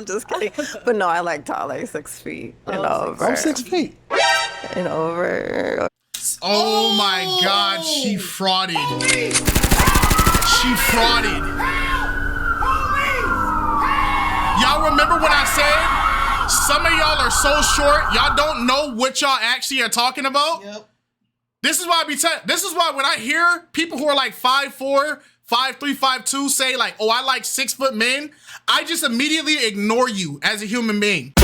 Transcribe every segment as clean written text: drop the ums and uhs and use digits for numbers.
I'm just kidding. But no, I like tall, like 6 feet and over. I'm 6 feet. And over. Oh my God, she frauded. She frauded. Y'all remember when I said some of y'all are so short, y'all don't know what y'all actually are talking about? Yep. This is why this is why when I hear people who are like 5'4", 5'3", 5'2" say like, oh, I like 6 foot men, I just immediately ignore you as a human being.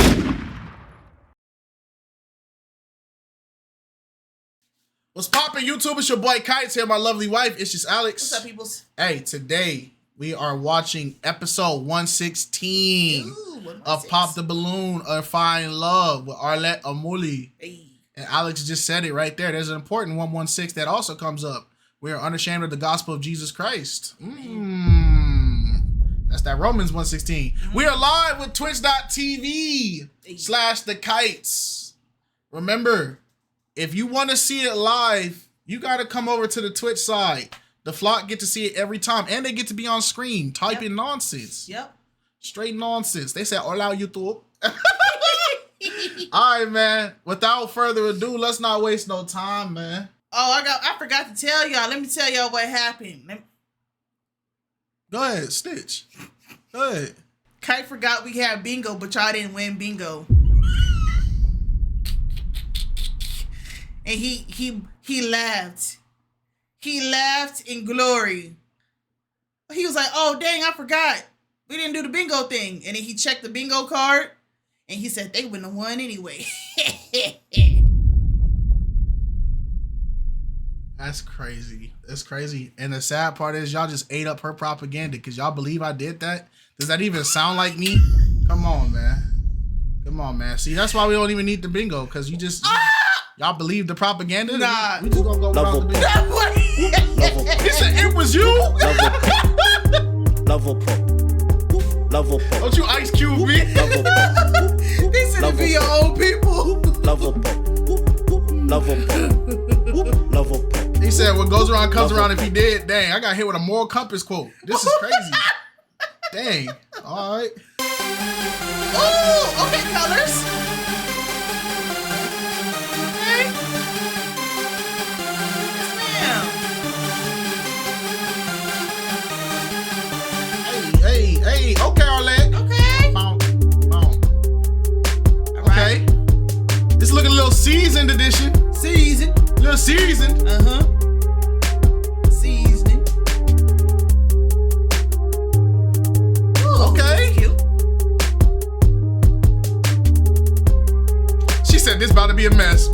What's poppin', YouTube? It's your boy KiteZz here, my lovely wife. It's just Alex. What's up, peoples? Hey, today we are watching episode 116 of Pop the Balloon or Find Love with Arlette Amuli. Hey. And Alex just said it right there. There's an important 116 that also comes up. We are unashamed of the gospel of Jesus Christ. That's that Romans 116. We are live with twitch.tv/thekitez. Remember, if you want to see it live, you got to come over to the Twitch side. The flock get to see it every time, and they get to be on screen typing nonsense. Yep. Straight nonsense. They said, hola, YouTube. All right, man. Without further ado, let's not waste no time, man. Oh, I forgot to tell y'all. Let me tell y'all what happened. Go ahead, Stitch. Go ahead. Kite forgot we had bingo, but y'all didn't win bingo. And he laughed. He laughed in glory. He was like, oh, dang, I forgot. We didn't do the bingo thing. And then he checked the bingo card, and he said they wouldn't have won anyway. That's crazy. That's crazy. And the sad part is y'all just ate up her propaganda because y'all believe I did that? Does that even sound like me? Come on, man. Come on, man. See, that's why we don't even need the bingo, because you just... Y'all believe the propaganda? Nah. We just gonna go around the bingo. He said, it was you? Don't you Ice Cube me? He said it be your own people. He said, what goes around comes around. If he did, dang, I got hit with a moral compass quote. This is crazy. Dang. All right. Oh, okay, colors. Okay. Yes, ma'am. Hey. Okay, Arlette. Okay. Boom. Okay. Right. It's looking a little seasoned edition. Seasoned. A little seasoned. Seasoning. Ooh, Okay. Cute. She said this about to be a mess.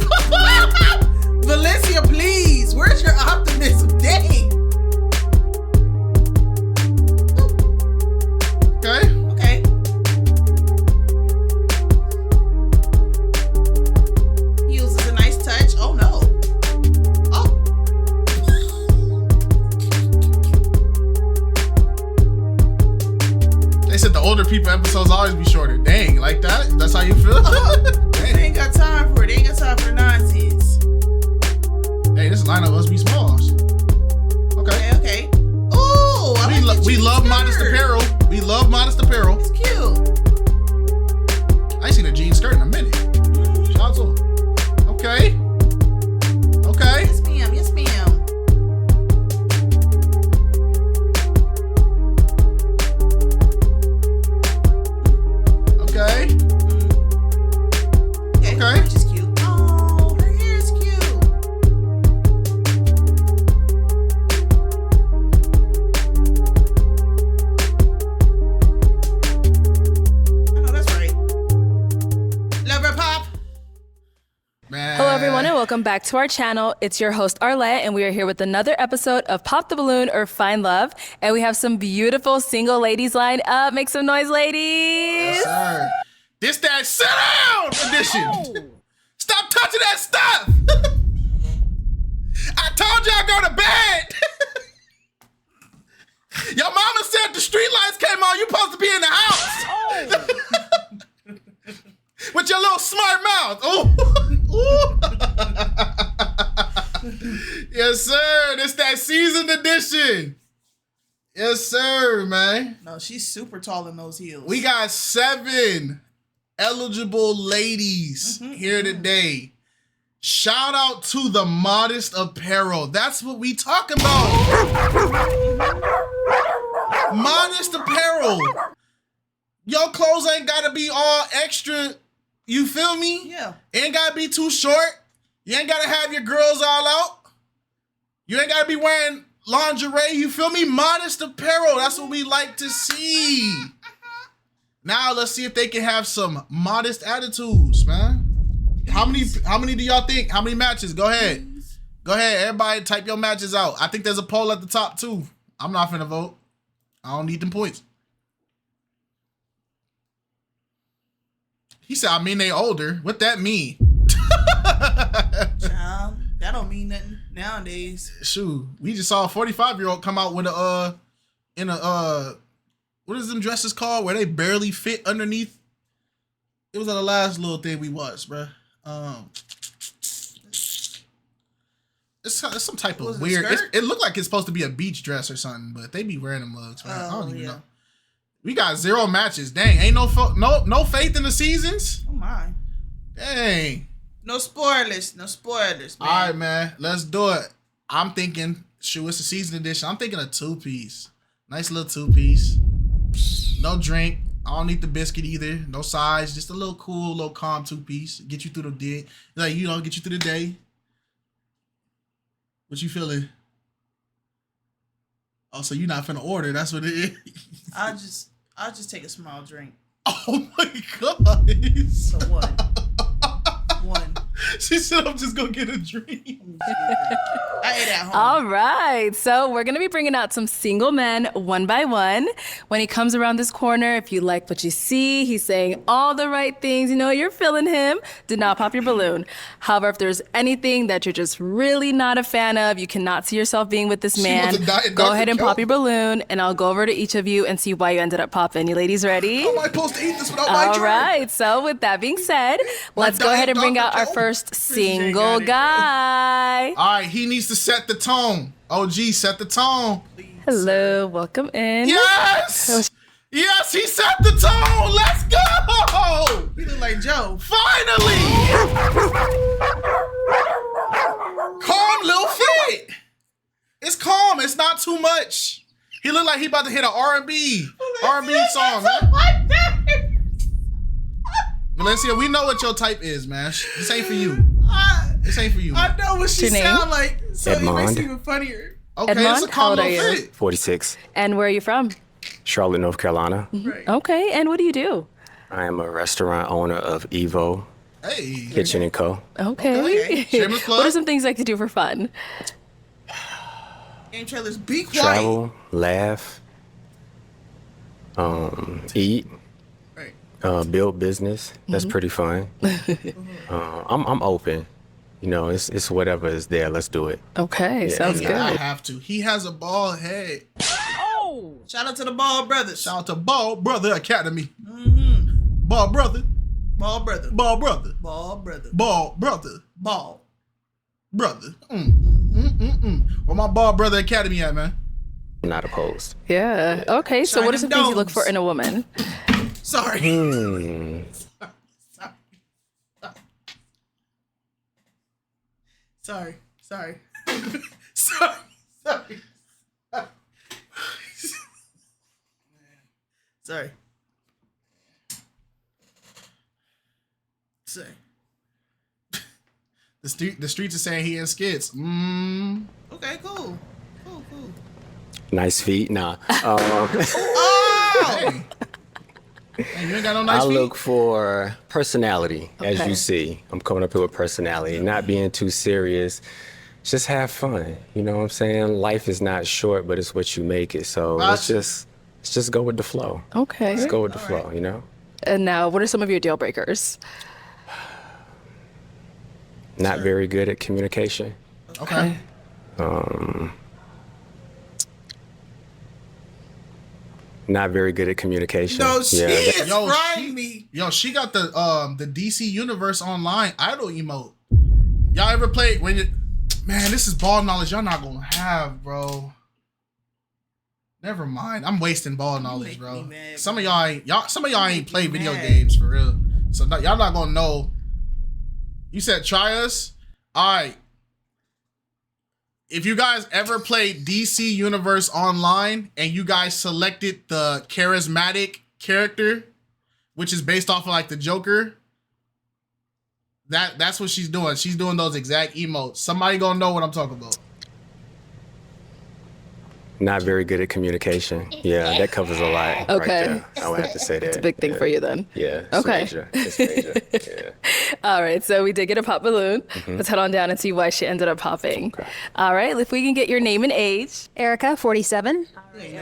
Valencia, please. Where's your optimism? Dang. Okay. Okay. He uses a nice touch. Oh no. Oh. They said the older people episodes always be shorter. Dang, like that? That's how you feel? They ain't got time for it. They ain't got time for the nonsense. Hey, this lineup must be small. Okay. Okay. Ooh, I like the We jean love skirt. modest apparel. We love modest apparel. It's cute. I ain't seen a jean skirt in a minute. Shout out to him. Okay. Okay. Yes, ma'am. Yes, ma'am. Okay. Okay. Okay. Which is cute. Oh, her hair is cute. I know that's right. Love her pop. Man. Hello everyone and welcome back to our channel. It's your host Arlette and we are here with another episode of Pop the Balloon or Find Love. And we have some beautiful single ladies lined up. Make some noise, ladies. Yes, sir. This that sit down edition. Stop touching that stuff. I told y'all go to bed. Your mama said the street lights came on. You supposed to be in the house. With your little smart mouth. Ooh. Ooh. Yes, sir. This that seasoned edition. Yes, sir, man. No, she's super tall in those heels. We got 7 eligible ladies here today. Shout out to the Modest Apparel. That's what we talking about. Modest Apparel. Your clothes ain't gotta be all extra. You feel me? Yeah. Ain't gotta be too short. You ain't gotta have your girls all out. You ain't gotta be wearing lingerie. You feel me? Modest Apparel. That's what we like to see. Now let's see if they can have some modest attitudes, man. How many do y'all think? How many matches? Go ahead. Go ahead. Everybody type your matches out. I think there's a poll at the top too. I'm not finna vote. I don't need them points. He said, I mean they older. What that mean? Child, that don't mean nothing nowadays. Shoot. We just saw a 45-year-old come out with what is them dresses called? Where they barely fit underneath. It was on the last little thing we watched, bruh. It's some type of weird. It looked like it's supposed to be a beach dress or something, but they be wearing them mugs. Right? I don't even know. We got 0 matches. Dang, ain't no faith in the seasons. Oh my. Dang. No spoilers. No spoilers, man. All right, man. Let's do it. I'm thinking, shoot, it's a season edition. I'm thinking a 2-piece. Nice little 2-piece. No drink. I don't need the biscuit either. No size. Just a little cool, little calm 2-piece. Get you through the day. Like, you know, get you through the day. What you feeling? Oh, so you're not finna order. That's what it is. I'll just take a small drink. Oh my God. So what? One. She said, I'm just gonna get a drink. I ate at home. All right. So we're going to be bringing out some single men one by one. When he comes around this corner, if you like what you see, he's saying all the right things. You know, you're feeling him. Do not pop your balloon. However, if there's anything that you're just really not a fan of, you cannot see yourself being with this man, go ahead and pop your balloon, and I'll go over to each of you and see why you ended up popping. You ladies ready? How am I supposed to eat this without my drink? All right. So with that being said, let's go ahead and bring out our first single guy. All right, he needs to set the tone. OG, set the tone. Hello, welcome in. Yes! Yes, he set the tone. Let's go! You look like Joe. Finally! Calm little fit. It's calm. It's not too much. He look like he about to hit an R&B song, man. Valencia, we know what your type is, man. This ain't for you. This ain't for you. I know what she What's your sound like, so it makes Edmond. it even funnier. Okay, Edmond, it's a how calm old are little you? fit. 46, And where are you from? Charlotte, North Carolina. Right. Okay, and what do you do? I am a restaurant owner of Evo Hey. Kitchen and Co. Okay. Okay. Shameless plug. What are some things you like to do for fun? Game trailers, be quiet. Travel, laugh, eat, Right. build business. That's pretty fun. I'm open. You know, it's whatever is there. Let's do it. Okay, sounds Yeah, I good. have to. He has a bald head. Shout out to the Ball Brothers. Shout out to Bald Brother Academy. Mm-hmm. Bald Brother. Ball Brother. Bald Brother. Ball Brother. Bald Brother. Ball. Brother. Where my Bald Brother Academy at, man? I'm not opposed. Yeah. Okay, so Shine what are some them things you look domes. for in a woman? Sorry. Sorry. Sorry. Sorry. Sorry. Sorry. Sorry. The streets are saying he in skits. Okay, cool. Cool. Nice feet. Nah. Hey. Hey, you ain't got no nice I feet? look for personality, as Okay. you see. I'm coming up here with personality, not being too serious. Just have fun. You know what I'm saying? Life is not short, but it's what you make it. So let's just go with the flow. Okay. Let's go with the flow, you know? And now, what are some of your deal breakers? Not very good at communication. Okay. Not very good at communication. No, she is Yo, frying me. Yo, she got the DC Universe Online idol emote. Y'all ever played when you? Man, this is ball knowledge y'all not gonna have, bro. Never mind. I'm wasting ball knowledge, bro. me mad, Some of bro. y'all ain't played me video mad. games for real. So y'all not gonna know. You said try us? Alright. If you guys ever played DC Universe Online and you guys selected the charismatic character, which is based off of like the Joker, that's what she's doing. She's doing those exact emotes. Somebody gonna know what I'm talking about. Not very good at communication. Yeah, that covers a lot. Okay. Right there. I would have to say that. It's a big thing yeah. for you then. Yeah. It's Okay. Major. It's major. Yeah. All right, so we did get a pop balloon. Let's head on down and see why she ended up popping. Okay. All right, if we can get your name and age. Erica, 47.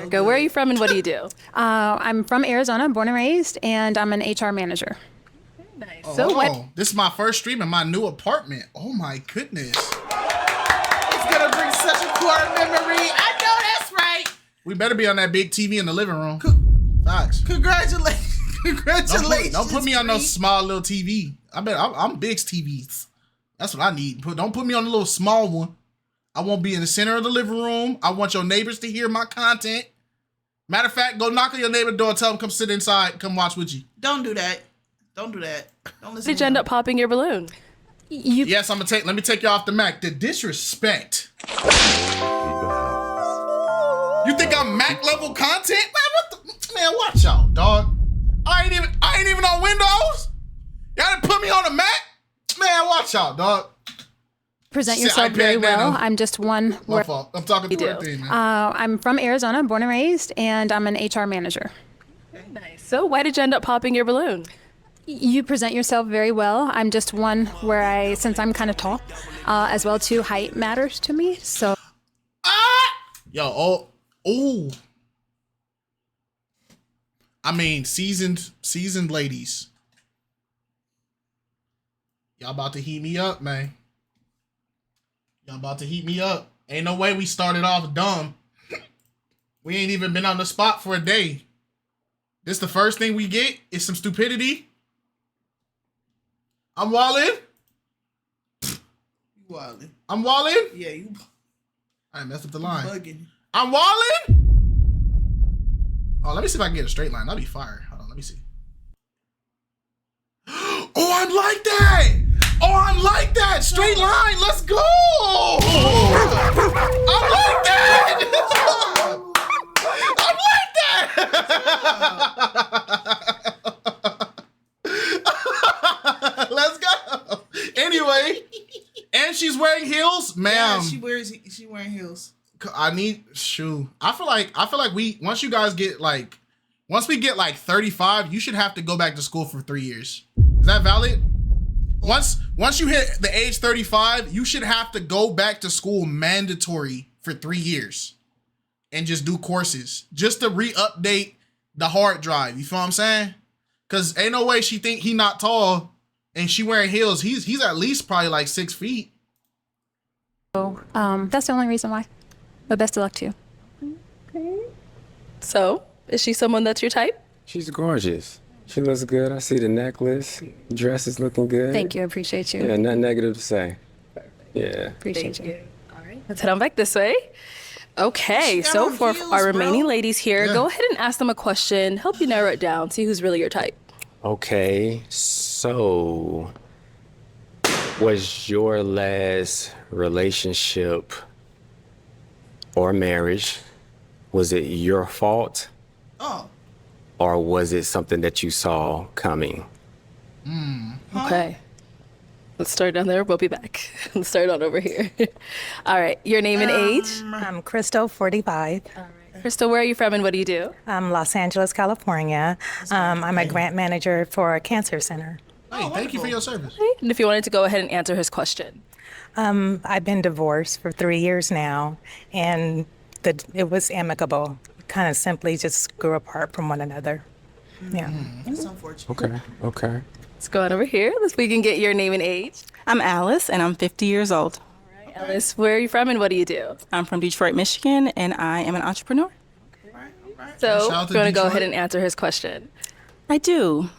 Go, where are you from and what do you do? I'm from Arizona, born and raised, and I'm an HR manager. Nice. Oh, So what? this is my first stream in my new apartment. Oh my goodness. It's gonna bring such a core memory. I know that's right. We better be on that big TV in the living room. Facts. Congratulations. Congratulations. Don't put me on no Bree. small little TV. I'm big TVs. That's what I need. Don't put me on the little small one. I won't be in the center of the living room. I want your neighbors to hear my content. Matter of fact, go knock on your neighbor's door. Tell them come sit inside. Come watch with you. Don't do that. Don't do that. Don't listen. Did you end up popping your balloon? Yes, let me take you off the Mac. The disrespect. You think I'm Mac level content? Man, watch out, dog. I ain't even on Windows. Y'all done put me on a Mac? Man, watch out, dog. Present Say yourself iPad very well. Nano. I'm just one. My fault. I'm talking through everything, man. I'm from Arizona, born and raised, and I'm an HR manager. Nice. So why did you end up popping your balloon? You present yourself very well. I'm just one where since I'm kind of tall, as well too, height matters to me. So Yo, oh. I mean, seasoned ladies. Y'all about to heat me up, man. Y'all about to heat me up. Ain't no way we started off dumb. We ain't even been on the spot for a day. This the first thing we get is some stupidity. I'm wildin'. You wildin'. I'm wildin'. Yeah, you I messed up the line. bugging. I'm wildin'. Oh, let me see if I can get a straight line. That'd be fire. Hold on, let me see. Oh, I'm like that. Oh, I'm like that. Straight line. Let's go. I'm like that. I'm like that. Let's go. Anyway, and she's wearing heels, ma'am. Yeah, she wearing heels. I need shoe. I feel like once we get like 35, you should have to go back to school for 3 years. Is that valid? Once you hit the age 35, you should have to go back to school mandatory for 3 years and just do courses just to re-update the hard drive. You feel what I'm saying? Cause ain't no way she think he not tall and she wearing heels. He's at least probably like 6 feet. that's the only reason why. But best of luck to you. So is she someone that's your type? She's gorgeous. She looks good. I see the necklace. Dress is looking good. Thank you. I appreciate you. Yeah, nothing negative to say. Yeah. Appreciate you. All right, let's head on back this way. Okay, She got so on for heels, our bro. remaining ladies here, Yeah. go ahead and ask them a question. Help you narrow it down. See who's really your type. Okay, so was your last relationship or marriage, was it your fault Oh, or was it something that you saw coming? Okay. Let's start down there. We'll be back. Let's start on over here. All right, your name and age. I'm Crystal, 45. Crystal, where are you from and what do you do? I'm Los Angeles, California. I'm a grant manager for a cancer center. Hey, thank you for your service. And if you wanted to go ahead and answer his question. I've been divorced for 3 years now, and it was amicable. Kind of simply just grew apart from one another. Yeah. that's unfortunate. Okay. Let's go on over here. Let's we can get your name and age. I'm Alice, and I'm 50 years old. Alice, where are you from and what do you do? I'm from Detroit, Michigan, and I am an entrepreneur. So Shout out to we're going to go Detroit. ahead and answer his question. I do.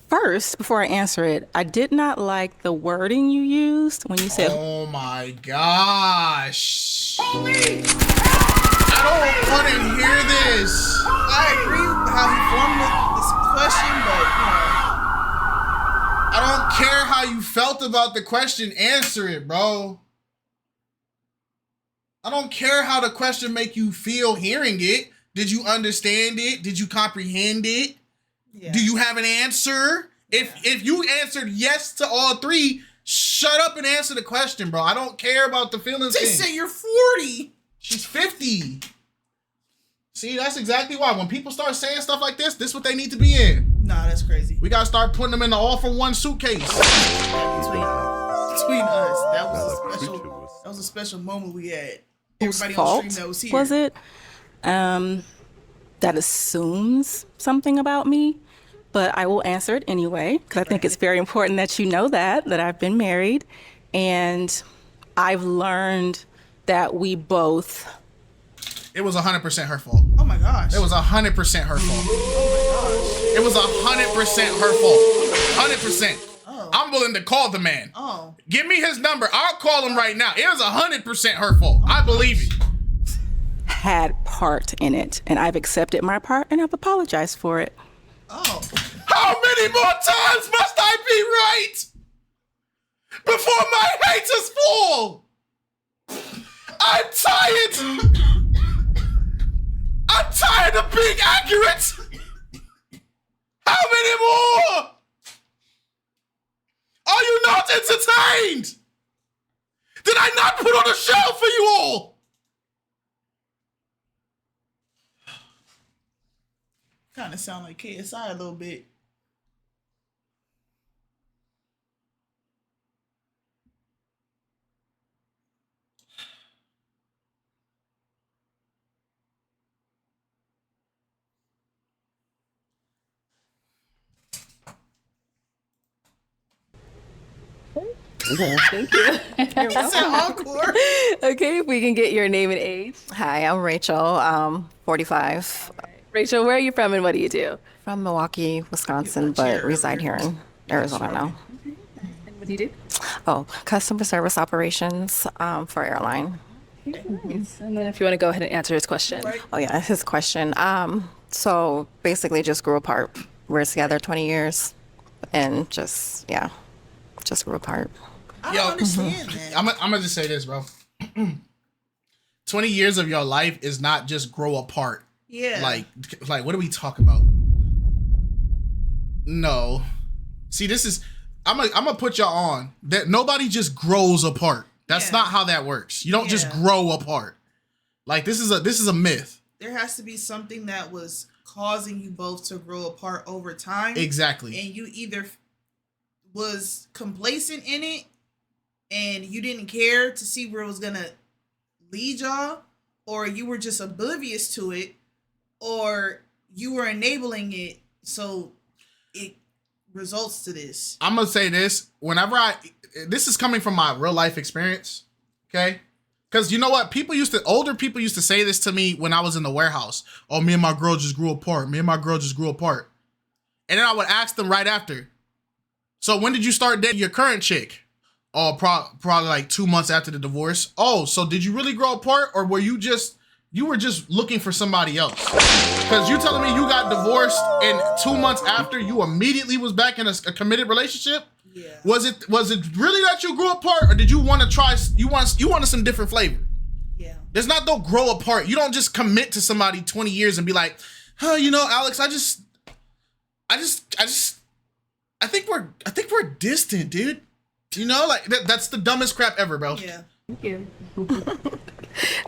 First, before I answer it, I did not like the wording you used when you said, Oh my gosh. I I don't want to hear this. I agree with how he formed this question, but I don't care how you felt about the question. Answer it, bro. I don't care how the question make you feel hearing it. Did you understand it? Did you comprehend it? Yeah. Do you have an answer? If you answered yes to all three, shut up and answer the question, bro. I don't care about the feelings. They say you're 40. She's 50. See, that's exactly why. When people start saying stuff like this is what they need to be in. Nah, that's crazy. We gotta start putting them in the all-for-one suitcase. Between us, that was a special moment we had. Everybody on stream that was here. Was it? That assumes something about me, but I will answer it anyway because I think it's very important that you know that I've been married, and I've learned that we both. It was 100% her fault. Oh my gosh. It was 100% her fault. Oh my gosh. It was 100% her fault. 100%. Oh. I'm willing to call the man. Oh. Give me his number. I'll call him right now. It was 100% her fault. I believe it. Had part in it, and I've accepted my part, and I've apologized for it. Oh. How many more times must I be right before my haters fall? I'm tired. I'm tired of being accurate. How many more? Are you not entertained? Did I not put on a show for you all? Kind of sound like KSI a little bit. Thank you. That's so awkward. Okay, if we can get your name and age. Hi, I'm Rachel, 45, Rachel, where are you from and what do you do? from Milwaukee, Wisconsin, but reside here in Arizona now. And what do you do? Oh, customer service operations for airline. And then if you want to go ahead and answer his question. Oh yeah, his question. So basically just grew apart. We're together 20 years and just grew apart. I don't understand that. I'm gonna just say this, bro. 20 years of your life is not just grow apart. Yeah. Like what are we talking about? No. See, this is I'm gonna put y'all on that nobody just grows apart. That's not how that works. You don't just grow apart. Like this is a myth. There has to be something that was causing you both to grow apart over time. Exactly. And you either was complacent in it and you didn't care to see where it was gonna lead y'all, or you were just oblivious to it, or you were enabling it so it results to this. I'm gonna say this. This is coming from my real life experience, okay? Because you know what? Older people used to say this to me when I was in the warehouse. Oh, me and my girl just grew apart. Me and my girl just grew apart. And then I would ask them right after, so when did you start dating your current chick? Oh, probably like 2 months after the divorce. Oh, so did you really grow apart, or were you were just looking for somebody else? Because you telling me you got divorced and 2 months after you immediately was back in a committed relationship? Yeah. Was it really that you grew apart, or did you want to try? You wanted some different flavor? Yeah. There's not no grow apart. You don't just commit to somebody 20 years and be like, huh, Alex, I think we're distant, dude. Like that's the dumbest crap ever, bro. Yeah. Thank you.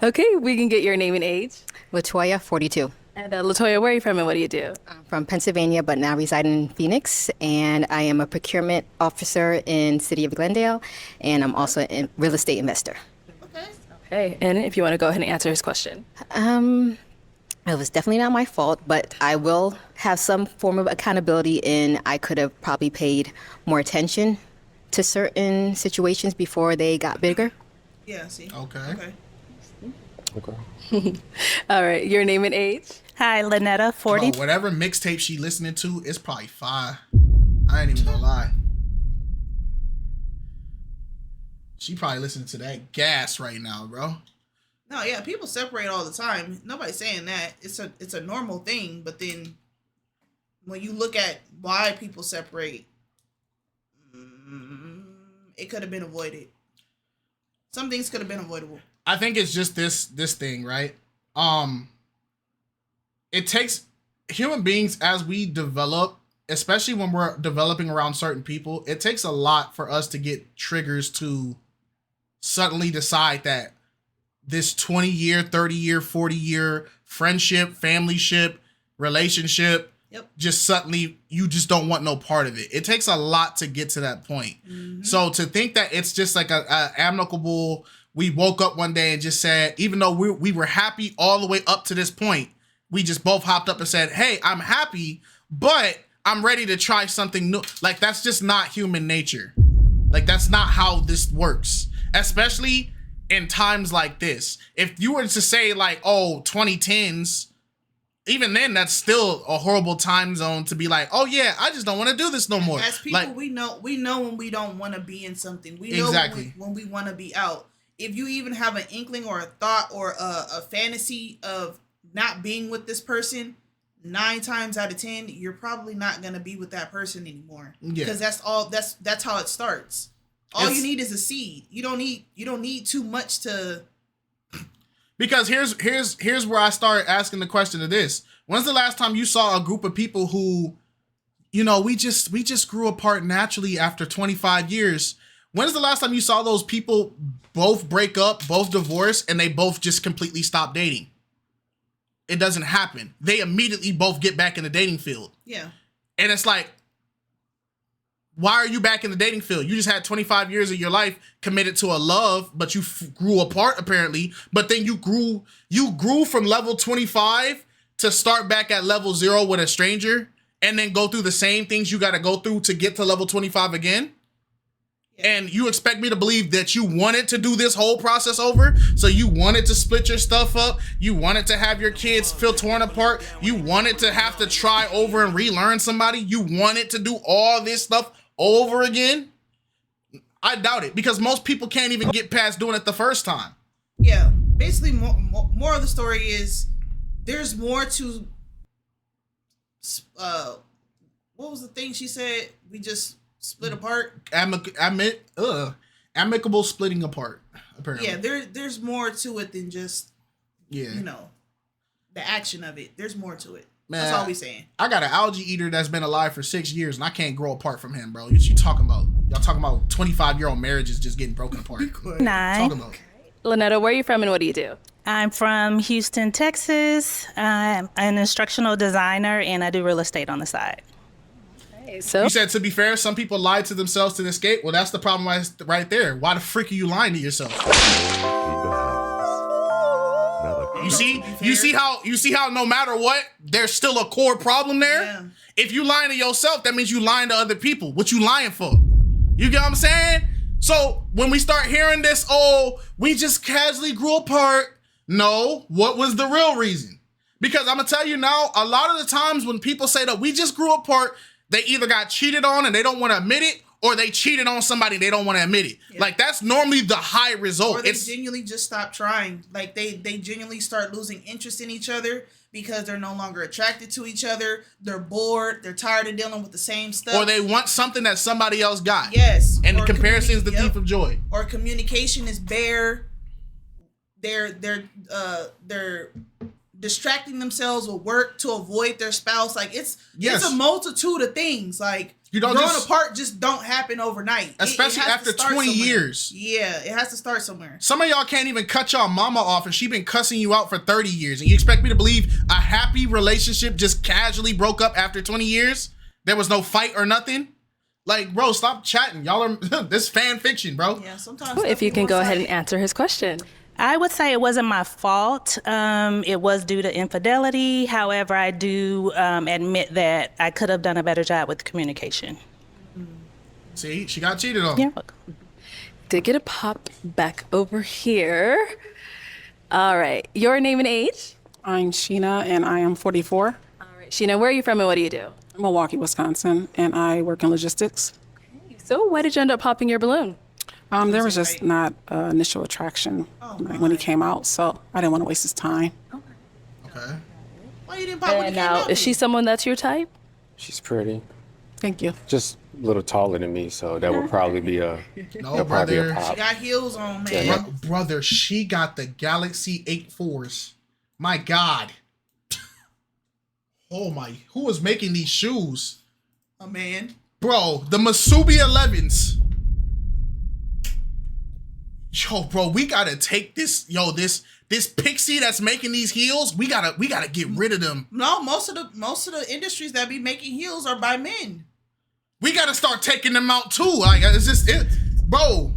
Okay, we can get your name and age. Latoya, 42. And Latoya, where are you from and what do you do? I'm from Pennsylvania, but now reside in Phoenix, and I am a procurement officer in City of Glendale, and I'm also a real estate investor. Okay, and if you want to go ahead and answer his question. It was definitely not my fault, but I will have some form of accountability in I could have probably paid more attention to certain situations before they got bigger. Yeah, see. Okay. All right, your name and age? Hi, Lynetta, 40. Bro, whatever mixtape she listening to, it's probably fire. I ain't even gonna lie. She probably listening to that gas right now, bro. No, yeah, people separate all the time. Nobody's saying that. It's a normal thing, but then when you look at why people separate, it could have been avoided. Some things could have been avoidable. I think it's just this thing, right? It takes human beings as we develop, especially when we're developing around certain people, it takes a lot for us to get triggers to suddenly decide that this 20-year, 30-year, 40-year friendship, familyship, relationship, just suddenly you just don't want no part of it. It takes a lot to get to that point. So to think that it's just like a amicable, we woke up one day and just said, even though we were happy all the way up to this point, we just both hopped up and said, hey, I'm happy, but I'm ready to try something new. Like, that's just not human nature. Like, that's not how this works, especially in times like this. If you were to say like, oh, 2010s, even then, that's still a horrible time zone to be like, oh yeah, I just don't want to do this no more. As people, like, we know when we don't want to be in something. We know when we want to be out. If you even have an inkling or a thought or a fantasy of not being with this person, 9 times out of 10, you're probably not gonna be with that person anymore. Because that's how it starts. All you need is a seed. You don't need too much to. Because here's where I start asking the question of this. When's the last time you saw a group of people who, you know, we just grew apart naturally after 25 years? When's the last time you saw those people both break up, both divorce, and they both just completely stop dating? It doesn't happen. They immediately both get back in the dating field. Yeah. And it's like, why are you back in the dating field? You just had 25 years of your life committed to a love, but you grew apart apparently. But then you grew from level 25 to start back at level 0 with a stranger and then go through the same things you got to go through to get to level 25 again. Yeah. And you expect me to believe that you wanted to do this whole process over? So you wanted to split your stuff up. You wanted to have your kids feel torn apart. You wanted to have to try over and relearn somebody. You wanted to do all this stuff over again? I doubt it, because most people can't even get past doing it the first time. Yeah, basically, more of the story is there's more to. What was the thing she said? We just split apart. Amicable splitting apart. Apparently, yeah. There's more to it than just the action of it. There's more to it. Man, that's all we saying. I got an algae eater that's been alive for 6 years, and I can't grow apart from him, bro. What you talking about? Y'all talking about 25-year-old marriages just getting broken apart. 9. Lynetta, where are you from and what do you do? I'm from Houston, Texas. I'm an instructional designer, and I do real estate on the side. Okay, so you said, to be fair, some people lie to themselves to escape. Well, that's the problem right there. Why the freak are you lying to yourself? You see how no matter what, there's still a core problem there. Yeah. If you lying to yourself, that means you lying to other people. What you lying for? You get what I'm saying? So when we start hearing this, oh, we just casually grew apart. No, what was the real reason? Because I'm gonna tell you now, a lot of the times when people say that we just grew apart, they either got cheated on and they don't want to admit it, or they cheated on somebody, they don't want to admit it. Yeah. Like, that's normally the high result. Or they genuinely just stop trying. Like, they genuinely start losing interest in each other because they're no longer attracted to each other. They're bored. They're tired of dealing with the same stuff. Or they want something that somebody else got. Yes. And the comparison is the thief of joy. Or communication is bare. They're distracting themselves with work to avoid their spouse. Like, it's a multitude of things. Like, growing apart just don't happen overnight. Especially after 20 years. Yeah, it has to start somewhere. Some of y'all can't even cut y'all mama off, and she been cussing you out for 30 years. And you expect me to believe a happy relationship just casually broke up after 20 years? There was no fight or nothing? Like, bro, stop chatting. Y'all are this fan fiction, bro. Yeah, sometimes. Well, if you can go ahead and answer his question. I would say it wasn't my fault. It was due to infidelity. However, I do admit that I could have done a better job with communication. See, she got cheated on. Yeah. Did get a pop back over here. All right. Your name and age? I'm Sheena, and I am 44. All right. Sheena, where are you from and what do you do? Milwaukee, Wisconsin, and I work in logistics. Okay. So why did you end up popping your balloon? There was just not initial attraction when he came out, so I didn't want to waste his time. Okay. Why you didn't pop when he And came now, out? is she someone that's your type? She's pretty. Thank you. Just a little taller than me, so that would probably be a No, probably a brother. pop. She got heels on, man. Yeah. Brother, she got the Galaxy 8-4s. My God. Oh my, who was making these shoes? A man. Bro, the Masubi 11s. Yo, bro, we gotta take this. Yo, this pixie that's making these heels. We gotta get rid of them. No, most of the industries that be making heels are by men. We gotta start taking them out too. Like, it's just it, bro.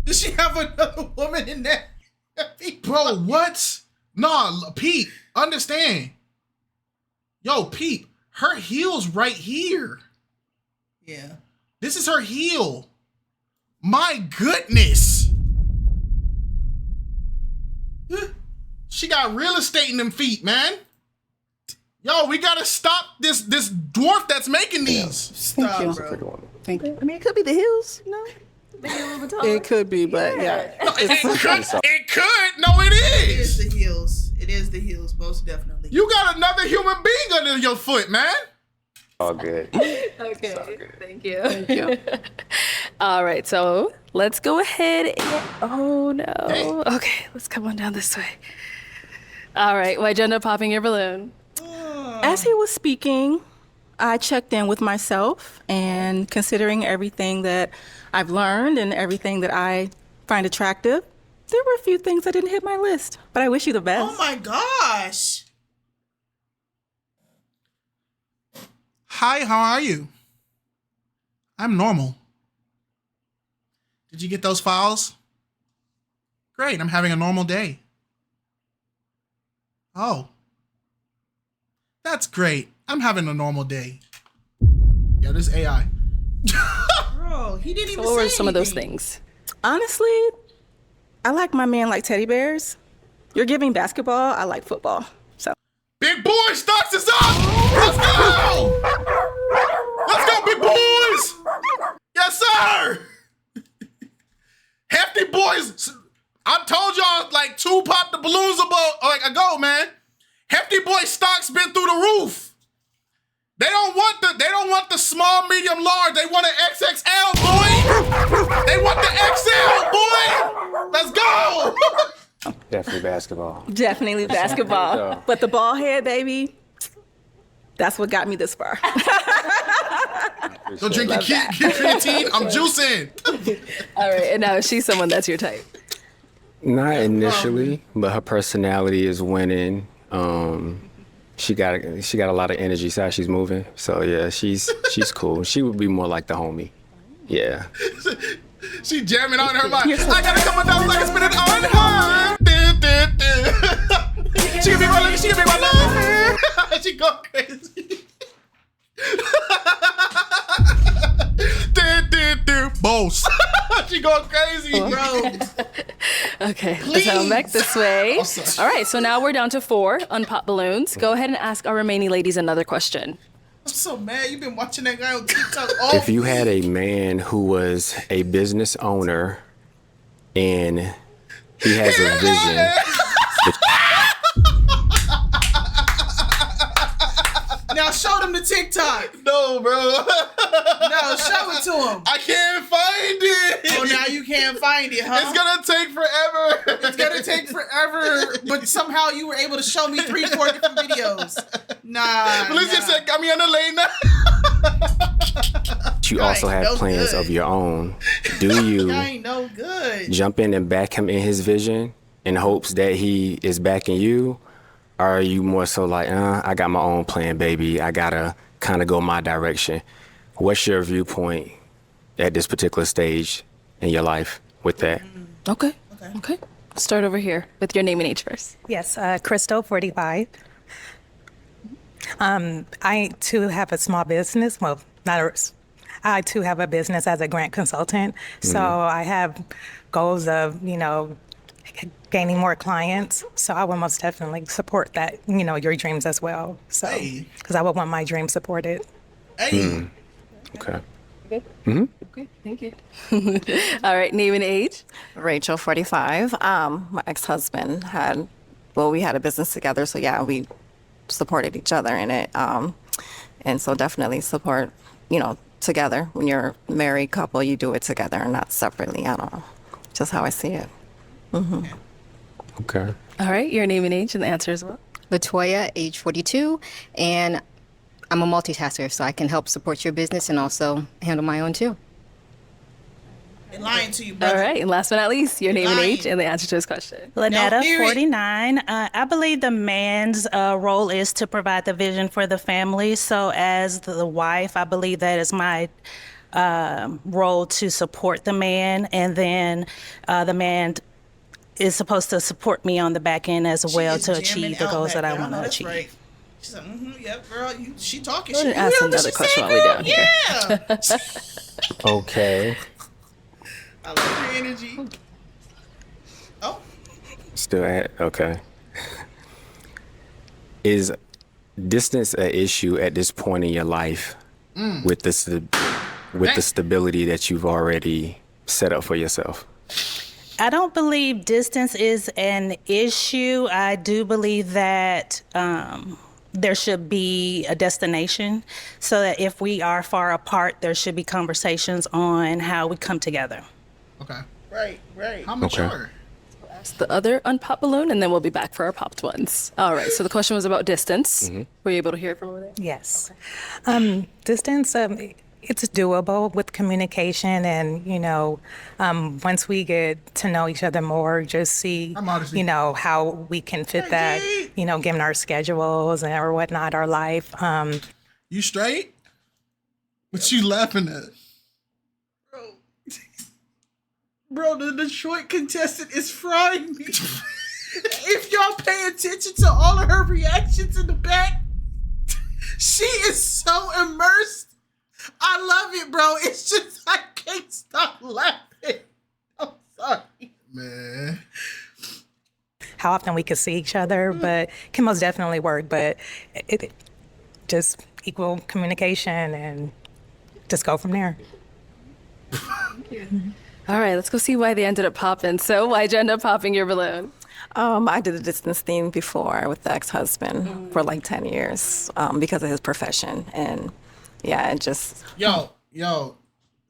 Does she have another woman in there? Bro, what? Nah, Pete, understand. Yo, Pete, her heel's right here. Yeah. This is her heel. My goodness. She got real estate in them feet, man. Yo, we gotta stop this dwarf that's making these. Stop, you. bro. Thank you. I mean, it could be the heels, you know? It could be, but yeah. No, it could. No, it It is. is the heels. It is the heels, most definitely. You got another human being under your foot, man. All good. Okay, thank you. Thank you. All right, so let's go ahead and, oh no. Okay, let's come on down this way. All right, why'd you end up popping your balloon? As he was speaking, I checked in with myself, and considering everything that I've learned and everything that I find attractive, there were a few things that didn't hit my list, but I wish you the best. Oh my gosh. Hi, how are you? I'm normal. Did you get those files? Great, I'm having a normal day. Oh. That's great. I'm having a normal day. Yeah, this AI. Bro, he didn't even What say were some of those anything. things? Honestly, I like my man like teddy bears. You're giving basketball, I like football. So Big boy starts us up! Let's go! Let's go, big boys! Yes, sir! Hefty boys. I told y'all like 2 pop the balloons ago, man. Hefty boy stock's been through the roof. They don't want the small, medium, large. They want an XXL, boy. They want the XL, boy. Let's go. Definitely basketball. definitely basketball. Yeah. But the ball head, baby, that's what got me this far. Go drink your creatine. I'm juicing. All right, and now is she someone that's your type? Not initially, but her personality is winning. She got a lot of energy. See how she's moving. So yeah, she's cool. She would be more like the homie. Yeah. She jamming on her mind. I gotta come down so I can spin it on her. She can be my love. She can be my love. She go crazy. Boss. She going crazy, bro. Okay, let's head on back this way. I'm sorry. All right, so now we're down to 4 unpopped balloons. Go ahead and ask our remaining ladies another question. I'm so mad. You've been watching that guy on TikTok all If you had a man who was a business owner and he has a vision, Now show them the TikTok. No, bro. No, show it to him. I can't find it. Oh, now you can't find it, huh? It's gonna take forever. It's gonna take forever, but somehow you were able to show me 3-4 different videos. Nah. Felicia nah. said, got me on the lane now. you also ain't have no plans good. of your own. Do you Y'all ain't no good. jump in and back him in his vision in hopes that he is backing you? Or are you more so like, I got my own plan, baby. I gotta kind of go my direction. What's your viewpoint at this particular stage in your life with that? Okay. Start over here with your name and age first. Yes, Crystal, 45. I too have a small business. Well, I too have a business as a grant consultant. So I have goals of, gaining more clients. So I would most definitely support that, your dreams as well. So, Hey. because I would want my dreams supported. Hey. Okay. Okay. Okay, thank you. All right, name and age. Rachel, 45. My ex-husband we had a business together, so yeah, we supported each other in it. And so definitely support, together. When you're a married couple, you do it together and not separately. I don't know. Just how I see it. Okay. All right, your name and age and the answer as well. Latoya, age 42, and I'm a multitasker, so I can help support your business and also handle my own too. They're lying to you, brother. All right, and last but not least, your name and Lying. age and the answer to his question. Lynetta, hear it. 49. I believe the man's role is to provide the vision for the family. So as the wife, I believe that is my role to support the man. And then the man is supposed to support me on the back end as She well is to jamming achieve the out goals back that I there. want know to that's achieve. right. She's like, yep, girl, she talking. Go She ahead and ask you know what another she question said, while we're girl? down here. Yeah. Okay. I love your energy. Oh, Still at okay. Is distance an issue at this point in your life with the stability that you've already set up for yourself? I don't believe distance is an issue. I do believe that there should be a destination so that if we are far apart, there should be conversations on how we come together. Okay. right. How mature? The other unpopped balloon, and then we'll be back for our popped ones. All right, so the question was about distance. Were you able to hear it from over there? Yes. Distance, it's doable with communication and, once we get to know each other more, just see, how we can fit that, given our schedules or whatnot, our life. You straight? What you laughing at? Bro, the Detroit contestant is frying me. If y'all pay attention to all of her reactions in the back, she is so immersed. I love it, bro. It's just I can't stop laughing. I'm sorry. Man. How often we could see each other, but can most definitely work, but it just equal communication and just go from there. All right, let's go see why they ended up popping. So why'd you end up popping your balloon? I did a distance thing before with the ex-husband for like 10 years because of his profession. And yeah, it just... Yo,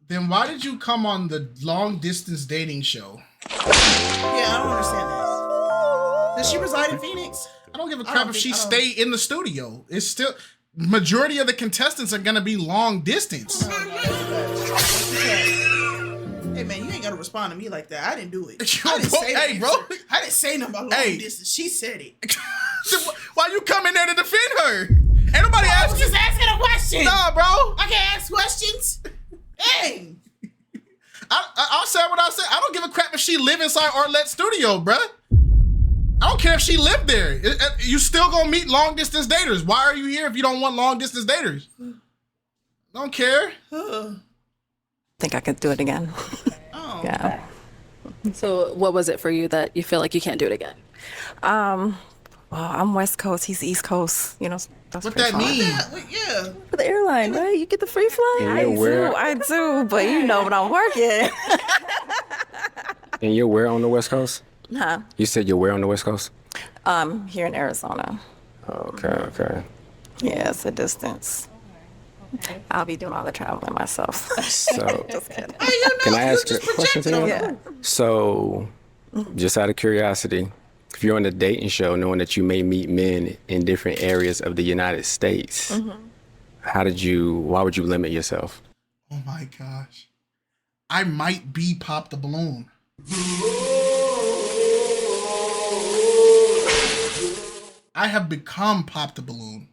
then why did you come on the long distance dating show? Yeah, I don't understand this. Does she reside in Phoenix? I don't give a crap if she stay in the studio. It's still... Majority of the contestants are going to be long distance. Hey man, you ain't gotta respond to me like that. I didn't do it. I didn't say hey, bro. I didn't say nothing about long distance. She said it. Why you come in there to defend her? Ain't nobody I was asking. just asking a question. Nah, bro. I can't ask questions. Dang. I'll say what I say. I don't give a crap if she live inside Arlette's studio, bruh. I don't care if she lived there. You still gonna meet long distance daters. Why are you here if you don't want long distance daters? Don't care. think I could do it again. Oh. Yeah. So what was it for you that you feel like you can't do it again? Well, I'm West Coast. He's East Coast. That's What pretty that far. mean? Yeah. For the airline, right? You get the free flight. And you're I do, but but I'm working. And you're where on the West Coast? Huh? You said you're where on the West Coast? Here in Arizona. Okay. Yeah, it's a distance. I'll be doing all the traveling myself. So, Just kidding. can I ask a question to you? Yeah. So, just out of curiosity, if you're on a dating show, knowing that you may meet men in different areas of the United States, why would you limit yourself? Oh my gosh. I might be Pop the Balloon. I have become Pop the Balloon.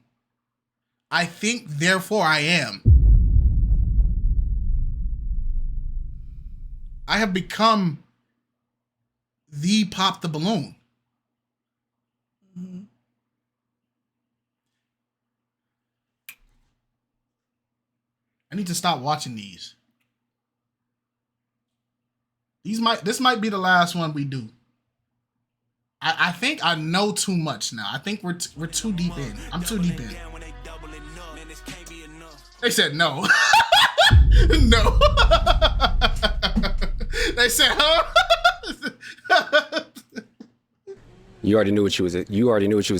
I think, therefore, I am. I have become the Pop the Balloon. I need to stop watching these. This might be the last one we do. I think I know too much now. I think we're too deep in. I'm too deep in. They said no. No. They said, huh? You already knew what you was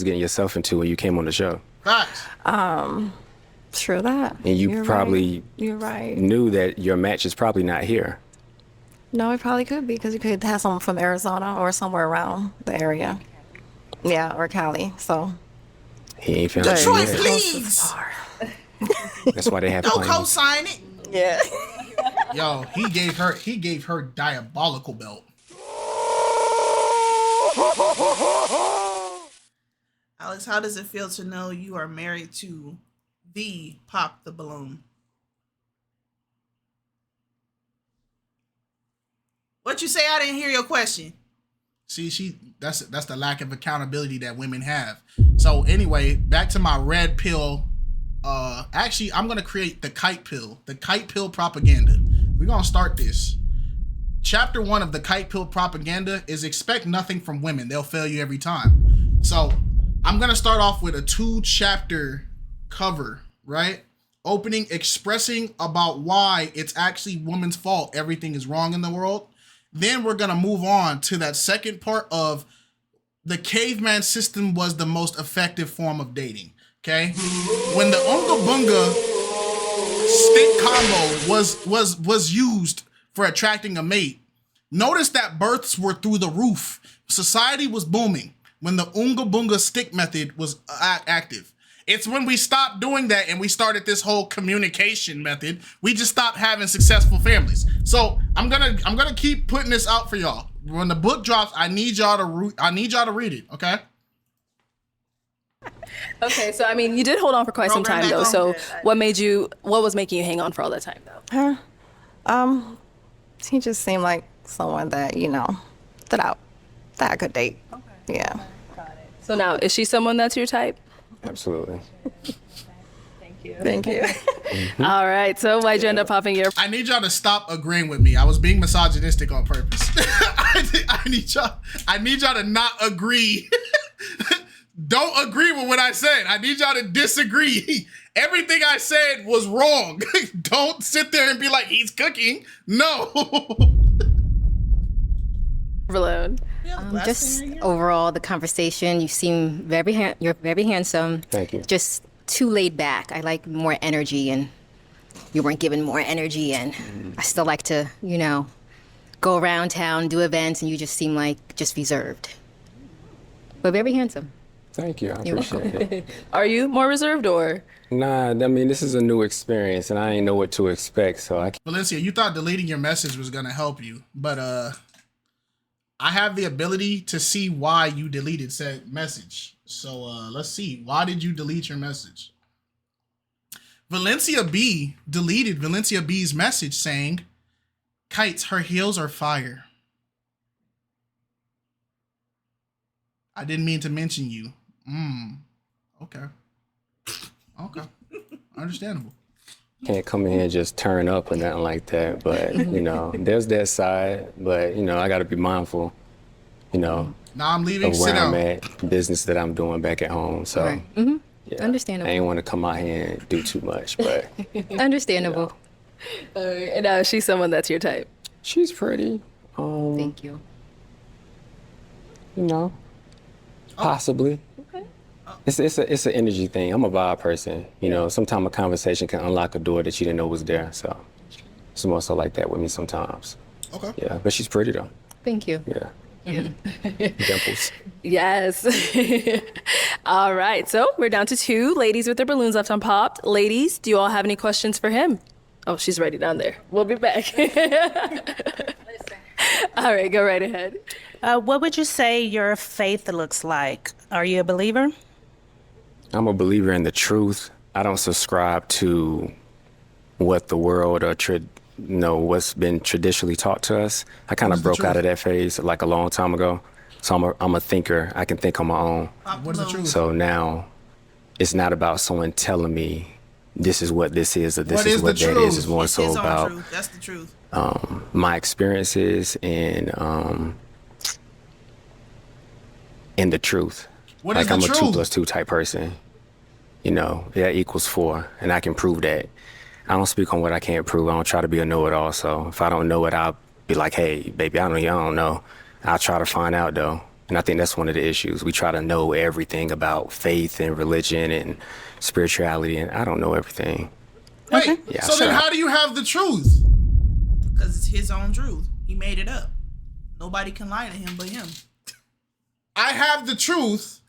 getting yourself into when you came on the show. Facts. True that. And you You're probably right. You're right. knew that your match is probably not here. No, it probably could be because you could have someone from Arizona or somewhere around the area. Yeah, or Cali. So He ain't found Detroit, you yet. please. That's why they have Don't planes. co-sign it. yeah. Yo, he gave her diabolical belt. Alex, how does it feel to know you are married to the Pop the Balloon? What you say? I didn't hear your question. See, that's the lack of accountability that women have. So anyway, back to my red pill. Actually, I'm gonna create the kite pill propaganda. We're gonna start this. Chapter 1 of the kite pill propaganda is expect nothing from women. They'll fail you every time. So I'm gonna start off with a 2-chapter cover, right? Opening expressing about why it's actually women's fault. Everything is wrong in the world. Then we're gonna move on to that second part of the caveman system was the most effective form of dating. Okay, when the Unga Bunga stick combo was used for attracting a mate, notice that births were through the roof. Society was booming when the Unga Bunga stick method was active. It's when we stopped doing that and we started this whole communication method. We just stopped having successful families. So I'm gonna keep putting this out for y'all. When the book drops, I need y'all to read it. Okay. Okay, so I mean, you did hold on for quite some time though. So what was making you hang on for all that time though? He just seemed like someone that, that I could date. Okay. Yeah. So now, is she someone that's your type? Absolutely. Thank you. All right, so why'd you end up popping your... I need y'all to stop agreeing with me. I was being misogynistic on purpose. I need y'all to not agree. Don't agree with what I said. I need y'all to disagree. Everything I said was wrong. Don't sit there and be like, he's cooking. No. Verlone. Just overall, the conversation, you seem you're very handsome. Thank you. Just too laid back. I like more energy, and you weren't given more energy, and I still like to, go around town, do events, and you just seem like just reserved. But very handsome. Thank you. I appreciate it. Are you more reserved or? Nah, I mean, this is a new experience, and I ain't know what to expect, so I can't. Valencia, you thought deleting your message was going to help you, but I have the ability to see why you deleted said message. So let's see. Why did you delete your message? Valencia B deleted Valencia B's message saying, "KiteZz, her heels are fire. I didn't mean to mention you." Okay. Okay. Understandable. Can't come in here and just turn up or nothing like that, but, there's that side, but, I got to be mindful, Now I'm leaving. of Sit where I'm down. at, business that I'm doing back at home, so. Right. Yeah, Understandable. I ain't want to come out here and do too much, but Understandable. And she's someone that's your type. she's pretty. Thank you. Possibly. Okay. It's an energy thing. I'm a vibe person. Sometimes a conversation can unlock a door that you didn't know was there. So it's more so like that with me sometimes. Okay. Yeah, but she's pretty though. Thank you. Yeah. Dimples. Yes. All right, so we're down to 2 ladies with their balloons left unpopped. Ladies, do you all have any questions for him? Oh, she's ready down there. We'll be back. All right, go right ahead. What would you say your faith looks like? Are you a believer? I'm a believer in the truth. I don't subscribe to what the world or what's been traditionally taught to us. I kind of broke out of that phase like a long time ago. So I'm a thinker. I can think on my own. What is the truth? So now it's not about someone telling me this is what this is or this is what that is. It's more so His own about truth. That's the truth. my experiences and the truth. What is like the I'm a truth? 2 + 2 type person. That equals 4, and I can prove that. I don't speak on what I can't prove. I don't try to be a know-it-all. So if I don't know it, I'll be like, hey, baby, I don't know. I'll try to find out, though. And I think that's one of the issues. We try to know everything about faith and religion and spirituality, and I don't know everything. Wait, Yeah, so then sure. how do you have the truth? Because it's his own truth. He made it up. Nobody can lie to him but him. I have the truth,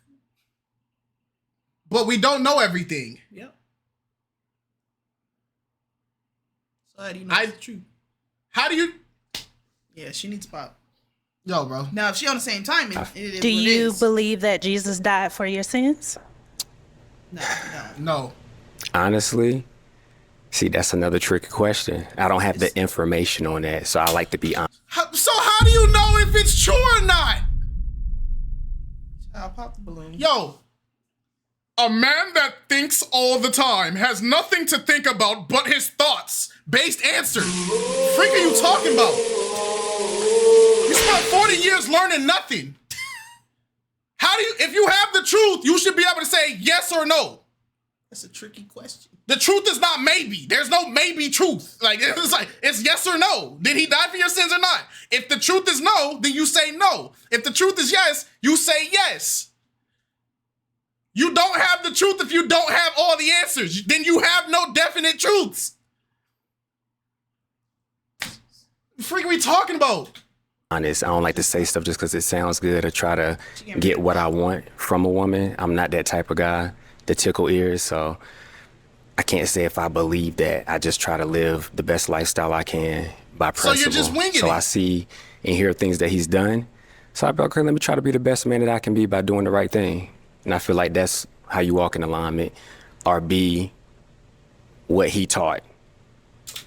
but we don't know everything. Yep. So how do you know it's the truth? How do you? Yeah, she needs pop. Yo, bro. Now, if she on the same time, it is Do what it you is. believe that Jesus died for your sins? No. Honestly, see, that's another tricky question. I don't have the information on that, so I like to be honest. So how do you know if it's true or not? I'll pop the balloon. Yo, a man that thinks all the time has nothing to think about but his thoughts. Based answers. Freak are you talking about? You spent 40 years learning nothing. How do you, if you have the truth, you should be able to say yes or no. That's a tricky question. The truth is not maybe. There's no maybe truth. It's yes or no. Did he die for your sins or not? If the truth is no, then you say no. If the truth is yes, you say yes. You don't have the truth if you don't have all the answers. Then you have no definite truths. The freak are we talking about? Honest, I don't like to say stuff just because it sounds good or try to get what I want from a woman. I'm not that type of guy to tickle ears, so I can't say if I believe that. I just try to live the best lifestyle I can by principle. So you're just winging So it. I see and hear things that he's done. So I be like, okay, let me try to be the best man that I can be by doing the right thing. And I feel like that's how you walk in alignment or be what he taught.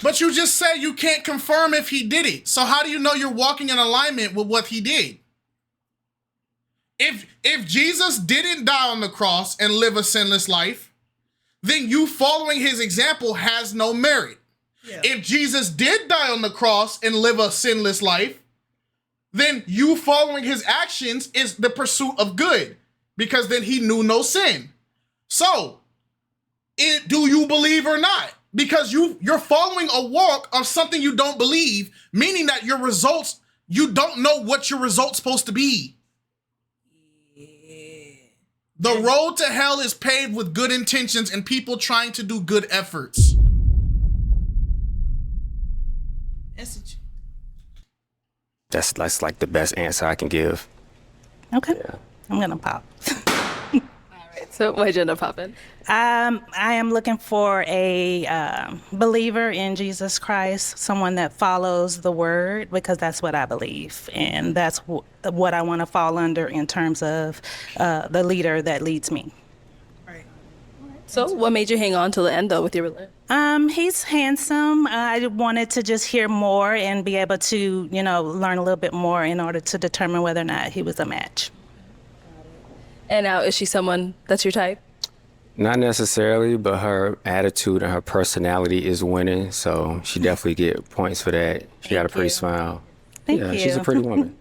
But you just said you can't confirm if he did it. So how do you know you're walking in alignment with what he did? If Jesus didn't die on the cross and live a sinless life, then you following his example has no merit. Yeah. If Jesus did die on the cross and live a sinless life, then you following his actions is the pursuit of good, because then he knew no sin. So, do you believe or not? Because you're following a walk of something you don't believe, meaning that your results, you don't know what your results supposed to be. The road to hell is paved with good intentions and people trying to do good efforts. Message. That's like the best answer I can give. Okay. I'm gonna pop. So why'd you end up popping? I am looking for a believer in Jesus Christ, someone that follows the word, because that's what I believe. And that's what I want to fall under in terms of the leader that leads me. Right. So what made you hang on till the end, though, with your relationship? He's handsome. I wanted to just hear more and be able to, learn a little bit more in order to determine whether or not he was a match. And now, is she someone that's your type? Not necessarily, but her attitude and her personality is winning, so she definitely get points for that. She got a pretty smile. Thank you. She's a pretty woman.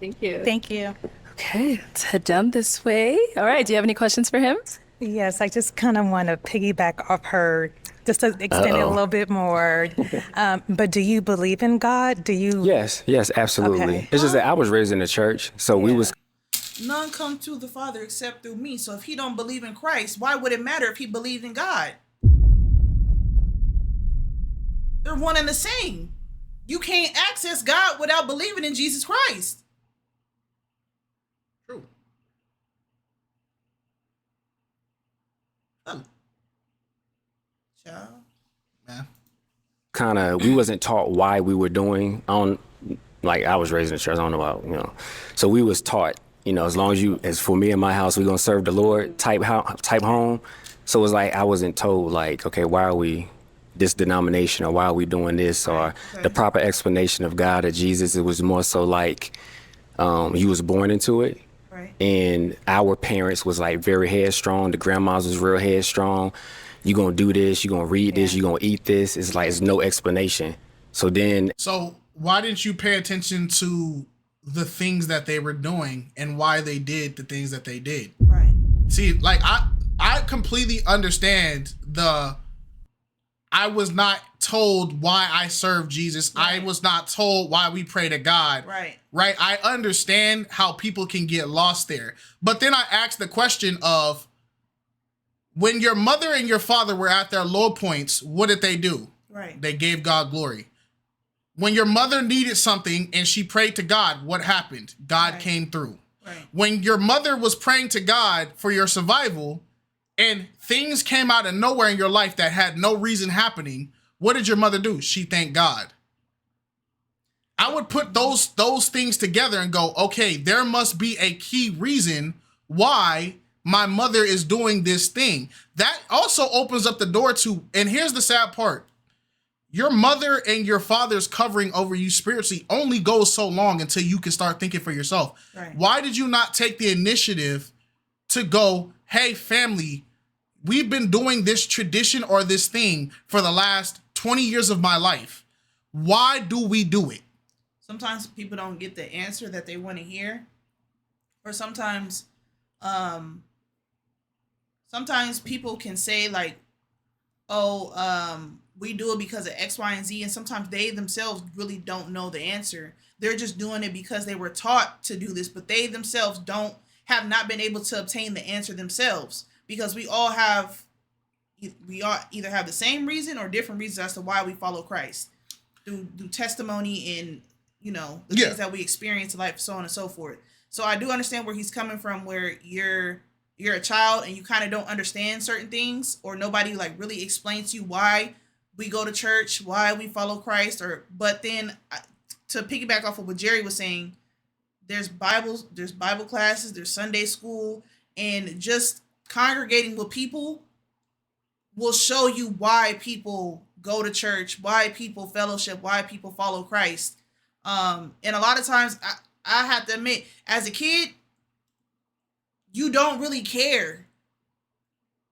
Thank you. Thank you. Okay, let's head down this way. All right, do you have any questions for him? Yes, I just kind of want to piggyback off her, just to extend it a little bit more. But do you believe in God? Do you? Yes, absolutely. Okay. It's just that I was raised in the church, so we was None come to the Father except through me. So if he don't believe in Christ, why would it matter if he believed in God? They're one and the same. You can't access God without believing in Jesus Christ. True. Child. Man. we wasn't taught why we were doing I was raised in the church, I don't know about, So we was taught, as long as for me and my house, we're gonna serve the Lord type home. So it was like I wasn't told okay, why are we this denomination or why are we doing this or the proper explanation of God or Jesus. It was more so you was born into it. Right. And our parents was very headstrong. The grandmas was real headstrong. You gonna do this, you gonna read this, you gonna eat this. It's no explanation. So why didn't you pay attention to the things that they were doing and why they did the things that they did? Right. See, I completely understand the I was not told why I serve Jesus. Right. I was not told why we pray to God. Right. Right. I understand how people can get lost there. But then I asked the question of, when your mother and your father were at their low points, what did they do? Right. They gave God glory. When your mother needed something and she prayed to God, what happened? God came through. Right. When your mother was praying to God for your survival and things came out of nowhere in your life that had no reason happening, what did your mother do? She thanked God. I would put those things together and go, okay, there must be a key reason why my mother is doing this thing. That also opens up the door to, and here's the sad part, your mother and your father's covering over you spiritually only goes so long until you can start thinking for yourself. Right. Why did you not take the initiative to go, hey, family, we've been doing this tradition or this thing for the last 20 years of my life. Why do we do it? Sometimes people don't get the answer that they want to hear. Or sometimes people can say like, oh, we do it because of X, Y, and Z. And sometimes they themselves really don't know the answer. They're just doing it because they were taught to do this, but they themselves have not been able to obtain the answer themselves, because we all either have the same reason or different reasons as to why we follow Christ through testimony and, the things that we experience in life, so on and so forth. So I do understand where he's coming from, where you're a child and you kind of don't understand certain things, or nobody like really explains to you why we go to church, why we follow Christ. But then to piggyback off of what Jerry was saying, there's Bible classes, there's Sunday school, and just congregating with people will show you why people go to church, why people fellowship, why people follow Christ. And a lot of times I have to admit, as a kid, you don't really care.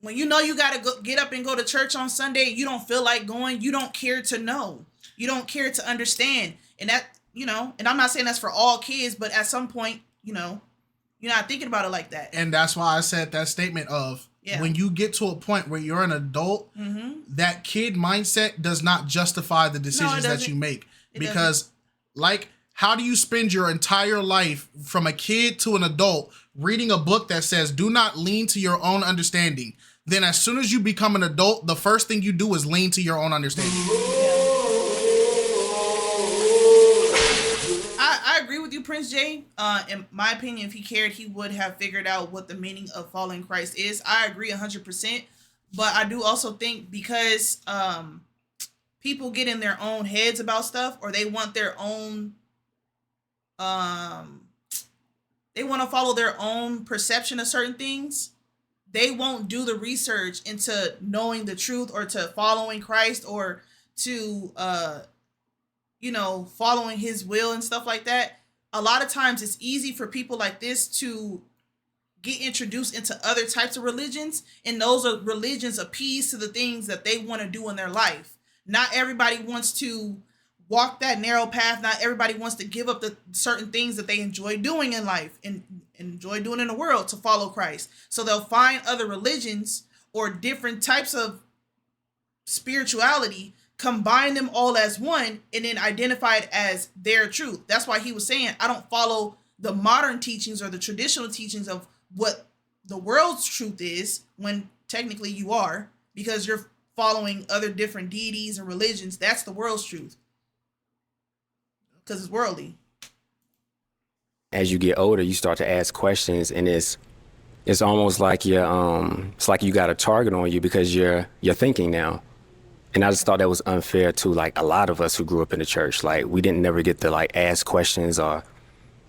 When you know you got to get up and go to church on Sunday and you don't feel like going, you don't care to know. You don't care to understand. And that, and I'm not saying that's for all kids, but at some point, you're not thinking about it like that. And that's why I said that statement of, when you get to a point where you're an adult, that kid mindset does not justify the decisions that you make. Because how do you spend your entire life from a kid to an adult reading a book that says, do not lean to your own understanding? Then as soon as you become an adult, the first thing you do is lean to your own understanding. I agree with you, Prince J. In my opinion, if he cared, he would have figured out what the meaning of following Christ is. I agree 100%. But I do also think because people get in their own heads about stuff, or they want their own, they want to follow their own perception of certain things, they won't do the research into knowing the truth or to following Christ or to, following his will and stuff like that. A lot of times it's easy for people like this to get introduced into other types of religions, and those are religions appease to the things that they want to do in their life. Not everybody wants to walk that narrow path. Not everybody wants to give up the certain things that they enjoy doing in life and enjoy doing in the world to follow Christ. So they'll find other religions or different types of spirituality, combine them all as one, and then identify it as their truth. That's why he was saying, I don't follow the modern teachings or the traditional teachings of what the world's truth is, when technically you are, because you're following other different deities and religions. That's the world's truth, because it's worldly. As you get older, you start to ask questions, and it's almost like you got a target on you because you're thinking now. And I just thought that was unfair to a lot of us who grew up in the church. We didn't never get to ask questions or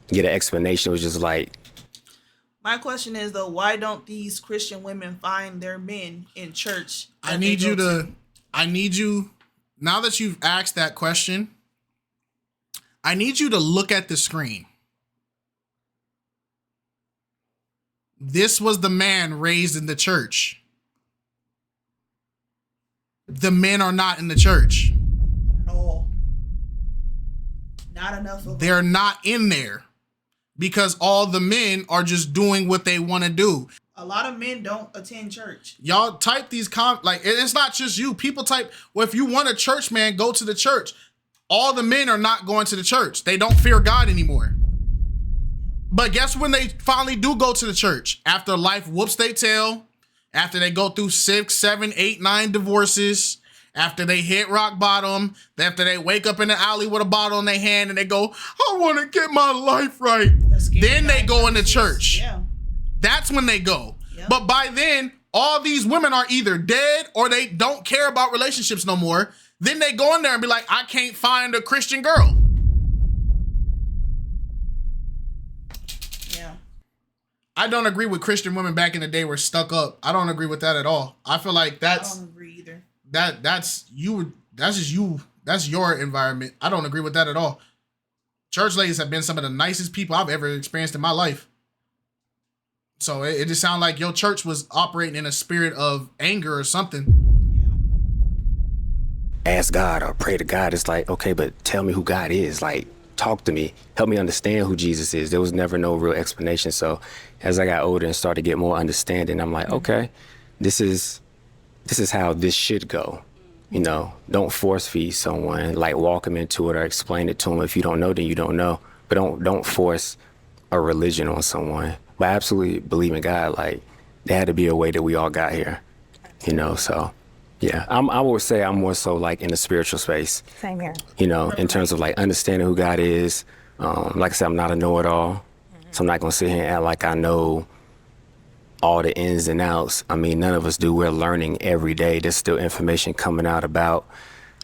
get an explanation. It was just my question is though, why don't these Christian women find their men in church? I need you, now that you've asked that question, I need you to look at the screen. This was the man raised in the church. The men are not in the church. At all. Not enough of them. They're not in there because all the men are just doing what they want to do. A lot of men don't attend church. Y'all type these like it's not just you. People type, well, if you want a church man, go to the church. All the men are not going to the church. They don't fear God anymore. But guess when they finally do go to the church? After life whoops their tail, after they go through 6, 7, 8, 9 divorces, after they hit rock bottom, after they wake up in the alley with a bottle in their hand and they go, I want to get my life right. Then they go into church. Yeah. That's when they go. Yep. But by then, all these women are either dead or they don't care about relationships no more. Then they go in there and be like, I can't find a Christian girl. Yeah. I don't agree with Christian women back in the day were stuck up. I don't agree with that at all. I feel like I don't agree either. That's you. That's just you. That's your environment. I don't agree with that at all. Church ladies have been some of the nicest people I've ever experienced in my life. So it just sounds like your church was operating in a spirit of anger or something. Ask God or pray to God. It's like, okay, but tell me who God is. Like, talk to me. Help me understand who Jesus is. There was never no real explanation. So as I got older and started to get more understanding, I'm like, okay, this is how this should go. You know, don't force feed someone, like walk them into it or explain it to them. If you don't know, then you don't know. But don't force a religion on someone. But I absolutely believe in God. Like, there had to be a way that we all got here, you know, so. Yeah, I would say I'm more so like in the spiritual space. Same here. You know, in terms of like understanding who God is. Like I said, I'm not a know-it-all. So I'm not going to sit here and act like I know all the ins and outs. I mean, none of us do. We're learning every day. There's still information coming out about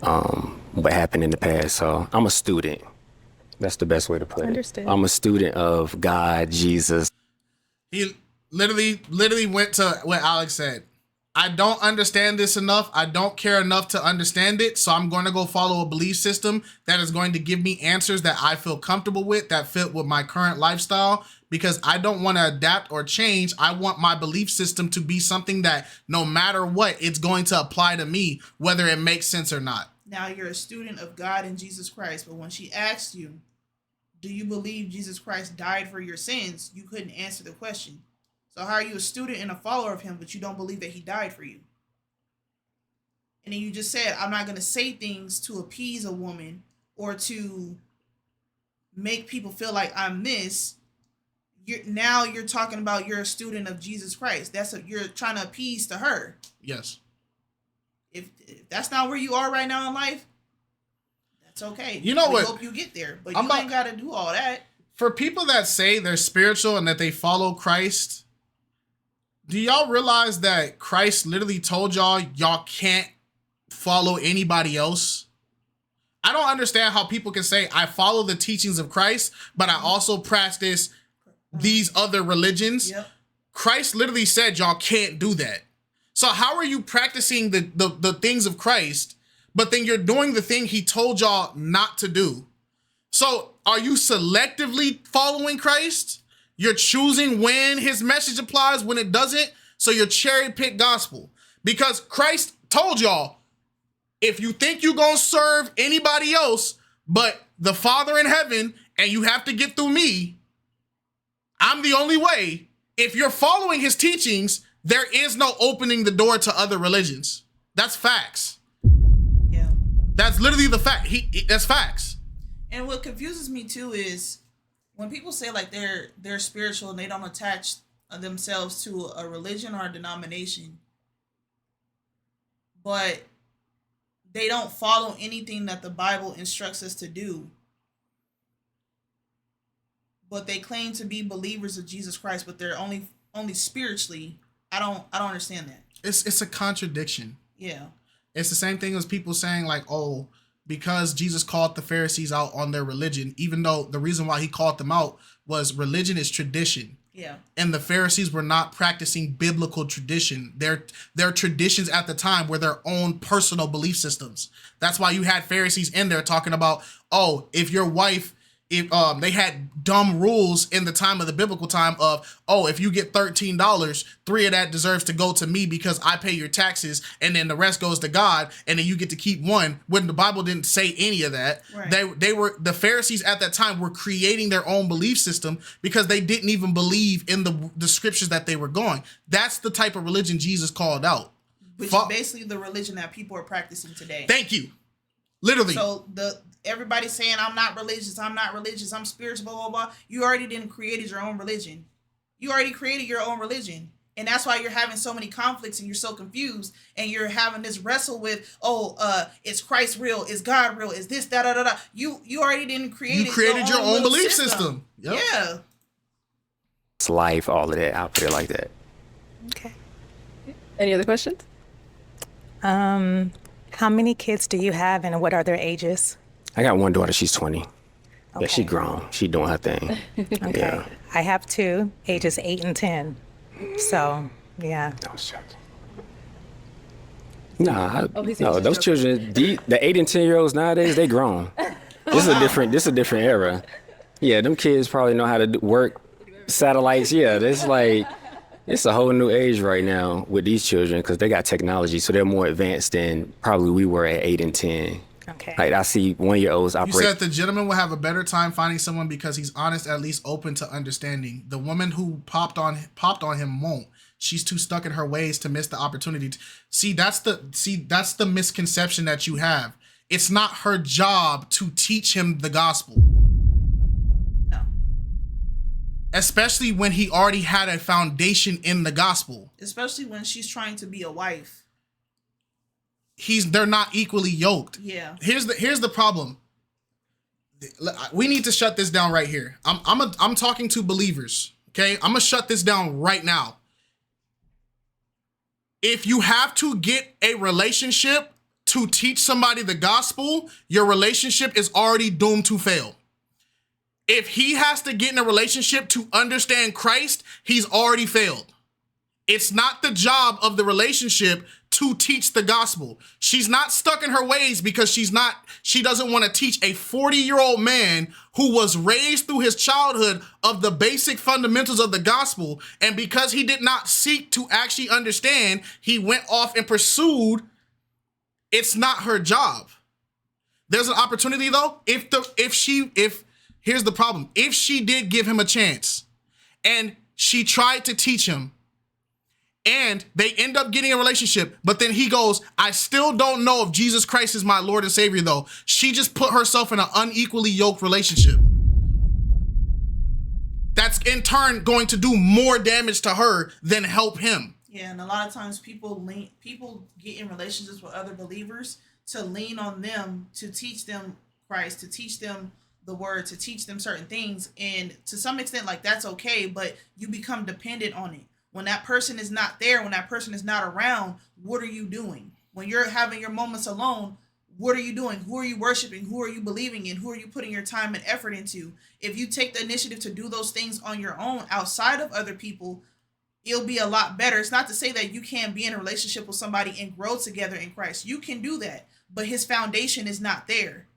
what happened in the past. So I'm a student. That's the best way to put it. Understood. I'm a student of God, Jesus. He literally went to what Alex said. I don't understand this enough. I don't care enough to understand it. So I'm going to go follow a belief system that is going to give me answers that I feel comfortable with, that fit with my current lifestyle, because I don't want to adapt or change. I want my belief system to be something that no matter what, it's going to apply to me, whether it makes sense or not. Now you're a student of God and Jesus Christ, but when she asked you, do you believe Jesus Christ died for your sins? You couldn't answer the question. So how are you a student and a follower of him, but you don't believe that he died for you? And then you just said, I'm not going to say things to appease a woman or to make people feel like I'm this. Now you're talking about you're a student of Jesus Christ. You're trying to appease to her. Yes. If that's not where you are right now in life, that's okay. You know what? I hope you get there, but you ain't got to do all that. For people that say they're spiritual and that they follow Christ, do y'all realize that Christ literally told y'all can't follow anybody else? I don't understand how people can say, I follow the teachings of Christ, but I also practice these other religions. Yep. Christ literally said y'all can't do that. So how are you practicing the things of Christ, but then you're doing the thing he told y'all not to do? So are you selectively following Christ? You're choosing when his message applies, when it doesn't. So you're cherry pick gospel, because Christ told y'all, if you think you're going to serve anybody else but the Father in heaven and you have to get through me, I'm the only way. If you're following his teachings, there is no opening the door to other religions. That's facts. Yeah. That's literally the fact. That's facts. And what confuses me too is when people say like they're spiritual and they don't attach themselves to a religion or a denomination, but they don't follow anything that the Bible instructs us to do, but they claim to be believers of Jesus Christ, but they're only spiritually. I don't understand that. It's a contradiction. Yeah. It's the same thing as people saying like, oh, because Jesus called the Pharisees out on their religion, even though the reason why he called them out was religion is tradition. Yeah. And the Pharisees were not practicing biblical tradition. Their traditions at the time were their own personal belief systems. That's why you had Pharisees in there talking about, oh, if your wife they had dumb rules in the time of the biblical time of, oh, if you get $13, $3 of that deserves to go to me because I pay your taxes, and then the rest goes to God, and then you get to keep one. When the Bible didn't say any of that, right. The Pharisees at that time were creating their own belief system because they didn't even believe in the scriptures that they were going. That's the type of religion Jesus called out. Which is basically the religion that people are practicing today. Thank you. Literally. So everybody saying I'm not religious, I'm spiritual, blah, blah, blah. You already didn't created your own religion. You already created your own religion. And that's why you're having so many conflicts and you're so confused and you're having this wrestle with, is Christ real? Is God real? Is this, da, da, da, da. You already didn't create You created your own belief system. Yep. Yeah. It's life, all of that. I'll put it like that. Okay. Any other questions? How many kids do you have and what are their ages? I got one daughter. She's 20. Okay. Yeah, she grown. She doing her thing. Okay. Yeah. I have two, ages 8 and 10. So, yeah. I was joking. Nah, no, those children, the 8 and 10-year-olds nowadays, they grown. This is a different era. Yeah, them kids probably know how to work satellites. Yeah, it's a whole new age right now with these children because they got technology, so they're more advanced than probably we were at 8 and 10. Okay. Like I see 1-year-olds operate. You said the gentleman will have a better time finding someone because he's honest, at least open to understanding. The woman who popped on him won't. She's too stuck in her ways to miss the opportunity. That's the misconception that you have. It's not her job to teach him the gospel. No. Especially when he already had a foundation in the gospel. Especially when she's trying to be a wife. They're not equally yoked. Yeah. Here's the problem. We need to shut this down right here. I'm talking to believers. Okay, I'm gonna shut this down right now. If you have to get a relationship to teach somebody the gospel, your relationship is already doomed to fail. If he has to get in a relationship to understand Christ, he's already failed. It's not the job of the relationship to teach the gospel. She's not stuck in her ways because she doesn't want to teach a 40-year-old man who was raised through his childhood of the basic fundamentals of the gospel. And because he did not seek to actually understand, he went off and pursued. It's not her job. There's an opportunity though. Here's the problem. If she did give him a chance and she tried to teach him, and they end up getting a relationship, but then he goes, I still don't know if Jesus Christ is my Lord and Savior though. She just put herself in an unequally yoked relationship. That's in turn going to do more damage to her than help him. Yeah, and a lot of times people get in relationships with other believers to lean on them to teach them Christ, to teach them the word, to teach them certain things. And to some extent, like that's okay, but you become dependent on it. When that person is not there, when that person is not around, what are you doing? When you're having your moments alone, what are you doing? Who are you worshiping? Who are you believing in? Who are you putting your time and effort into? If you take the initiative to do those things on your own outside of other people, it'll be a lot better. It's not to say that you can't be in a relationship with somebody and grow together in Christ. You can do that, but his foundation is not there.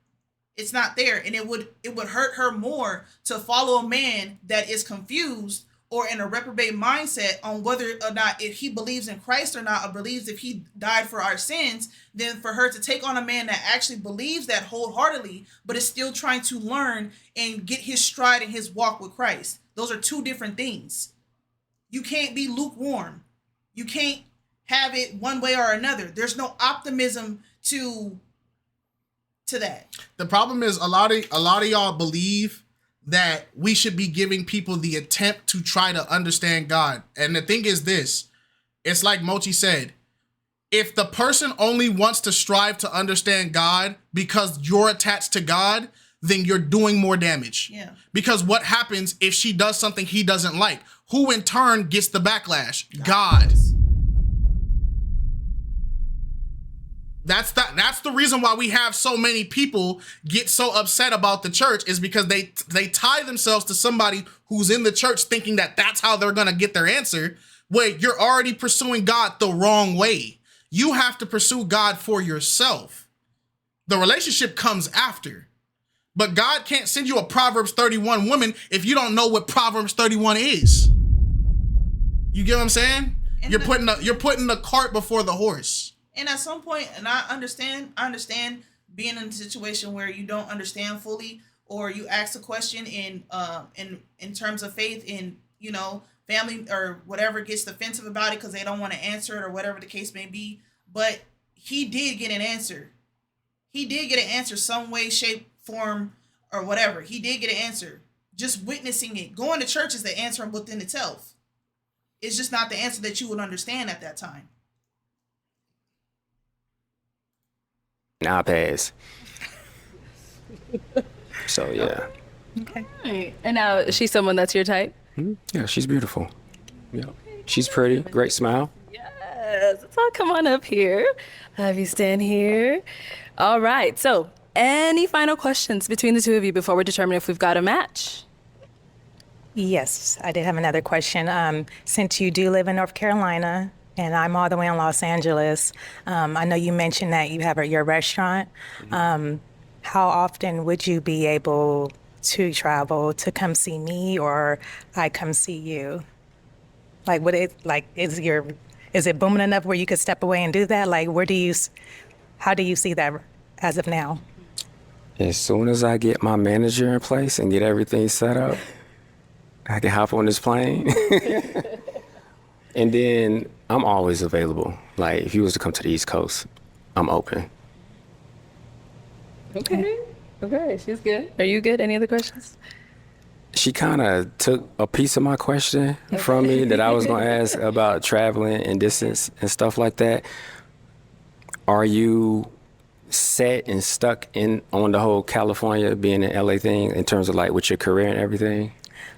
It's not there. And it would hurt her more to follow a man that is confused or in a reprobate mindset on whether or not if he believes in Christ or not, or believes if he died for our sins, than for her to take on a man that actually believes that wholeheartedly, but is still trying to learn and get his stride in his walk with Christ. Those are two different things. You can't be lukewarm. You can't have it one way or another. There's no optimism to that. The problem is a lot of y'all believe that we should be giving people the attempt to try to understand God. And the thing is this, it's like Mochi said, if the person only wants to strive to understand God because you're attached to God, then you're doing more damage. Yeah. Because what happens if she does something he doesn't like? Who in turn gets the backlash? God. That's the reason why we have so many people get so upset about the church, is because they tie themselves to somebody who's in the church thinking that that's how they're going to get their answer. Wait, you're already pursuing God the wrong way. You have to pursue God for yourself. The relationship comes after. But God can't send you a Proverbs 31 woman if you don't know what Proverbs 31 is. You get what I'm saying? And you're putting the cart before the horse. And at some point, and I understand being in a situation where you don't understand fully, or you ask a question in terms of faith, in, you know, family or whatever gets defensive about it because they don't want to answer it or whatever the case may be. But he did get an answer. He did get an answer some way, shape, form, or whatever. He did get an answer. Just witnessing it. Going to church is the answer within itself. It's just not the answer that you would understand at that time. Nah, pass. So yeah. Okay. Right. And now, is she someone that's your type? Yeah, she's beautiful. Yeah, she's pretty. Great smile. Yes. So come on up here. Have you stand here. All right. So, any final questions between the two of you before we determine if we've got a match? Yes, I did have another question. Since you do live in North Carolina and I'm all the way in Los Angeles, I know you mentioned that you have your restaurant. How often would you be able to travel to come see me, or I come see you? Like, is it booming enough where you could step away and do that? Like, how do you see that as of now? As soon as I get my manager in place and get everything set up, I can hop on this plane. And then I'm always available. Like, if you was to come to the East Coast, I'm open. Okay. Okay, she's good. Are you good? Any other questions? She kind of took a piece of my question from me that I was going to ask about traveling and distance and stuff like that. Are you set and stuck on the whole California being an LA thing in terms of like with your career and everything?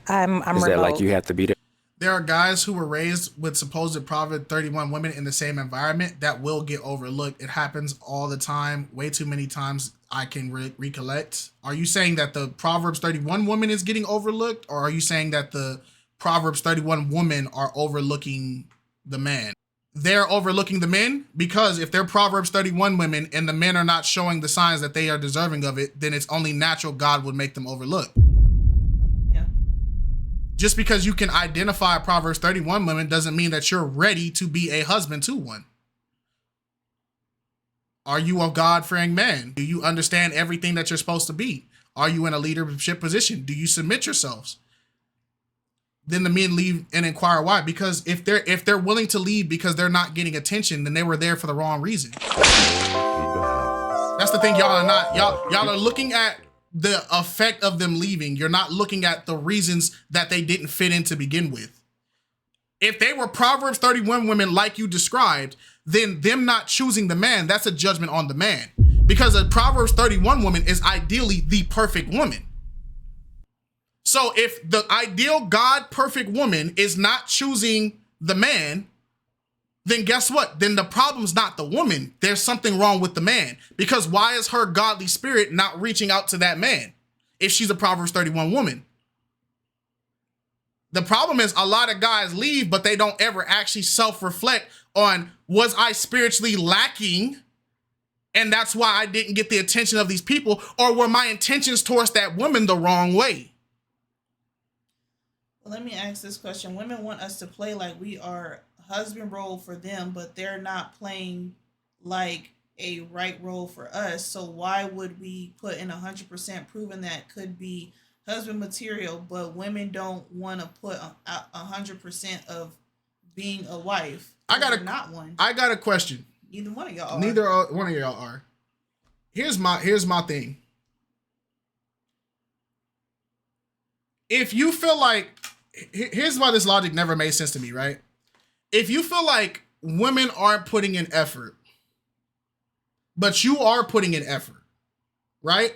I'm Is that remote. like you have to be there? There are guys who were raised with supposed Proverbs 31 women in the same environment that will get overlooked. It happens all the time, way too many times I can recollect. Are you saying that the Proverbs 31 woman is getting overlooked, or are you saying that the Proverbs 31 women are overlooking the man? They're overlooking the men because if they're Proverbs 31 women and the men are not showing the signs that they are deserving of it, then it's only natural God would make them overlooked. Just because you can identify a Proverbs 31 woman doesn't mean that you're ready to be a husband to one. Are you a God-fearing man? Do you understand everything that you're supposed to be? Are you in a leadership position? Do you submit yourselves? Then the men leave and inquire why. Because if they're willing to leave because they're not getting attention, then they were there for the wrong reason. That's the thing, y'all are not. Y'all are looking at the effect of them leaving. You're not looking at the reasons that they didn't fit in to begin with. If they were Proverbs 31 women like you described, then them not choosing the man, that's a judgment on the man. Because a Proverbs 31 woman is ideally the perfect woman. So if the ideal God perfect woman is not choosing the man, then guess what? Then the problem's not the woman. There's something wrong with the man. Because why is her godly spirit not reaching out to that man if she's a Proverbs 31 woman? The problem is a lot of guys leave, but they don't ever actually self-reflect on, was I spiritually lacking? And that's why I didn't get the attention of these people, or were my intentions towards that woman the wrong way? Well, let me ask this question. Women want us to play like we are husband role for them, but they're not playing like a right role for us. So why would we put in 100% proven that could be husband material, but women don't want to put 100% of being a wife? Not one. I got a question. Neither one of y'all are. Neither one of y'all are. Here's my thing. If you feel like, here's why this logic never made sense to me, right? If you feel like women aren't putting in effort, but you are putting in effort, right?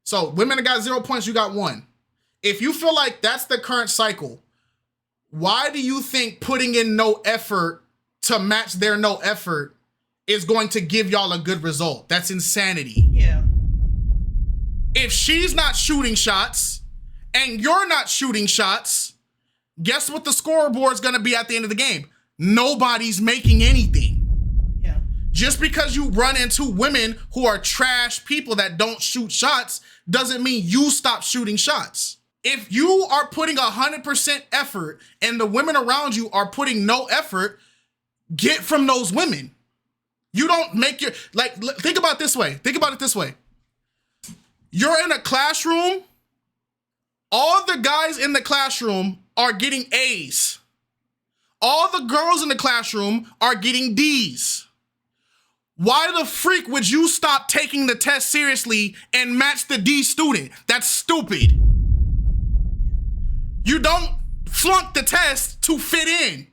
So women have got 0 points, you got 1. If you feel like that's the current cycle, why do you think putting in no effort to match their no effort is going to give y'all a good result? That's insanity. Yeah. If she's not shooting shots and you're not shooting shots, guess what the scoreboard's going to be at the end of the game? Nobody's making anything. Yeah. Just because you run into women who are trash people that don't shoot shots doesn't mean you stop shooting shots. If you are putting 100% effort and the women around you are putting no effort, get from those women. You don't make your, like, think about it this way. Think about it this way. You're in a classroom. All the guys in the classroom are getting A's. All the girls in the classroom are getting D's. Why the freak would you stop taking the test seriously and match the D student? That's stupid. You don't flunk the test to fit in.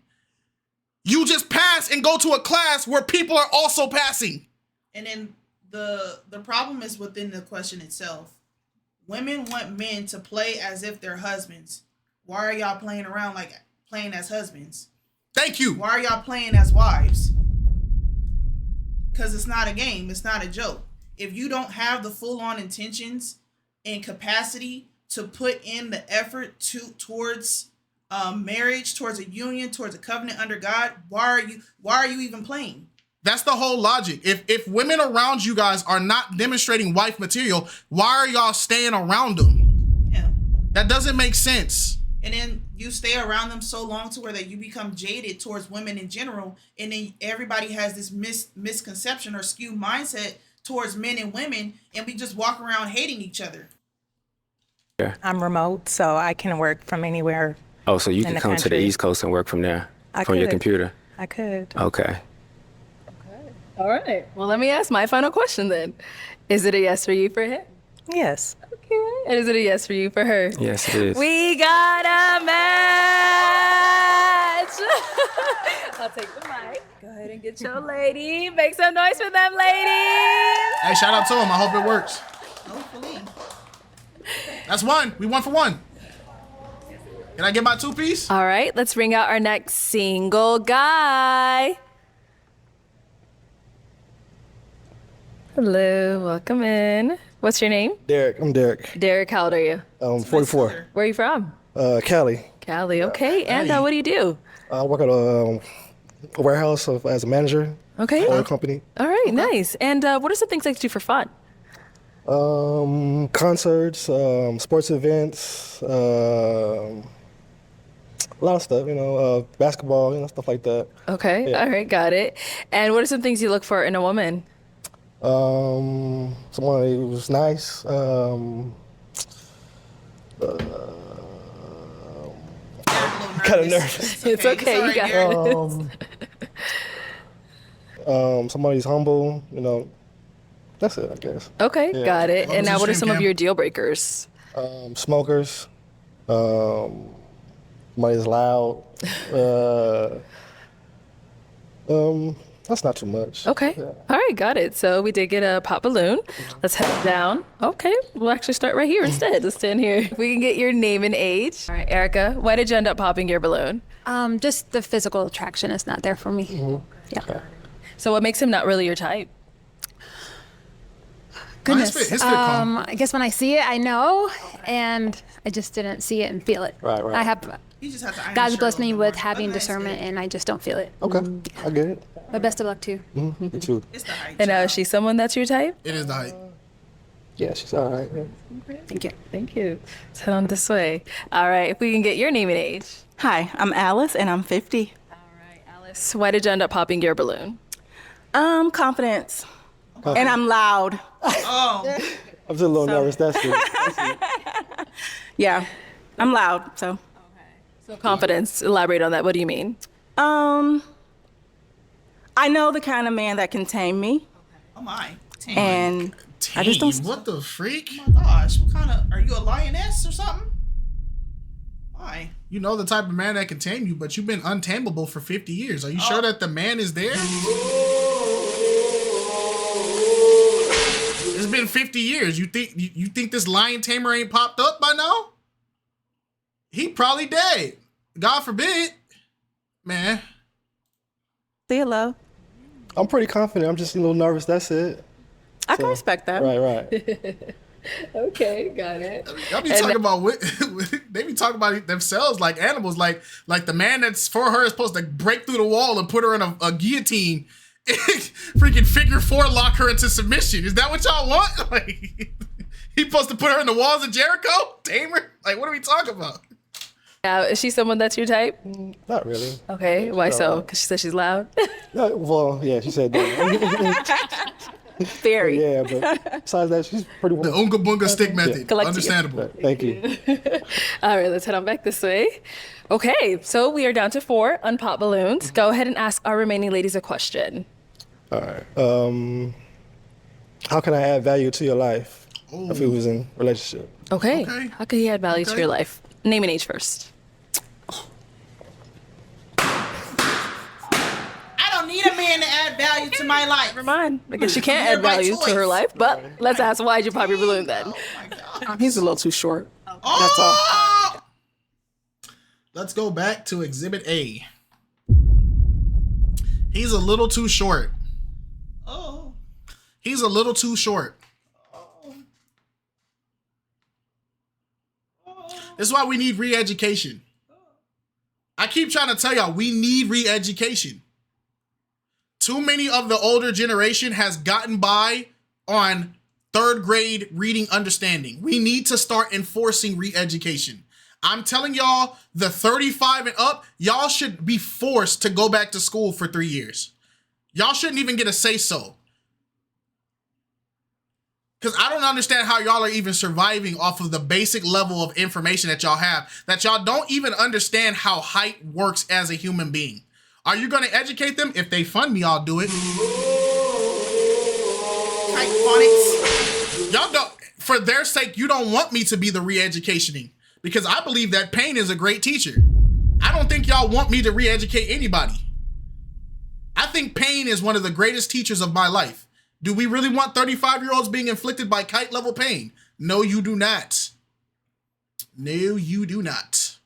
You just pass and go to a class where people are also passing. And then the problem is within the question itself. Women want men to play as if they're husbands. Why are y'all playing around like playing as husbands? Thank you. Why are y'all playing as wives? Because it's not a game. It's not a joke. If you don't have the full-on intentions and capacity to put in the effort towards marriage, towards a union, towards a covenant under God, why are you even playing? That's the whole logic. If women around you guys are not demonstrating wife material, why are y'all staying around them? Yeah. That doesn't make sense. And then you stay around them so long to where that you become jaded towards women in general, and then everybody has this misconception or skewed mindset towards men and women, and we just walk around hating each other. Yeah. I'm remote, so I can work from anywhere. Oh, so you in can the come to the country. East Coast and work from there, I from your could. computer. I could. Okay. All right. Well, let me ask my final question then. Is it a yes for you for him? Yes. Okay. And is it a yes for you for her? Yes, it is. We got a match. I'll take the mic. Go ahead and get your lady. Make some noise for them, ladies. Hey, shout out to him. I hope it works. Hopefully. That's one. We 1 for 1. Can I get my 2-piece? All right. Let's bring out our next single guy. Hello. Welcome in. What's your name? Derek, I'm Derek. Derek, how old are you? 44. Where are you from? Cali. Cali. Okay. And what do you do? I work at a warehouse as a manager Okay. for a company. All right. Nice. And what are some things like to do for fun? Concerts, sports events, a lot of stuff, basketball, stuff like that. Okay. Yeah. All right. Got it. And what are some things you look for in a woman? Someone who was nice. Kind of nervous. It's okay. You got it. Somebody's humble, That's it, I guess. Okay. Yeah. Got it. What And was now your what are stream some of cam? your deal breakers? Smokers. Somebody's loud. That's not too much. Okay. Yeah. All right. Got it. So we did get a pop balloon. Let's head down. Okay. We'll actually start right here instead. Let's stand here. We can get your name and age. All right, Erica, why did you end up popping your balloon? Just the physical attraction is not there for me. Yeah. Okay. So what makes him not really your type? Goodness. His fit calm. I guess when I see it, I know, and I just didn't see it and feel it. Right. I have You just have to iron God's your blessed shirt a me little with more. having That's discernment, good. and I just don't feel it. Okay. I get it. But best of luck too. Me too. It's the height. And child. is she someone that's your type? It is the height. Yeah, she's all right. Yeah. Thank you. Thank you. Let's head on this way. All right. If we can get your name and age. Hi, I'm Alice and I'm 50. All right, Alice. Why did you end up popping your balloon? Confidence. And I'm loud. Oh, I'm just a little nervous. That's it. Yeah, I'm loud, so. So confidence. Elaborate on that. What do you mean? I know the kind of man that can tame me, oh my. Damn. and I just Team, don't. what the freak? Oh my gosh, what kind of, are you a lioness or something? Why? You know the type of man that can tame you, but you've been untamable for 50 years. Are you sure that the man is there? It's been 50 years. You think this lion tamer ain't popped up by now? He probably dead. God forbid. Man. Say hello. I'm pretty confident. I'm just a little nervous. That's it. I can respect that. Right. Okay, got it. Y'all be talking about they be talking about themselves like animals, like the man that's for her is supposed to break through the wall and put her in a guillotine, freaking figure 4 lock her into submission. Is that what y'all want? Like, he supposed to put her in the walls of Jericho? Tame her? Like, what are we talking about? Is she someone that's your type? Not really. Okay, why so? Because she said she's loud? Well, yeah, she said that. Very. Yeah, but besides that, she's pretty The Oonga Boonga stick method. Collective. Understandable. Thank you. All right, let's head on back this way. Okay, so we are down to 4 unpopped balloons. Go ahead and ask our remaining ladies a question. All right. How can I add value to your life if we was in a relationship? Okay. How could he add value to your life? Name and age first. I don't need a man to add value to my life. Never mind. I guess she can't add value to her life, but let's ask why'd you pop your balloon then? He's a little too short. Oh! That's all. Let's go back to Exhibit A. He's a little too short. Oh. He's a little too short. This is why we need re-education. I keep trying to tell y'all, we need re-education. Too many of the older generation has gotten by on 3rd grade reading understanding. We need to start enforcing re-education. I'm telling y'all, the 35 and up, y'all should be forced to go back to school for 3 years. Y'all shouldn't even get a say-so. Because I don't understand how y'all are even surviving off of the basic level of information that y'all have, that y'all don't even understand how height works as a human being. Are you going to educate them? If they fund me, I'll do it. Height phonics. Y'all don't, for their sake, you don't want me to be the re-educationing, because I believe that pain is a great teacher. I don't think y'all want me to re-educate anybody. I think pain is one of the greatest teachers of my life. Do we really want 35-year-olds being inflicted by kite level pain? No, you do not. No, you do not.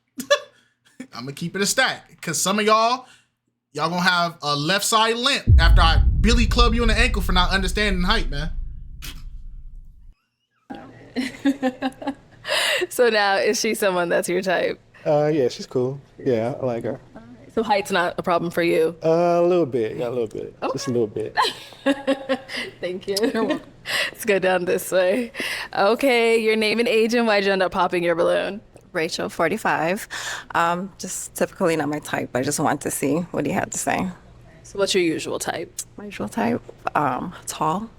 I'm gonna keep it a stack, because some of y'all gonna have a left side limp after I Billy club you in the ankle for not understanding height, man. So now, is she someone that's your type? Yeah, she's cool. Yeah, I like her. So height's not a problem for you? A little bit. Yeah, a little bit. Okay. Just a little bit. Thank you. Let's go down this way. Okay, your name and age and why'd you end up popping your balloon? Rachel, 45. Just typically not my type. I just want to see what he had to say. So what's your usual type? My usual type, tall.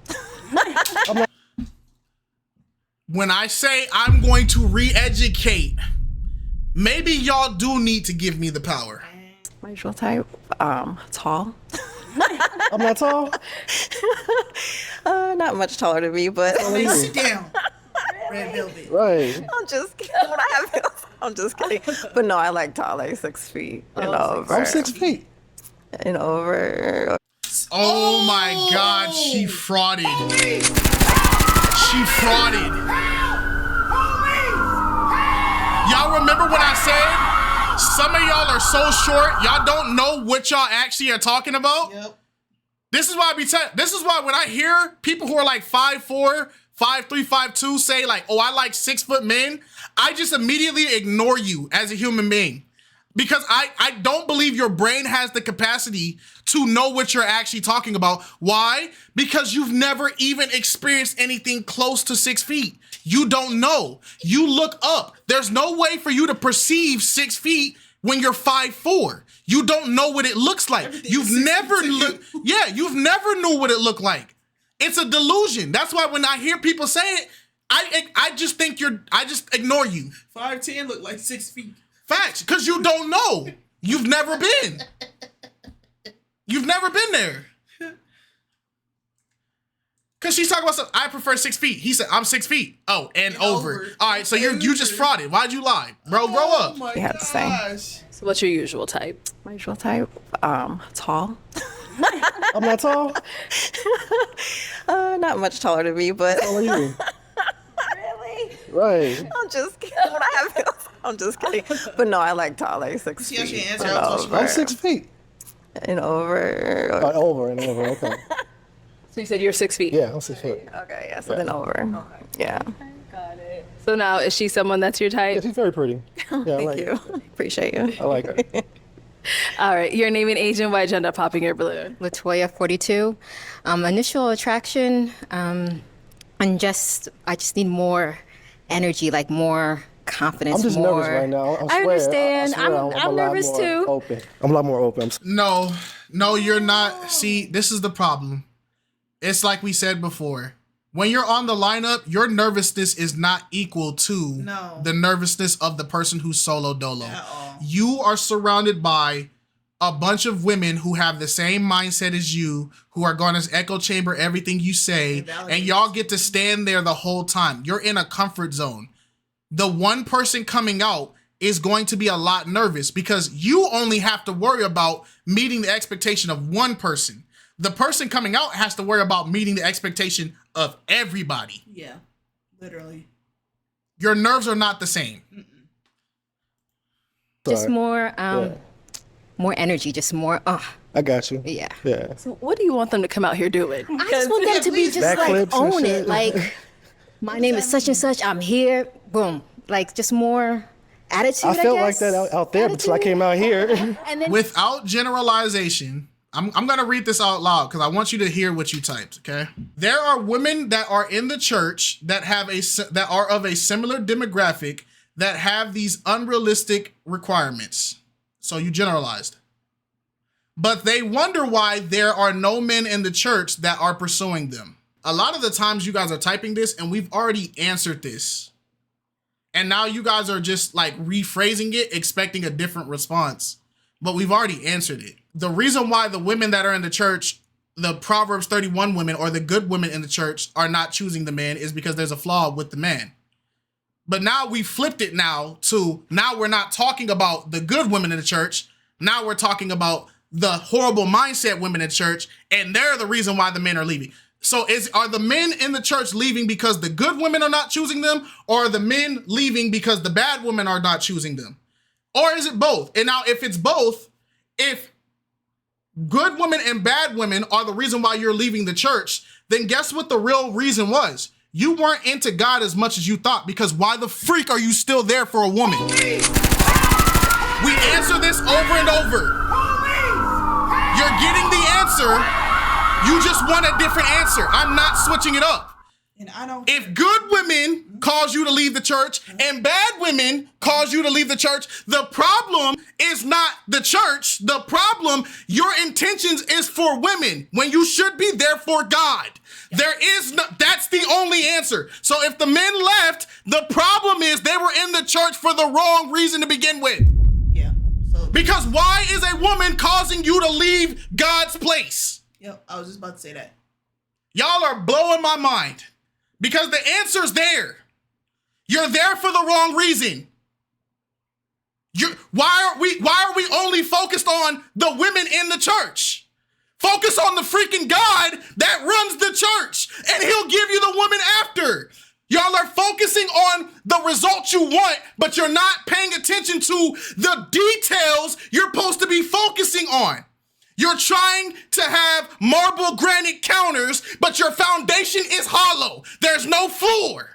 When I say I'm going to re-educate, maybe y'all do need to give me the power. My usual type, tall. I'm not tall? Not much taller than me, but... Sit down. Red velvet. Right. I'm just kidding. I'm just kidding. But no, I like tall, like 6 feet and over. I'm 6 feet. And over. Oh my God, she frauded. She frauded. Y'all remember when I said some of y'all are so short, y'all don't know what y'all actually are talking about? Yep. This is why this is why when I hear people who are like 5'4", 5'3", 5'2" say like, oh, I like 6 foot men, I just immediately ignore you as a human being. Because I don't believe your brain has the capacity to know what you're actually talking about. Why? Because you've never even experienced anything close to 6 feet. You don't know. You look up. There's no way for you to perceive 6 feet when you're 5'4". You don't know what it looks like. You've never looked. Yeah, you've never knew what it looked like. It's a delusion. That's why when I hear people say it, I just think I just ignore you. 5'10" look like 6 feet. Facts, because you don't know. You've never been. You've never been there. Because she's talking about something. I prefer 6 feet. He said, I'm 6 feet. Oh, and over. All right, so you just frauded. Why'd you lie? Bro, grow up. My He had to say. gosh. So what's your usual type? My usual type, tall. I'm not tall? Not much taller than me, but... How are you? Really? Right. I'm just kidding. I'm just kidding. But no, I like tall, like 6 See how she feet. answered and her question? I'm 6 feet. And over. Over and over, okay. So you said you're 6 feet? Yeah, I'm 6 foot. Okay, yeah, so then over. Yeah. Got it. So now, is she someone that's your Yeah, type? she's very pretty. Yeah, I Thank like you. her. Appreciate you. I like her. All right, your name and age and why agenda popping your balloon. Latoya, 42. Initial attraction, and I just need more energy, like more confidence. I'm just more... nervous right now. I understand. I swear, I'm nervous too. Open. I'm a lot more open. No, you're not. See, this is the problem. It's like we said before. When you're on the lineup, your nervousness is not equal to the nervousness of the person who's solo dolo. You are surrounded by a bunch of women who have the same mindset as you, who are going to echo chamber everything you say, and y'all get to stand there the whole time. You're in a comfort zone. The one person coming out is going to be a lot nervous because you only have to worry about meeting the expectation of one person. The person coming out has to worry about meeting the expectation of everybody. Yeah, literally. Your nerves are not the same. Just more, more energy, just more. I got you. Yeah. Yeah. So what do you want them to come out here doing? I just want them to be just like own it. Like, my name is such and such. I'm here. Boom. Like just more attitude. I felt like that out there until I came out here. And then without generalization, I'm gonna read this out loud because I want you to hear what you typed. Okay, there are women that are in the church that are of a similar demographic that have these unrealistic requirements. So you generalized, but they wonder why there are no men in the church that are pursuing them. A lot of the times you guys are typing this, and we've already answered this, and now you guys are just like rephrasing it, expecting a different response. But we've already answered it. The reason why the women that are in the church, the Proverbs 31 women or the good women in the church are not choosing the man is because there's a flaw with the man. But now we flipped it now we're not talking about the good women in the church. Now we're talking about the horrible mindset women in church, and they're the reason why the men are leaving. So are the men in the church leaving because the good women are not choosing them, or are the men leaving because the bad women are not choosing them? Or is it both? And now if it's both, if good women and bad women are the reason why you're leaving the church, then guess what the real reason was? You weren't into God as much as you thought, because why the freak are you still there for a woman? We answer this over and over. You're getting the answer. You just want a different answer. I'm not switching it up. And I don't. If good women cause you to leave the church and bad women cause you to leave the church, the problem is not the church. The problem, your intentions is for women when you should be there for God. There is no, that's the only answer. So if the men left, the problem is they were in the church for the wrong reason to begin with. Yeah. Because why is a woman causing you to leave God's place? Yep, I was just about to say that. Y'all are blowing my mind. Because the answer's there. You're there for the wrong reason. Why are we only focused on the women in the church? Focus on the freaking God that runs the church, and he'll give you the woman after. Y'all are focusing on the results you want, but you're not paying attention to the details you're supposed to be focusing on. You're trying to have marble granite counters, but your foundation is hollow. There's no floor.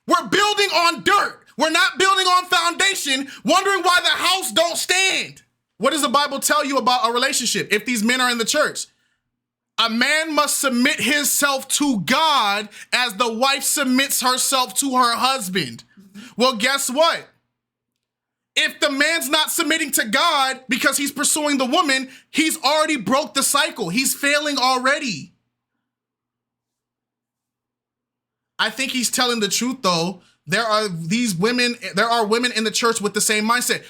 We're building on dirt. We're not building on foundation, wondering why the house don't stand. What does the Bible tell you about a relationship if these men are in the church? A man must submit himself to God as the wife submits herself to her husband. Well, guess what? If the man's not submitting to God because he's pursuing the woman, he's already broke the cycle. He's failing already. I think he's telling the truth, though. There are women in the church with the same mindset.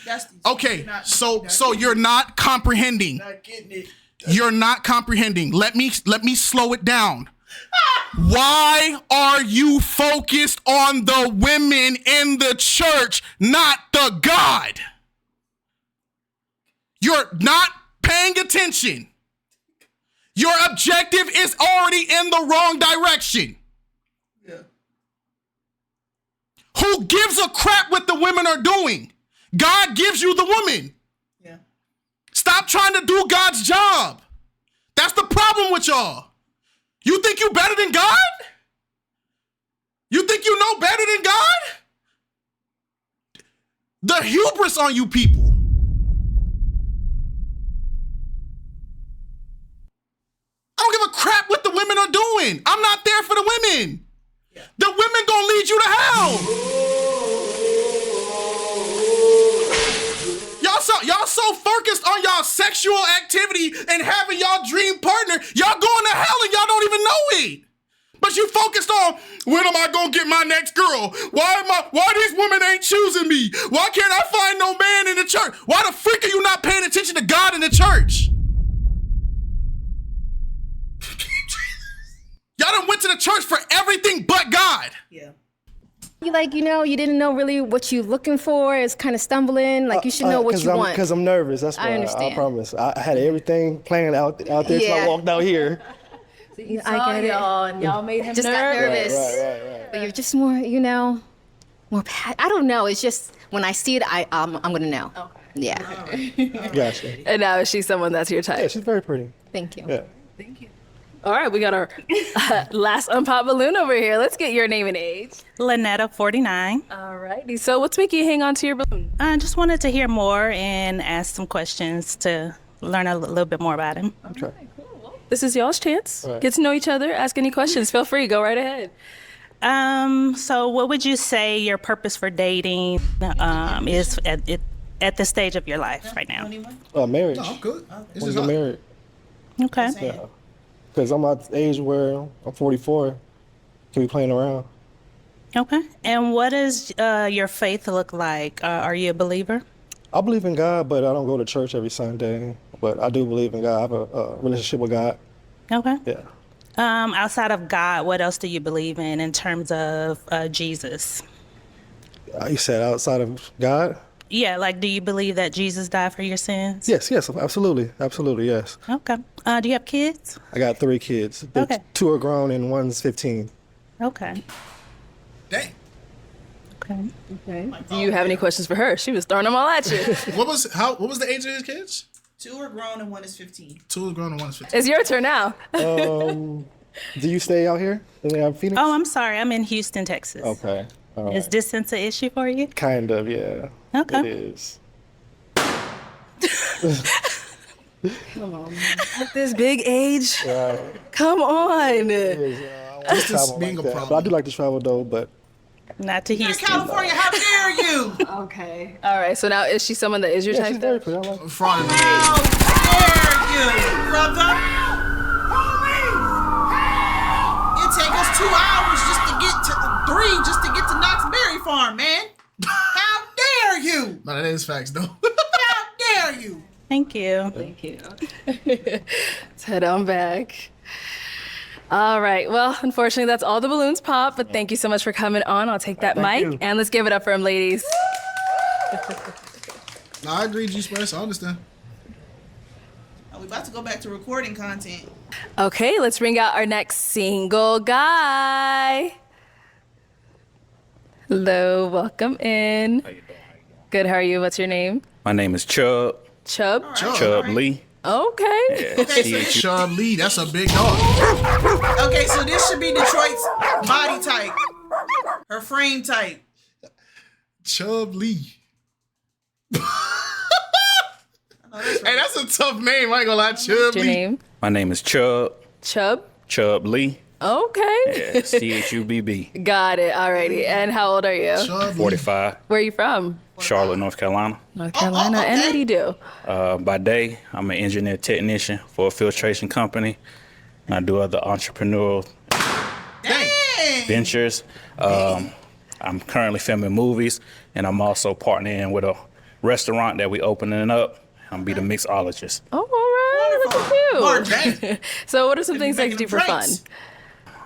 Okay, so you're not comprehending. Not getting it. You're not comprehending. Let me slow it down. Why are you focused on the women in the church, not the God? You're not paying attention. Your objective is already in the wrong direction. Yeah. Who gives a crap what the women are doing? God gives you the woman. Yeah. Stop trying to do God's job. That's the problem with y'all. You think you better than God? You think you know better than God? The hubris on you people. care for the women. The women gonna lead you to hell. Y'all so focused on y'all sexual activity and having y'all dream partner, y'all going to hell and y'all don't even know it. But you focused on, when am I gonna get my next girl? Why these women ain't choosing me? Why can't I find no man in the church? Why the freak are you not paying attention to God in the church? Y'all done went to the church for everything but God. Yeah. You you didn't know really what you're looking for. It's kind of stumbling. Like you should know what you want. Because I'm nervous. That's why I understand. I promise. I had everything planned out there till I walked out here. I get it. Y'all, and y'all made him Just got nervous. Right. But you're just more, more. I don't know. It's just when I see it, I'm gonna know. Okay. Yeah. Gotcha. And now is she someone that's your type? Yeah, she's very pretty. Thank you. Yeah. Thank you. All right, we got our last unpop balloon over here. Let's get your name and age. Lynetta, 49. All righty. So what's making you hang on to your balloon? I just wanted to hear more and ask some questions to learn a little bit more about him. Okay. This is y'all's chance. Right. Get to know each other. Ask any questions. Feel free. Go right ahead. So what would you say your purpose for dating is at this stage of your life right now? Marriage. No, I'm good. When you get married. Okay. Yeah. Because I'm at the age where I'm 44. Can be playing around. Okay. And what does your faith look like? Are you a believer? I believe in God, but I don't go to church every Sunday. But I do believe in God. I have a relationship with God. Okay. Yeah. Outside of God, what else do you believe in terms of Jesus? You said outside of God? Yeah, do you believe that Jesus died for your sins? Yes, absolutely. Absolutely, yes. Okay. Do you have kids? I got 3 kids. Okay. 2 are grown and one's 15. Okay. Dang. Okay. Do you have any questions for her? She was throwing them all at you. What was the age of his kids? 2 are grown and 1 is 15. 2 are grown and 1 is 15. It's your turn now. Do you stay out here in Phoenix? Oh, I'm sorry. I'm in Houston, Texas. Okay. All right. Is distance an issue for you? Kind of, yeah. Okay. It is. Come on, man. At this big age? Right. Come on. Distance being a problem. But I do like to travel though, but Not to Houston. California, how dare you? Okay. All right. So now is she someone that is your yeah, type? she's very pretty. I like her. Fraud in the How dare you, brother? It take us 2 hours just to get to 3 just to get to Knott's Berry Farm, man. How dare you? No, that is facts though. How dare you? Thank you. Thank you. Let's head on back. All right. Well, unfortunately, that's all the balloons pop, but thank you so much for coming on. I'll take that mic, you. and let's give it up for him, ladies. No, I agree, G-Spice. I understand. We about to go back to recording content. Okay, let's bring out our next single guy. Hello, welcome in. How you doing? Good, how are you? What's your name? My name is Chubb. Chubb? Chubb Lee. Okay. Yeah, Okay, so Chubb Lee, that's a big dog. Okay, so this should be Detroit's body type. Her frame type. Chubb Lee. Hey, that's a tough name. I ain't gonna lie, Chubb What's your Lee. name? My name is Chubb. Chubb? Chubb Lee. Okay. Yeah, CHUBB. Got it. Alrighty. And how old are you? Chubb Lee. 45. Where are you from? Charlotte, North Carolina. North Carolina. okay. And what do you do? By day, I'm an engineer technician for a filtration company. And I do other entrepreneurial Dang. ventures. I'm currently filming movies, and I'm also partnering with a restaurant that we opening up. I'm be the mixologist. Oh, all right. Look at you. Dang. So what are some things that you do for fun? drinks.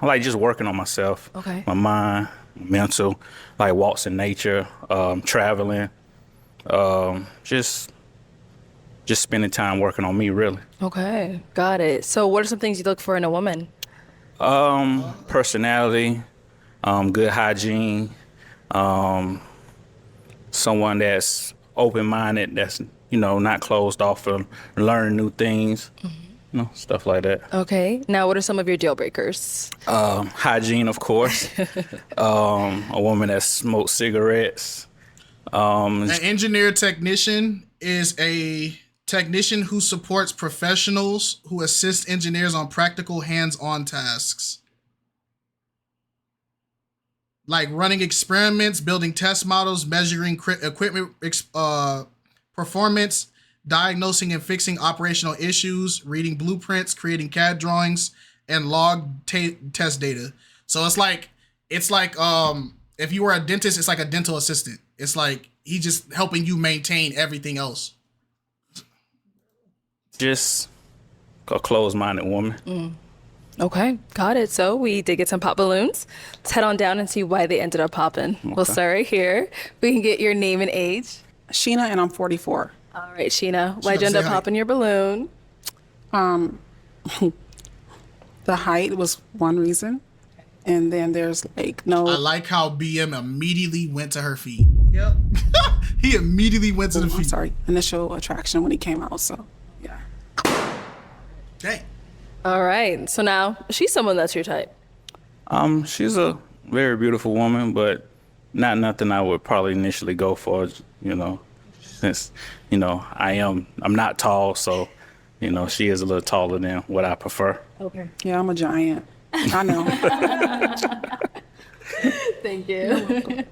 I like just working on myself. Okay. My mind, mental, like walks in nature, traveling, just spending time working on me, really. Okay. Got it. So what are some things you look for in a woman? Personality, good hygiene, someone that's open-minded, that's, not closed off and learning new things, stuff like that. Okay. Now, what are some of your deal breakers? Hygiene, of course. A woman that smokes cigarettes. An engineer technician is a technician who supports professionals who assist engineers on practical hands-on tasks. like running experiments, building test models, measuring equipment performance, diagnosing and fixing operational issues, reading blueprints, creating CAD drawings, and log test data. So it's like if you were a dentist, it's like a dental assistant. It's like he's just helping you maintain everything else. Just a closed-minded woman. Okay, got it. So we did get some pop balloons. Let's head on down and see why they ended up popping. We'll start right here. We can get your name and age. Sheena, and I'm 44. All right, Sheena. Why'd you end up popping your balloon? The height was one reason. And then there's like no. I like how BM immediately went to her feet. Yep. He immediately went to the feet. I'm sorry, initial attraction when he came out. So, yeah. Dang. All right. So now she's someone that's your type. She's a very beautiful woman, but not nothing I would probably initially go for, you know, since, you know, I'm not tall, so, you know, she is a little taller than what I prefer. Okay. Yeah, I'm a giant. I know. Thank you.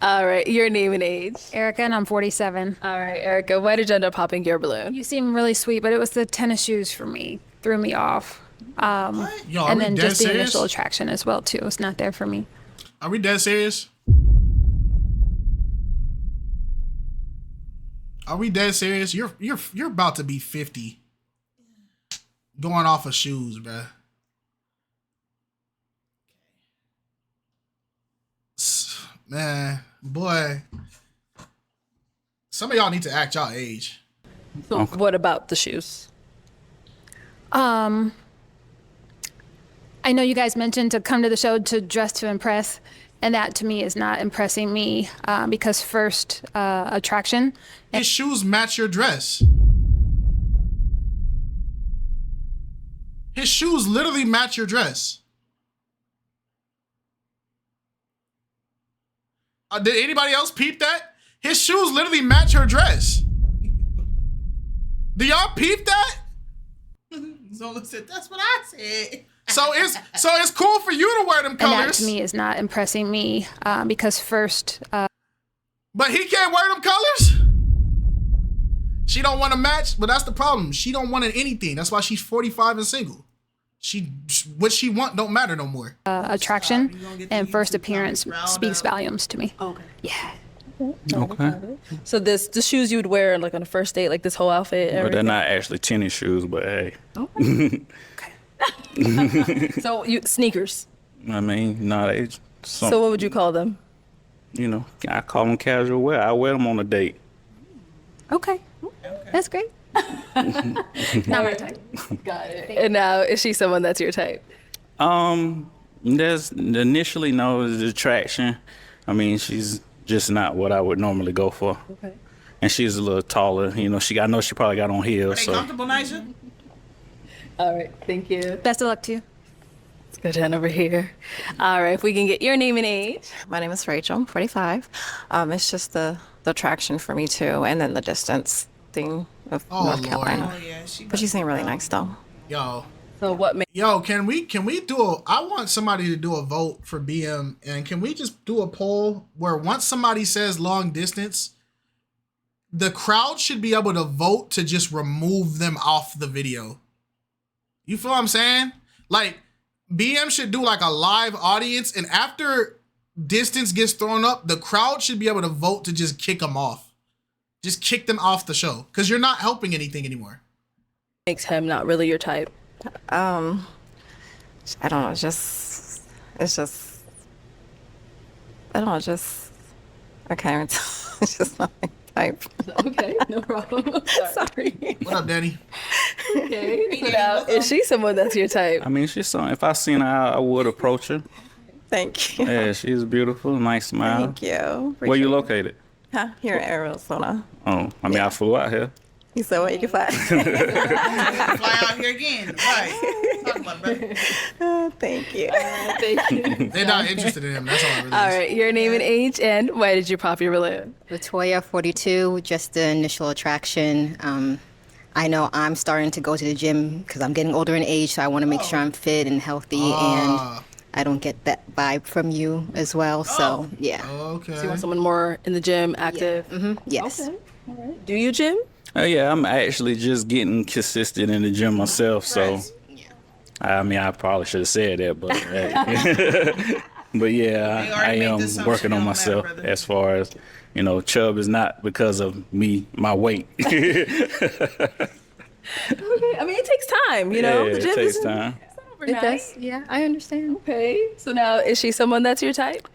All right. Your name and age. Erica, and I'm 47. All right, Erica. Why did you end up popping your balloon? You seem really sweet, but it was the tennis shoes for me. Threw me off. Yo, and then dead just the serious? initial attraction as well, too. It's not there for me. Are we dead serious? Are we dead serious? You're about to be 50. Going off of shoes, bruh. Man, boy. Some of y'all need to act y'all age. So what about the shoes? I know you guys mentioned to come to the show to dress to impress, and that to me is not impressing me because first attraction. His shoes match your dress. His shoes literally match your dress. Did anybody else peep that? His shoes literally match her dress. Do y'all peep that? Zola said, that's what I said. So it's cool for you to wear them colors. And that to me is not impressing me because first. But he can't wear them colors? She don't want to match, but that's the problem. She don't want anything. That's why she's 45 and single. What she want don't matter no more. Attraction and first appearance speaks volumes to me. Okay. Yeah. Okay. So the shoes you would wear like on a first date, like this whole outfit. But they're not actually tennis shoes, but hey. Okay. So sneakers. I mean, no, they. So what would you call them? You know, I call them casual wear. I wear them on a date. Okay. That's great. Not my type. Got it. And now, is she someone that's your type? There's initially no attraction. I mean, she's just not what I would normally go for. Okay. And she's a little taller. You know, I know she probably got on Are heels. they So comfortable, Nisha? All right. Thank you. Best of luck to you. Let's go down over here. All right. If we can get your name and age. My name is Rachel. I'm 45. It's just the attraction for me too, and then the distance thing of North Carolina. Oh, yeah. But she seemed really nice though. Yo. So what made can we do I want somebody to do a vote for BM, and can we just do a poll where once somebody says long distance, the crowd should be able to vote to just remove them off the video. You feel what I'm saying? Like BM should do like a live audience, and after distance gets thrown up, the crowd should be able to vote to just kick them off. Just kick them off the show because you're not helping anything anymore. makes him not really your type? I don't know. It's just I don't know. I can't even tell. It's just not my type. Okay, no problem. Sorry. What up, Danny? Okay. So now, is she someone that's your type? I mean, she's something. If I seen her, I would approach her. Thank you. Yeah, she's beautiful, nice smile. Thank you. Where you located? Huh? Here in Arizona. Oh, I mean, I flew out here. You said what? You can fly. Fly out here again. Right. Talk about it, brother. Thank you. Thank you. They're not interested in him. That's all it really is. All right, your name and age, and why did you pop your balloon? Latoya, 42, just the initial attraction. I know I'm starting to go to the gym because I'm getting older in age, so I want to make sure I'm fit and healthy. And I don't get that vibe from you as well. So yeah. Okay. So you want someone more in the gym, active? Yes. Okay. All right. Do you gym? Yeah, I'm actually just getting consistent in the gym myself. So, I mean, I probably should have said that, but but yeah, I am working on myself as far as, you know, chub is not because of me, my weight. Okay. I mean, it takes time, you know. Yeah, The gym it takes isn't- time. It's not overnight. It does. Yeah, I understand. Okay. So now, is she someone that's your type?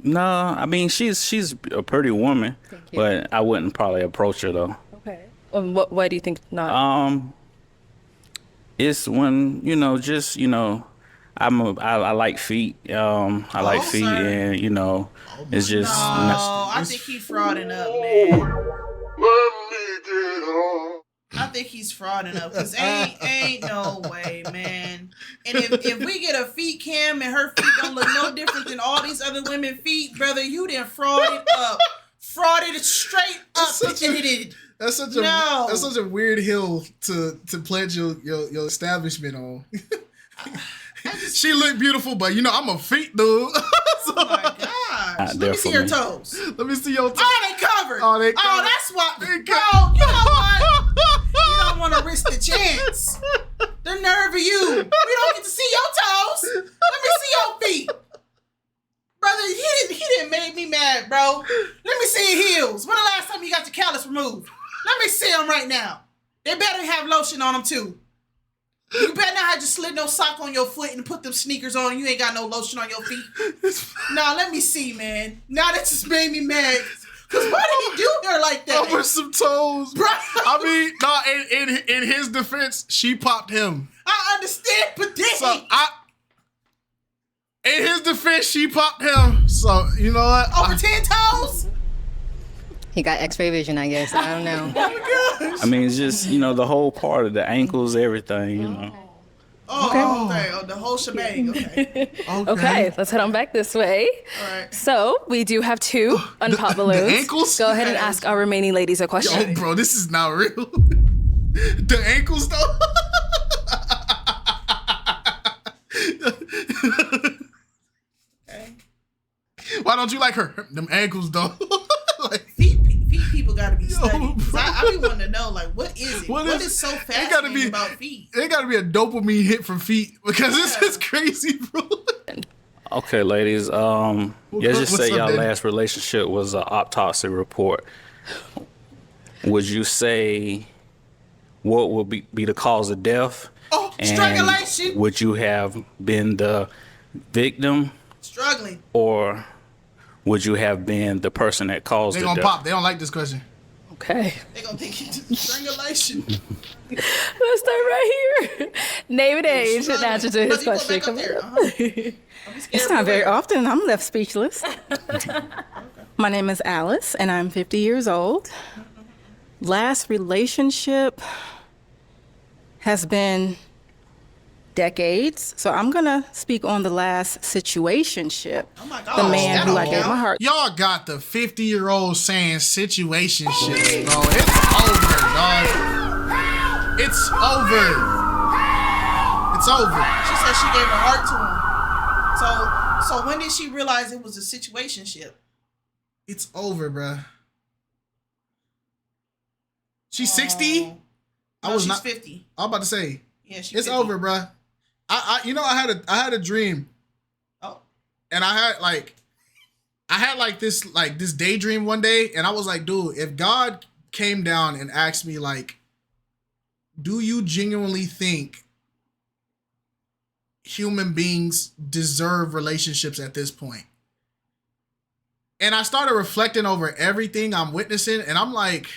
No, I mean she's a pretty woman, but I wouldn't probably approach her though. Okay. Why do you think not? It's when, you know, just, you know, I like feet. I like feet, and you know, it's just. I think he's frauding up, man. I think he's frauding up, because ain't no way, man. And if we get a feet cam and her feet don't look no different than all these other women feet, brother, you done frauded up. Frauded it straight up. That's such a weird hill to pledge your establishment on. She looked beautiful, but you know I'm a feet dude. Oh my gosh. Let me see her toes. Let me see your toes. Oh, they covered. Oh, they covered. Oh, that's what. Bro, you know what? You don't want to risk the chance. The nerve of you. We don't get to see your toes. Let me see your feet. Brother, he didn't make me mad, bro. Let me see your heels. When the last time you got your callus removed? Let me see them right now. They better have lotion on them too. You better not have just slid no sock on your foot and put them sneakers on and you ain't got no lotion on your feet. Nah, let me see, man. Now that just made me mad. Cause why did he do her like that? Over some toes, bro. I mean, no. In his defense, she popped him. I understand, but then in his defense, she popped him. So you know what? Over 10 toes. He got X-ray vision, I guess. I don't know. Oh my gosh. I mean, it's just, you know, the whole part of the ankles, everything, you know. Okay. Oh, the whole shebang. Okay. Okay, let's head on back this way. All right. So we do have two unpop balloons. The ankles? Go ahead and ask our remaining ladies a question. Yo, bro, this is not real. The ankles, though. Okay. Why don't you like her? Them ankles, though. Like, feet people gotta be studied. I be wanting to know, like, what is it? What is so fascinating about feet? It gotta be a dopamine hit from feet, because this is crazy, bro. Okay, ladies. Yeah, just say up, y'all baby? last relationship was an autopsy report. Would you say what would be the cause of death? Oh, And strangulation. would you have been the victim, Struggling. or would you have been the person that caused They the gonna death? pop. They don't like this question. Okay. They gonna think it's strangulation. Let's start right here. Name and age and answer to his question. Come on. It's not very often I'm left speechless. My name is Alice, and I'm 50 years old. Last relationship has been decades, so I'm gonna speak on the last situationship. Oh my gosh, The man that who I don't gave count. my heart. Y'all got the 50-year-old saying situationship, bro. It's over, dog. It's over. It's over. She said she gave her heart to him. So when did she realize it was a situationship? It's over, bro. She's 60. No, she's 50. I was about to say. Yeah, she's It's 50. over, bro. I I had a dream. Oh. And I had this daydream one day, and I was like, dude, if God came down and asked me, like, do you genuinely think human beings deserve relationships at this point? And I started reflecting over everything I'm witnessing, and I'm like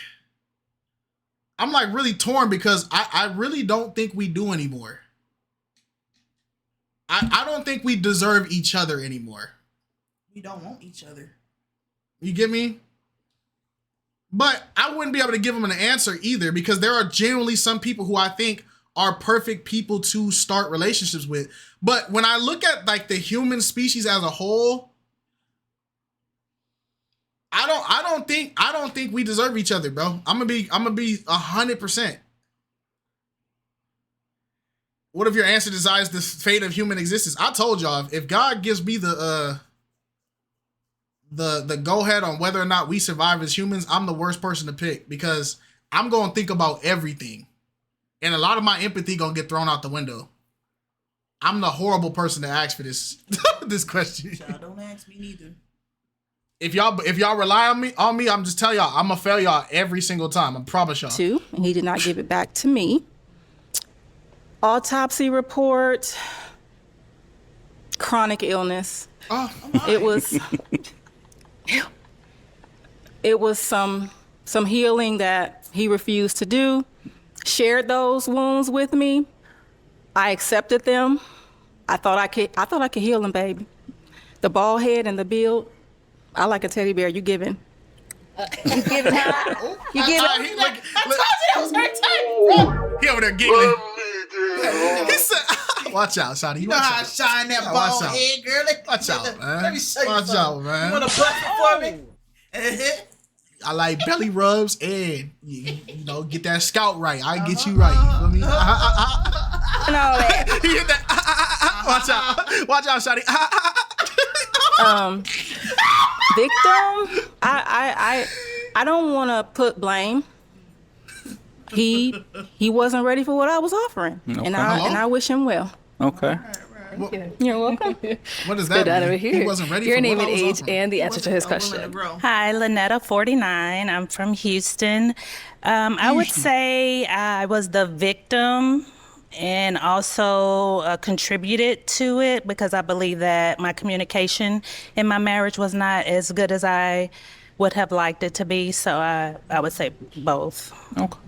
really torn, because I really don't think we do anymore. I don't think we deserve each other anymore. We don't want each other. You get me? But I wouldn't be able to give them an answer either, because there are genuinely some people who I think are perfect people to start relationships with. But when I look at like the human species as a whole, I don't think we deserve each other, bro. I'm gonna be 100%. What if your answer decides the fate of human existence? I told y'all, if God gives me the go ahead on whether or not we survive as humans, I'm the worst person to pick because I'm gonna think about everything, and a lot of my empathy gonna get thrown out the window. I'm the horrible person to ask for this this question. Y'all don't ask me neither. If y'all rely on me, I'm just telling y'all, I'm gonna fail y'all every single time. I promise y'all. 2, and he did not give it back to me. Autopsy report, chronic illness. Oh, it was some healing that he refused to do. Shared those wounds with me. I accepted them. I thought I could heal them, baby. The bald head and the build. I like a teddy bear. You giving? You giving? You giving? I told you that was her type. He over there giggling. He said, "Watch out, Shotty. You know how I shine that bald head, girl. Watch out, man. Let me show you Watch something. out, man. You want to bust it for me? I like belly rubs and you know get that scout right. I get you right. You feel me? He hit that. Watch out, Shotty. Victim. I don't want to put blame. He wasn't ready for what I was offering, Okay. and I wish him well. Okay. You're welcome. What does Good that out mean? over here. He wasn't ready Your for name what and I was age offering. and the answer to his question. Hi, Lynetta, 49. I'm from Houston. I would say I was the victim and also contributed to it because I believe that my communication in my marriage was not as good as I would have liked it to be. So I would say both. Okay.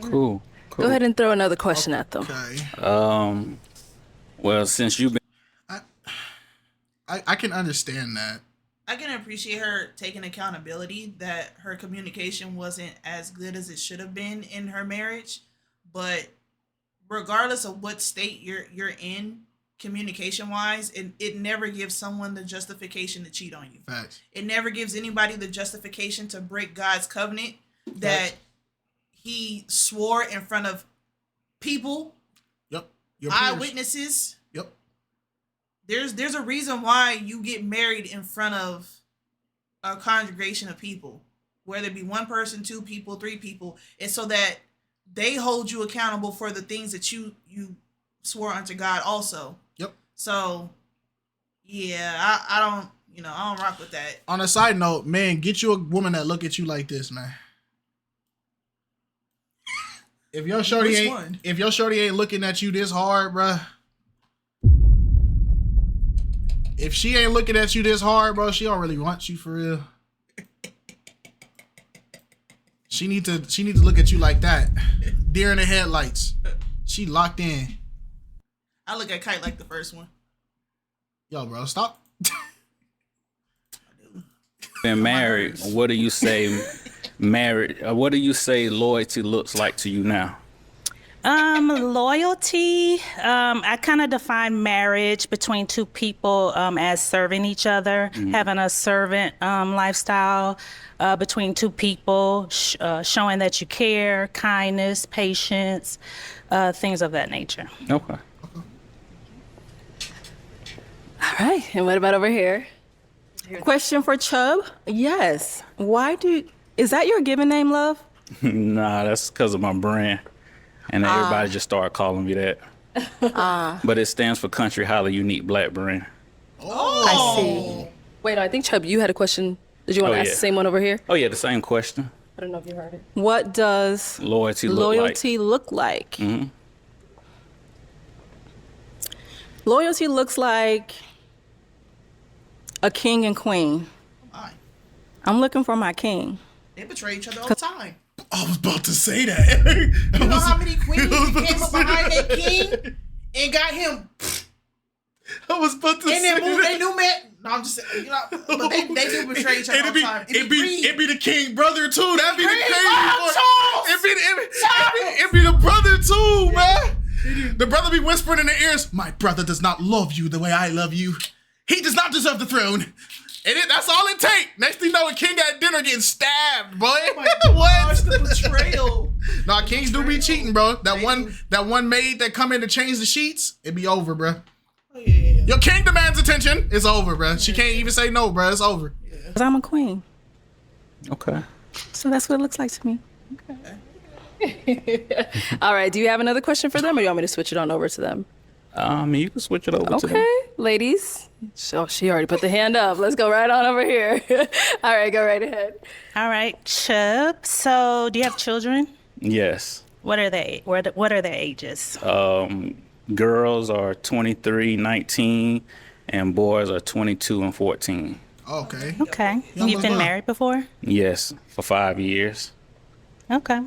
Cool. Go ahead and throw another question at them. Okay. Well, since you've been, I can understand that. I can appreciate her taking accountability that her communication wasn't as good as it should have been in her marriage, but regardless of what state you're in communication wise, it never gives someone the justification to cheat on you. Facts. It never gives anybody the justification to break God's covenant that he swore in front of people, Yep. Your peers. eyewitnesses. Yep. There's a reason why you get married in front of a congregation of people, whether it be one person, 2 people, 3 people. It's so that they hold you accountable for the things that you swore unto God also. Yep. So yeah, I don't rock with that. On a side note, man, get you a woman that look at you like this, man. If your shorty ain't looking at you this hard, bruh. If she ain't looking at you this hard, bro, she don't really want you for real. She need to look at you like that. Deer in the headlights. She locked in. I look at Kite like the first one. Yo, bro, stop. been married, what do you say what do you say loyalty looks like to you now? Loyalty, I kind of define marriage between 2 people as serving each other, having a servant lifestyle between 2 people, showing that you care, kindness, patience, things of that nature. Okay. All right. And what about over here? Question for Chubb. Yes. Is that your given name, love? Nah, that's because of my brand. And everybody just started calling me that. But it stands for Country Highly Unique Black Brand. I see. Wait, I think Chubb, you had a question. Did you want to ask the same one over here? Oh, yeah, the same question. I don't know if you heard it. What does Loyalty look like? Mm-hmm. Loyalty looks like a king and queen. I'm looking for my king. They betray each other all the time. I was about to say that. You know how many queens came up behind that king and got him? I was about to say that. They knew man. No, I'm just saying. You know, but they do betray each other all the time. It be the king brother too. That'd be the crazy part. Charles! It be the brother too, man. The brother be whispering in their ears, "My brother does not love you the way I love you. He does not deserve the throne." And that's all it take. Next thing you know, a king at dinner getting stabbed, boy. Oh my gosh, the betrayal. Nah, kings do be cheating, bro. That one maid that come in to change the sheets, it be over, bro. Oh, yeah. Your king demands attention. It's over, bro. She can't even say no, bro. It's over. Because I'm a queen. Okay. So that's what it looks like to me. All right. Do you have another question for them, or do you want me to switch it on over to them? You can switch it over to them. Okay, ladies. So she already put the hand up. Let's go right on over here. All right, go right ahead. All right, Chubb. So, do you have children? Yes. What are they? What are their ages? Girls are 23, 19, and boys are 22 and 14. Okay. Okay. Young You've been as well. married before? Yes, for 5 years. Okay.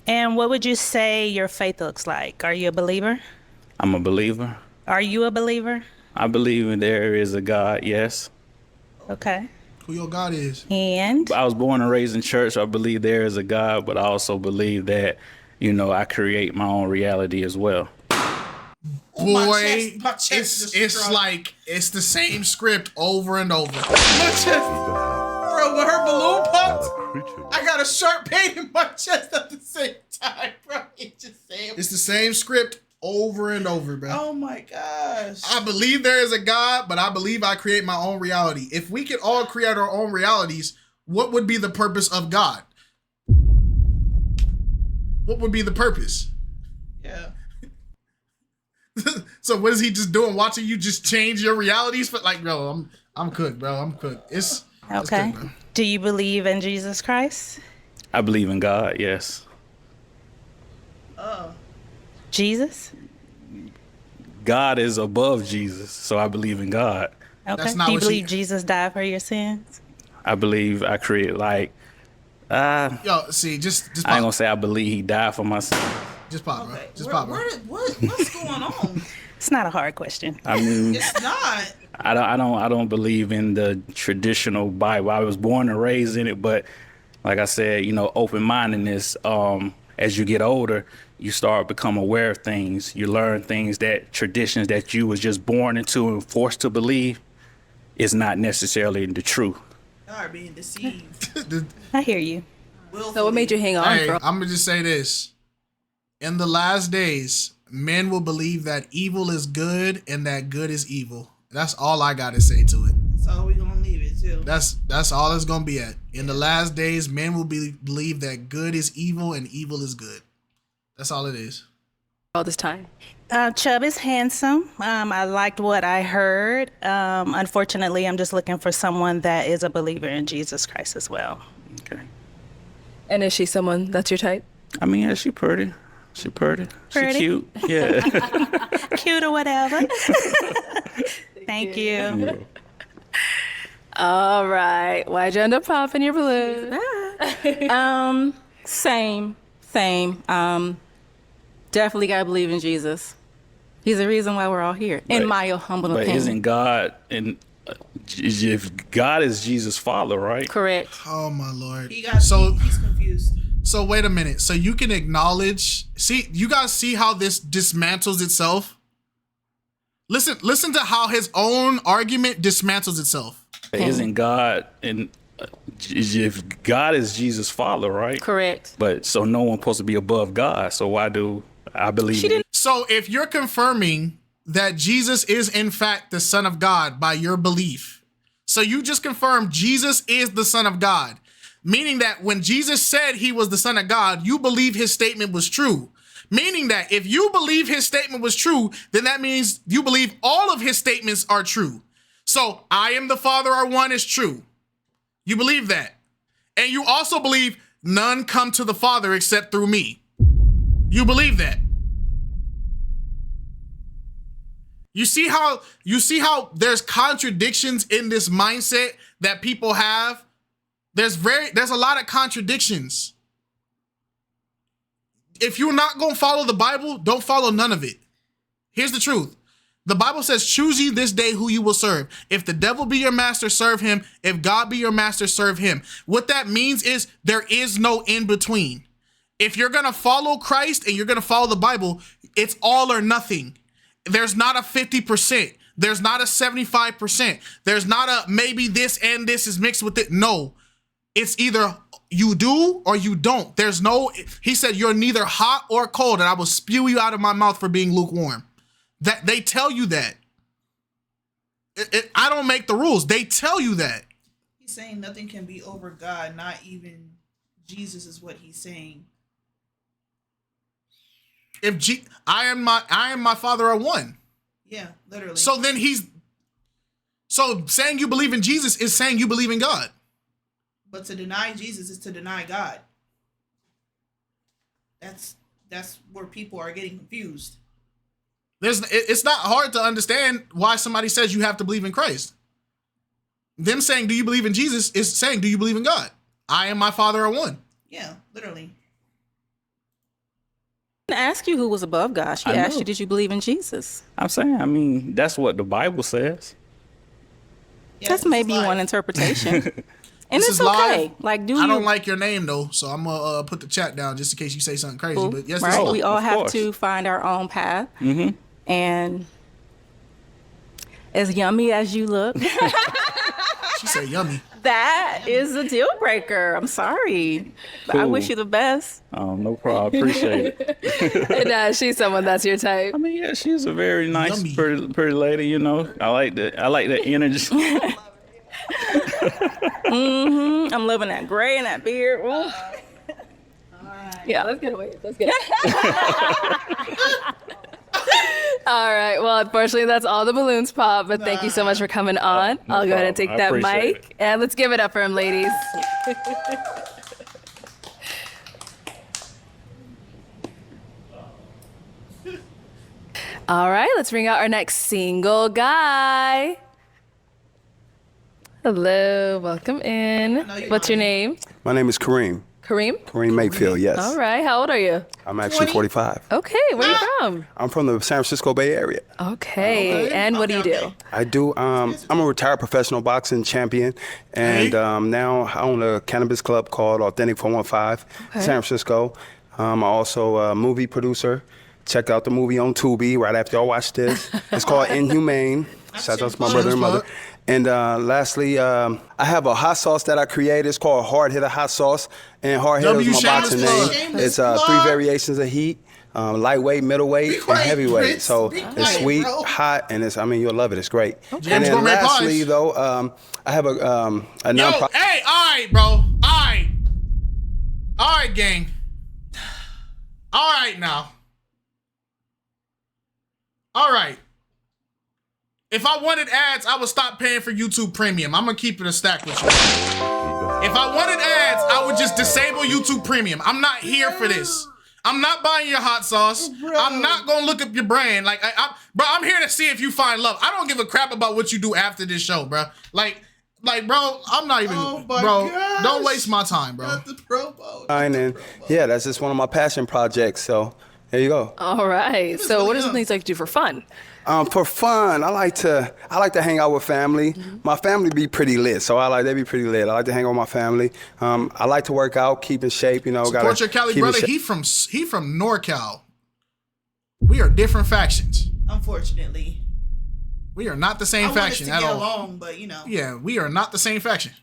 And what would you say your faith looks like? Are you a believer? I'm a believer. Are you a believer? I believe there is a God, yes. Okay. Who your God is? And I was born and raised in church. I believe there is a God, but I also believe that, I create my own reality as well. Boy, my chest it's just like it's the same script over and over. My chest. Bro, when her balloon popped, I got a sharp pain in my chest at the same time, bro. It's the same script over and over, bro. Oh my gosh. I believe there is a God, but I believe I create my own reality. If we could all create our own realities, what would be the purpose of God? What would be the purpose? Yeah. So what is he just doing? Watching you just change your realities? For like, bro, I'm cooked, bro. I'm cooked. It's okay. cooked, bro. Do you believe in Jesus Christ? I believe in God, yes. Jesus? God is above Jesus, so I believe in God. Okay. That's not Do you what believe Jesus died for your sins? I believe I create Yo, see, just I ain't pop. gonna say I believe he died for my sins. Just pop, bro. Okay. Just pop, bro. What's going on? It's not a hard question. I mean, It's not. I don't believe in the traditional Bible. I was born and raised in it, but like I said, open-mindedness. As you get older, you start become aware of things. You learn things that traditions that you was just born into and forced to believe is not necessarily the truth. Y'all are being deceived. I hear you. So what made you hang on Hey, for? I'm gonna just say this. In the last days, men will believe that evil is good and that good is evil. That's all I gotta say to it. So we gonna leave it too. That's all it's gonna be at. In the last days, men will believe that good is evil and evil is good. That's all it is. All this time. Chubb is handsome. I liked what I heard. Unfortunately, I'm just looking for someone that is a believer in Jesus Christ as well. Okay. And is she someone that's your type? I mean, yeah, she pretty. She pretty. Pretty? She cute. Yeah. Cute or whatever. Thank you. All right. Why'd you end up popping your balloon? Same. Definitely gotta believe in Jesus. He's the reason why we're all here, in my humble But opinion. isn't God if God is Jesus' father, right? Correct. Oh my Lord. He's confused. So wait a minute. So you can acknowledge. See, you guys see how this dismantles itself. Listen to how his own argument dismantles itself. Isn't God if God is Jesus' father, right? Correct. But so no one's supposed to be above God. So why do I believe in So if you're confirming that Jesus is in fact the Son of God by your belief, so you just confirmed Jesus is the Son of God, meaning that when Jesus said he was the Son of God, you believe his statement was true. Meaning that if you believe his statement was true, then that means you believe all of his statements are true. So I am the Father are one is true. You believe that. And you also believe none come to the Father except through me. You believe that. You see how there's contradictions in this mindset that people have? There's a lot of contradictions. If you're not going to follow the Bible, don't follow none of it. Here's the truth. The Bible says, choose ye this day who you will serve. If the devil be your master, serve him. If God be your master, serve him. What that means is there is no in between. If you're going to follow Christ and you're going to follow the Bible, it's all or nothing. There's not a 50%. There's not a 75%. There's not a maybe this and this is mixed with it. No. It's either you do or you don't. There's no, he said, you're neither hot or cold, and I will spew you out of my mouth for being lukewarm. That they tell you that. I don't make the rules. They tell you that. He's saying nothing can be over God, not even Jesus is what he's saying. If I and my Father are one. Yeah, literally. So then so saying you believe in Jesus is saying you believe in God. But to deny Jesus is to deny God. That's where people are getting confused. It's not hard to understand why somebody says you have to believe in Christ. Them saying, do you believe in Jesus is saying, do you believe in God? I and my Father are one. Yeah, literally. I didn't ask you who was above God. She asked you, did you believe in Jesus? I'm saying, I mean, that's what the Bible says. Yeah, That's maybe one interpretation. And This it's is okay. live. Like, I don't like your name though, so I'm gonna put the chat down just in case you say something crazy. Cool. But yes, Right? We all Of have course. to find our own path. Mm-hmm. And as yummy as you look, she said yummy. that is a deal breaker. I'm sorry. But I Cool. wish you the best. No problem. I appreciate it. And she's someone that's your type. I mean, yeah, she's a very nice, Yummy. pretty lady. You know, I like the energy. I'm loving that gray and that beard. Ooh. Yeah, let's get away. Let's get All right. Well, unfortunately, that's all the balloons pop. But thank you so much for coming on. No I'll go ahead and problem. take I that appreciate mic. And let's give it up for him, ladies. All right. Let's bring out our next single guy. Hello. Welcome in. What's your name? My name is Kareem. Kareem? Kareem Mayfield, yes. All right. How old are you? I'm actually 45. Okay. Where are you from? I'm from the San Francisco Bay Area. Okay. And what do you do? I do, I'm a retired professional boxing champion, and now I own a cannabis club called Authentic 415, San Francisco. I'm also a movie producer. Check out the movie on Tubi right after y'all watch this. It's called Inhumane. Shout out to my brother and mother. And lastly, I have a hot sauce that I created. It's called Hard Hitter Hot Sauce. And Hard Hitter is my boxing name. It's 3 variations of heat. Lightweight, middleweight, and heavyweight. So it's sweet, hot, and it's, I mean, you'll love it. It's great. And then lastly, though, I have a nonprofit. Hey, all right, bro. All right, gang. All right, now. All right. If I wanted ads, I would stop paying for YouTube Premium. I'm gonna keep it a stack with you. If I wanted ads, I would just disable YouTube Premium. I'm not here for this. I'm not buying your hot sauce. I'm not gonna look up your brand. Like, bro, I'm here to see if you find love. I don't give a crap about what you do after this show, bro. Like, bro, I'm not even, bro. gosh. Don't waste my time, bro. Not the promo. And yeah, that's just one of my passion projects. So there you go. All right. So what are some things you like to do for fun? For fun, I like to hang out with family. My family be pretty lit, so they be pretty lit. I like to hang out with my family. I like to work out, keep in shape. You know, Support your Cali brother. He from NorCal. We are different factions. Unfortunately, we are not the same faction at all. Along, but you know. Yeah, we are not the same faction.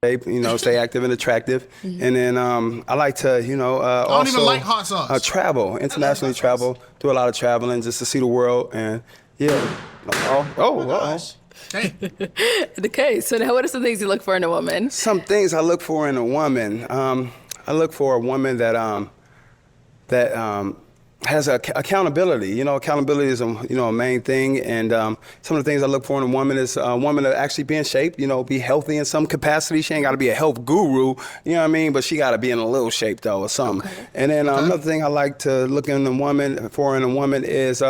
You know, stay active and attractive. And then I like to, you know, I don't even like hot sauce. Travel, internationally travel, do a lot of traveling just to see the world. And yeah. Hey. Okay, so now what are some things you look for in a woman? Some things I look for in a woman. I look for a woman that has accountability. You know, accountability is a main thing. And some of the things I look for in a woman is a woman to actually be in shape. You know, be healthy in some capacity. She ain't got to be a health guru. You know what I mean? But she got to be in a little shape though, or something. Okay. And then another thing I like to look in a woman is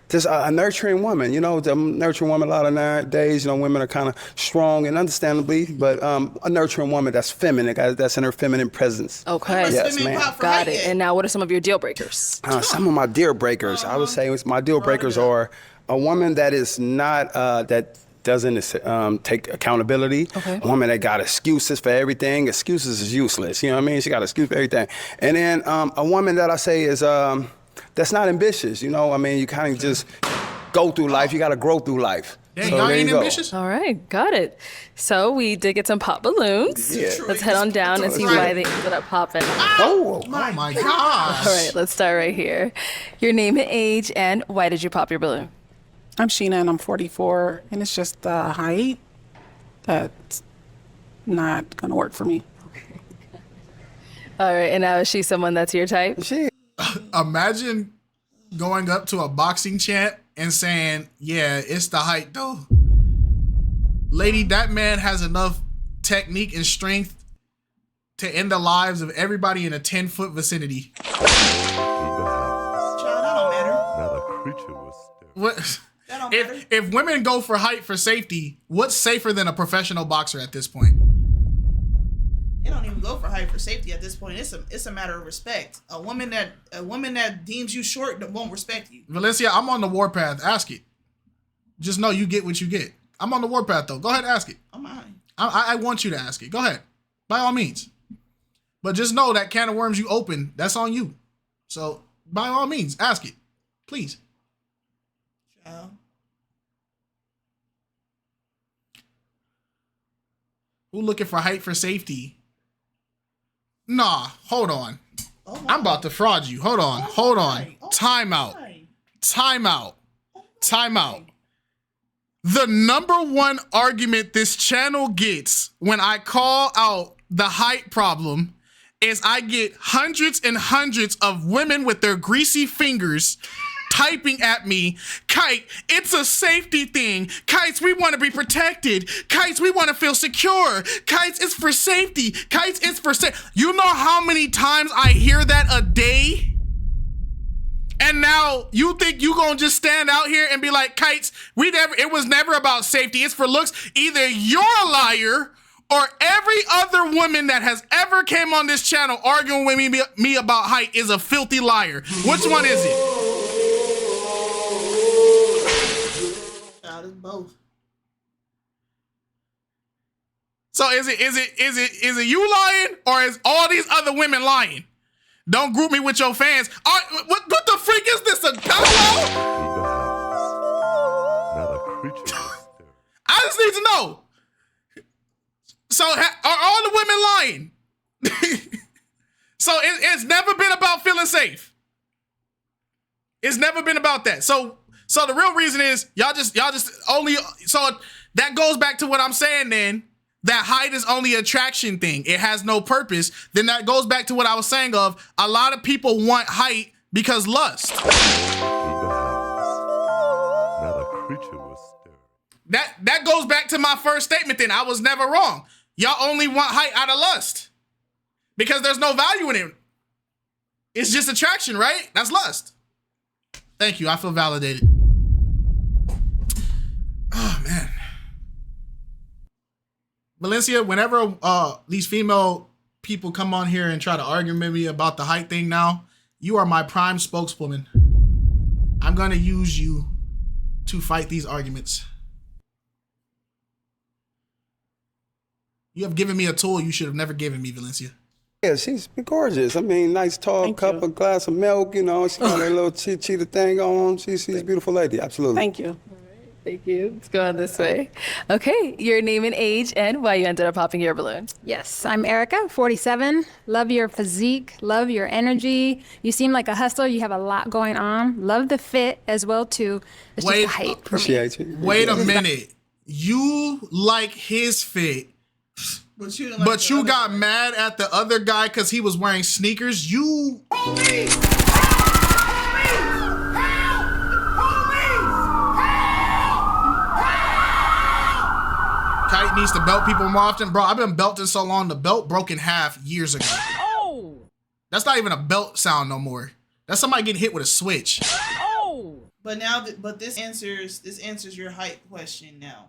just a nurturing woman. You know, the nurturing woman a lot of nowadays, you know, women are kind of strong and understandably, but a nurturing woman that's feminine, that's in her feminine presence. Okay. Yes, ma'am. Got it. And now what are some of your deal breakers? Some of my deal breakers, I would say my deal breakers are a woman that is not, that doesn't take accountability. Okay. A woman that got excuses for everything. Excuses is useless. You know what I mean? She got excuse for everything. And then a woman that I say is, that's not ambitious, you know. I mean, you kind of just go through life. You got to grow through life. Dang, So y'all there ain't you go. ambitious? All right, got it. So we did get some pop balloons. Yeah. Let's head on down and see why they ended up popping. Oh, Oh my gosh. All right, let's start right here. Your name and age, and why did you pop your balloon? I'm Sheena and I'm 44, and it's just the height that's not gonna work for me. All right, and now is she someone that's your type? Imagine going up to a boxing champ and saying, yeah, it's the height though. Lady, that man has enough technique and strength to end the lives of everybody in a 10-foot vicinity. Child, that don't matter. Not a creature was staring. What? That don't matter. If women go for height for safety, what's safer than a professional boxer at this point? They don't even go for height for safety at this point. It's a matter of respect. A woman that deems you short won't respect you. Valencia, I'm on the warpath. Ask it. Just know you get what you get. I'm on the warpath though. Go ahead, ask it. I'm mine. I want you to ask it. Go ahead, by all means. But just know that can of worms you open, that's on you. So by all means, ask it, please. Child. Who looking for height for safety? Nah, hold on. Oh I'm about to fraud you. Hold on. Hold on. Oh Time out. my. Time out. Time out. The number one argument this channel gets when I call out the height problem is I get hundreds and hundreds of women with their greasy fingers typing at me, Kite, it's a safety thing. Kites, we want to be protected. Kites, we want to feel secure. Kites, it's for safety. Kites, it's for You know how many times I hear that a day? And now you think you gonna just stand out here and be like, Kites, it was never about safety. It's for looks. Either you're a liar or every other woman that has ever came on this channel arguing with me about height is a filthy liar. Which one is it? Child, it's both. So is it you lying or is all these other women lying? Don't group me with your fans. What the freak is this? A hello? Not a creature was staring. I just need to know. So are all the women lying? So it's never been about feeling safe. It's never been about that. So the real reason is y'all just only. So that goes back to what I'm saying then. That height is only an attraction thing. It has no purpose. Then that goes back to what I was saying of a lot of people want height because lust. Not a creature was staring. That goes back to my first statement then. I was never wrong. Y'all only want height out of lust. Because there's no value in it. It's just attraction, right? That's lust. Thank you. I feel validated. Oh, man. Valencia, whenever these female people come on here and try to argue with me about the height thing now, you are my prime spokeswoman. I'm going to use you to fight these arguments. You have given me a tool you should have never given me, Valencia. Yeah, she's gorgeous. I mean, nice tall cup, a glass of milk, you know, she got her little cheetah thing on. She's a beautiful lady, absolutely. Thank you. Thank you. Let's go on this way. Okay, your name and age and why you ended up popping your balloon. Yes, I'm Erica, 47. Love your physique, love your energy. You seem like a hustler. You have a lot going on. Love the fit as well too. It's just the height for me. Appreciate you. Wait a minute. You like his fit, but you got mad at the other guy because he was wearing sneakers. You. Kite needs to belt people more often. Bro, I've been belting so long, the belt broke in half years ago. Oh! That's not even a belt sound no more. That's somebody getting hit with a switch. Oh! But now, this answers your height question now.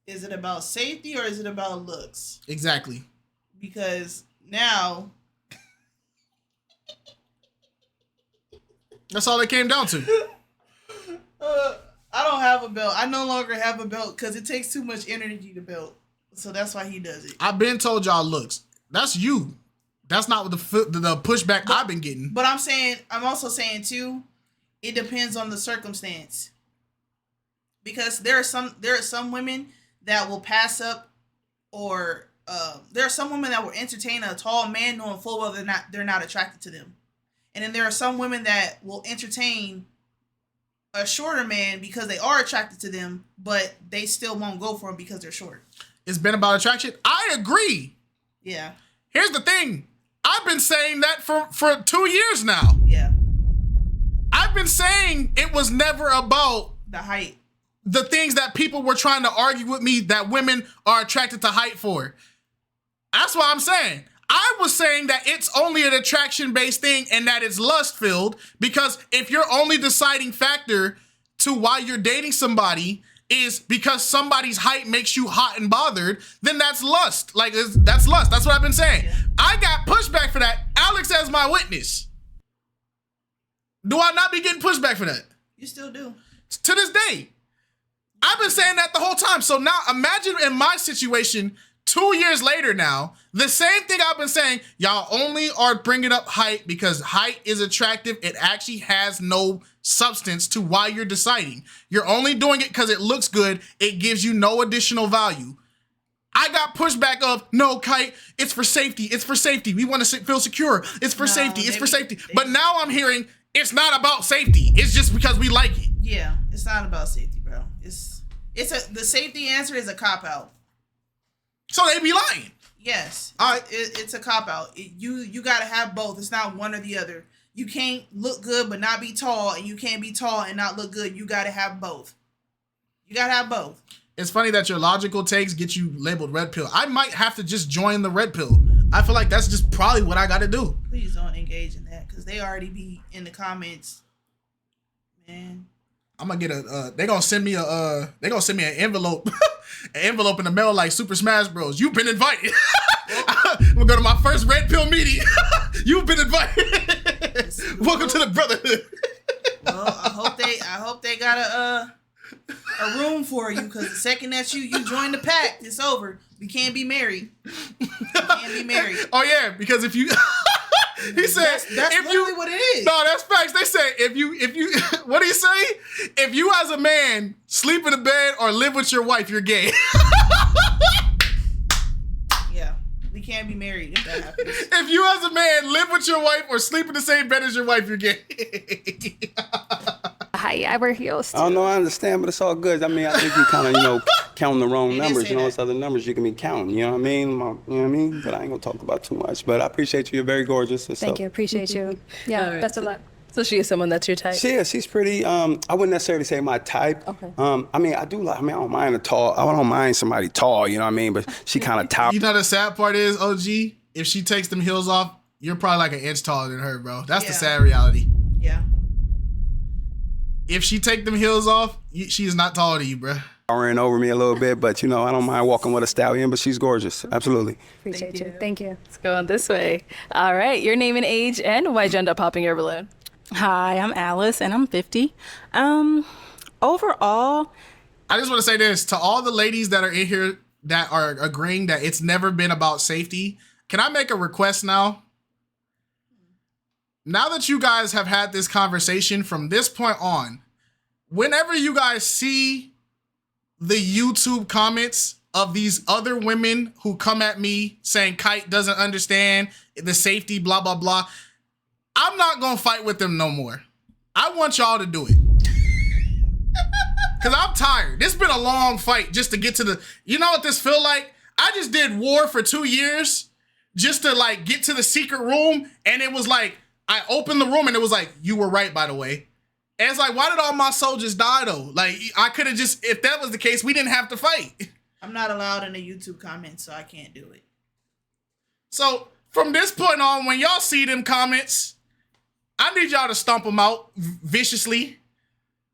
Is it about safety or is it about looks? Exactly. Because now, that's all it came down to. I don't have a belt. I no longer have a belt because it takes too much energy to belt. So that's why he does it. I've been told y'all looks. That's you. That's not the pushback I've been getting. But I'm also saying too, it depends on the circumstance. because there are some women that will pass up, or there are some women that will entertain a tall man knowing full well they're not attracted to them, and then there are some women that will entertain a shorter man because they are attracted to them, but they still won't go for him because they're short. It's been about attraction. I agree. Yeah. Here's the thing. I've been saying that for 2 years now. Yeah. I've been saying it was never about the height. The things that people were trying to argue with me that women are attracted to height for. That's what I'm saying. I was saying that it's only an attraction-based thing and that it's lust-filled, because if your only deciding factor to why you're dating somebody is because somebody's height makes you hot and bothered, then that's lust. Like, that's lust. That's what I've been saying. Yeah. I got pushback for that. Alex as my witness. Do I not be getting pushback for that? You still do. To this day. I've been saying that the whole time. So now imagine in my situation, 2 years later now, the same thing I've been saying, y'all only are bringing up height because height is attractive. It actually has no substance to why you're deciding. You're only doing it because it looks good. It gives you no additional value. I got pushback of, no, Kite, it's for safety. It's for safety. We want to feel secure. It's for safety. It's for safety. But now I'm hearing it's not about safety. It's just because we like it. Yeah, it's not about safety, bro. The safety answer is a cop-out. So they be lying. Yes. It's a cop-out. You got to have both. It's not one or the other. You can't look good but not be tall, and you can't be tall and not look good. You got to have both. You got to have both. It's funny that your logical takes get you labeled red pill. I might have to just join the red pill. I feel like that's just probably what I got to do. Please don't engage in that, because they already be in the comments. Man. I'm gonna get they gonna send me an envelope, an envelope in the mail like Super Smash Bros. You've been invited. We'll go to my first red pill meeting. You've been invited. Welcome to the brotherhood. Well, I hope they got a room for you, because the second that you join the pact, it's over. We can't be married. We can't be married. Oh yeah, because if you he said that's if literally you, what it is. No, that's facts. They say if you what do you say? If you as a man sleep in a bed or live with your wife, you're gay. Yeah. We can't be married if that happens. If you as a man live with your wife or sleep in the same bed as your wife, you're gay. I wear heels too. I don't know, I understand, but it's all good. I mean, I think you kind of, counting the wrong numbers. It's other numbers you can be counting. You know what I mean? But I ain't gonna talk about too much. But I appreciate you. You're very gorgeous. Thank you. Appreciate you. Yeah. Right. Best of luck. So she is someone that's your type? She's pretty, I wouldn't necessarily say my type. Okay. I don't mind I don't mind somebody tall, you know what I mean? But she kind of tall. You know the sad part is, OG, if she takes them heels off, you're probably like an inch taller than her, bro. That's the sad reality. Yeah. If she take them heels off, she is not taller than you, bro. Ran over me a little bit, but I don't mind walking with a stallion, but she's gorgeous. Absolutely. Appreciate you. Thank you. Let's go on this way. All right, your name and age, and why'd you end up popping your balloon? Hi, I'm Alice, and I'm 50. Overall, I just want to say this to all the ladies that are in here that are agreeing that it's never been about safety. Can I make a request now? Now that you guys have had this conversation, from this point on, whenever you guys see the YouTube comments of these other women who come at me saying Kite doesn't understand the safety, blah, blah, blah, I'm not going to fight with them no more. I want y'all to do it. Because I'm tired. This has been a long fight just to get to the... You know what this feel like? I just did war for 2 years just to get to the secret room, and it was like, I opened the room and it was like, you were right, by the way. And it's like, why did all my soldiers die though? Like, I could have just, if that was the case, we didn't have to fight. I'm not allowed in the YouTube comments, so I can't do it. So from this point on, when y'all see them comments, I need y'all to stomp them out viciously.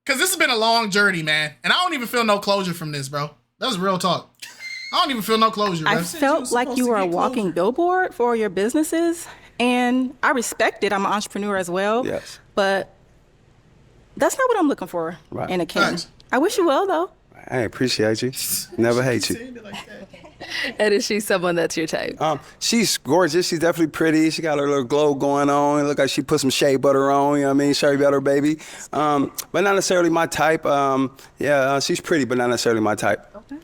Cause this has been a long journey, man. And I don't even feel no closure from this, bro. That's real talk. I don't even feel no closure, bro. I felt like you were a walking billboard for your businesses. And I respect it. I'm an entrepreneur as well. Yes. But that's not what I'm looking for in a king. Thanks. I wish you well, though. I appreciate you. Never hate you. And is she someone that's your type? She's gorgeous. She's definitely pretty. She got her little glow going on. It look like she put some shea butter on. You know what I mean? Shea butter, baby. But not necessarily my type. She's pretty, but not necessarily my type. Okay.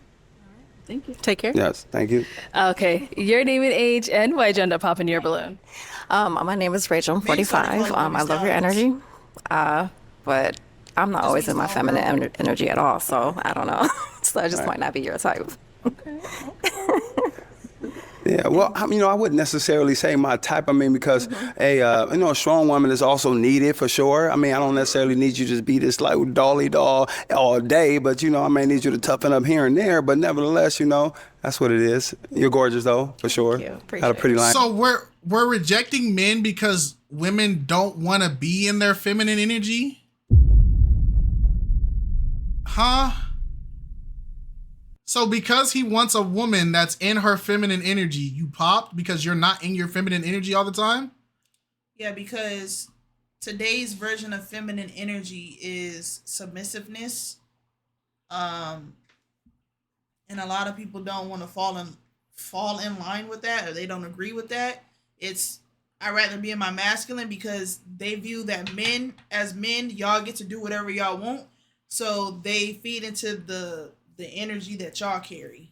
Thank you. Take care. Yes, thank you. Okay, your name and age, and why'd you end up popping your balloon? My name is Rachel. I'm 45. I love your energy, but I'm not always in my feminine energy at all. So I don't know. So I just might not be your type. Okay. Yeah, well, I wouldn't necessarily say my type. I mean, because a strong woman is also needed for sure. I mean, I don't necessarily need you to just be this like dolly doll all day, but I may need you to toughen up here and there. But nevertheless, that's what it is. You're gorgeous though, for sure. Got a pretty line. So we're rejecting men because women don't want to be in their feminine energy? Huh? So because he wants a woman that's in her feminine energy, you popped because you're not in your feminine energy all the time? Yeah, because today's version of feminine energy is submissiveness. And a lot of people don't want to fall in line with that, or they don't agree with that. I'd rather be in my masculine because they view that as men, y'all get to do whatever y'all want. So they feed into the energy that y'all carry.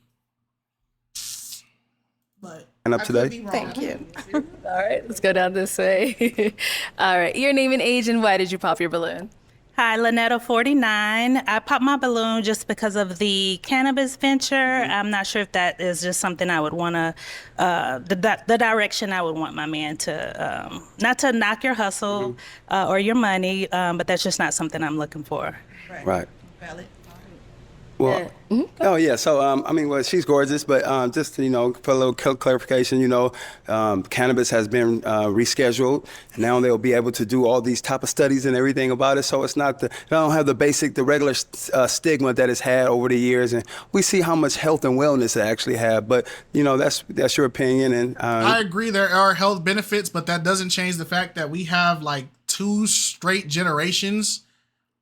But and up today. Thank you. All right, let's go down this way. All right, your name and age, and why did you pop your balloon? Hi, Lynetta, 49. I popped my balloon just because of the cannabis venture. I'm not sure if that is just something I would want to, the direction I would want my man to, not to knock your hustle or your money, but that's just not something I'm looking for. Right. Valid. Well, oh yeah. So she's gorgeous, but just to, for a little clarification, cannabis has been rescheduled, and now they'll be able to do all these type of studies and everything about it. So it's not I don't have the regular stigma that it's had over the years, and we see how much health and wellness it actually have. But that's your opinion, and I agree there are health benefits, but that doesn't change the fact that we have like 2 straight generations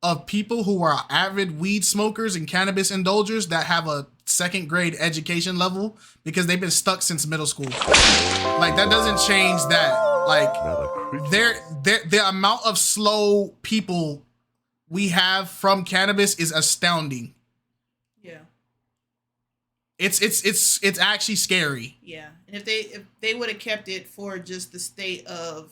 of people who are avid weed smokers and cannabis indulgers that have a 2nd grade education level because they've been stuck since middle school. Like that doesn't change that. Like the amount of slow people we have from cannabis is astounding. Yeah. It's actually scary. Yeah. And if they would have kept it for just the state of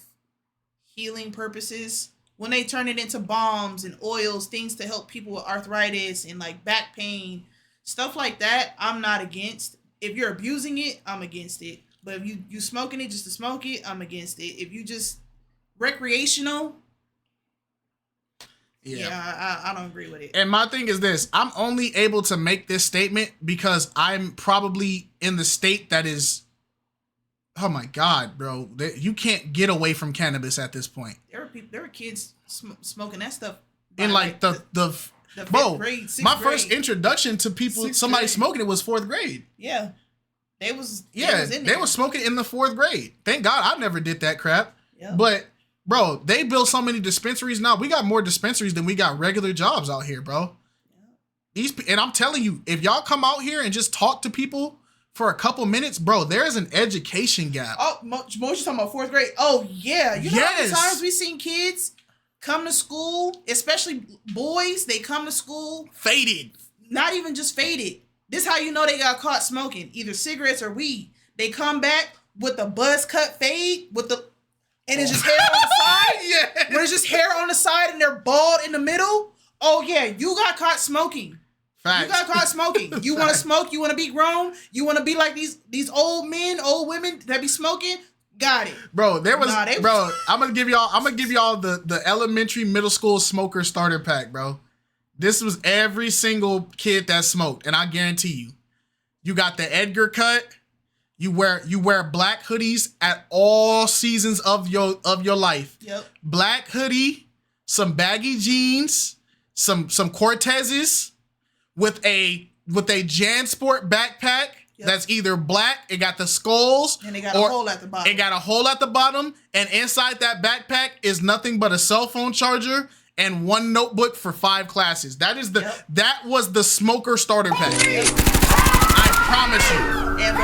healing purposes, when they turn it into balms and oils, things to help people with arthritis and like back pain, stuff like that, I'm not against. If you're abusing it, I'm against it. But if you smoking it just to smoke it, I'm against it. If you just recreational, I don't agree with it. And my thing is this, I'm only able to make this statement because I'm probably in the state that is, oh my God, bro, you can't get away from cannabis at this point. There were kids smoking that stuff in like the bro. Grade, my grade. first introduction to somebody smoking it was 4th grade. Yeah, they was smoking in the 4th grade. Thank God I never did that crap. Yeah. But bro, they built so many dispensaries now. We got more dispensaries than we got regular jobs out here, bro. Yeah. And I'm telling you, if y'all come out here and just talk to people for a couple minutes, bro, there's an education gap. Oh, Mo's talking about 4th grade. Oh, yeah. You know how many times we seen kids come to school, especially boys, they come to school faded. Not even just faded. This how you know they got caught smoking, either cigarettes or weed. They come back with the buzz cut fade, and it's just hair on the side. Yeah. When it's just hair on the side and they're bald in the middle. Oh, yeah, you got caught smoking. Facts. You got caught smoking. You want to smoke? You want to be grown? You want to be like these old men, old women that be smoking? Got it, bro. I'm gonna give y'all the elementary, middle school smoker starter pack, bro. This was every single kid that smoked, and I guarantee you got the Edgar cut. You wear black hoodies at all seasons of your life. Yep. Black hoodie, some baggy jeans, some KiteZz. With a JanSport backpack that's either black, it got the skulls, and it got a hole at the bottom. It got a hole at the bottom, and inside that backpack is nothing but a cell phone charger and 1 notebook for 5 classes. That was the smoker starter pack. I promise you. And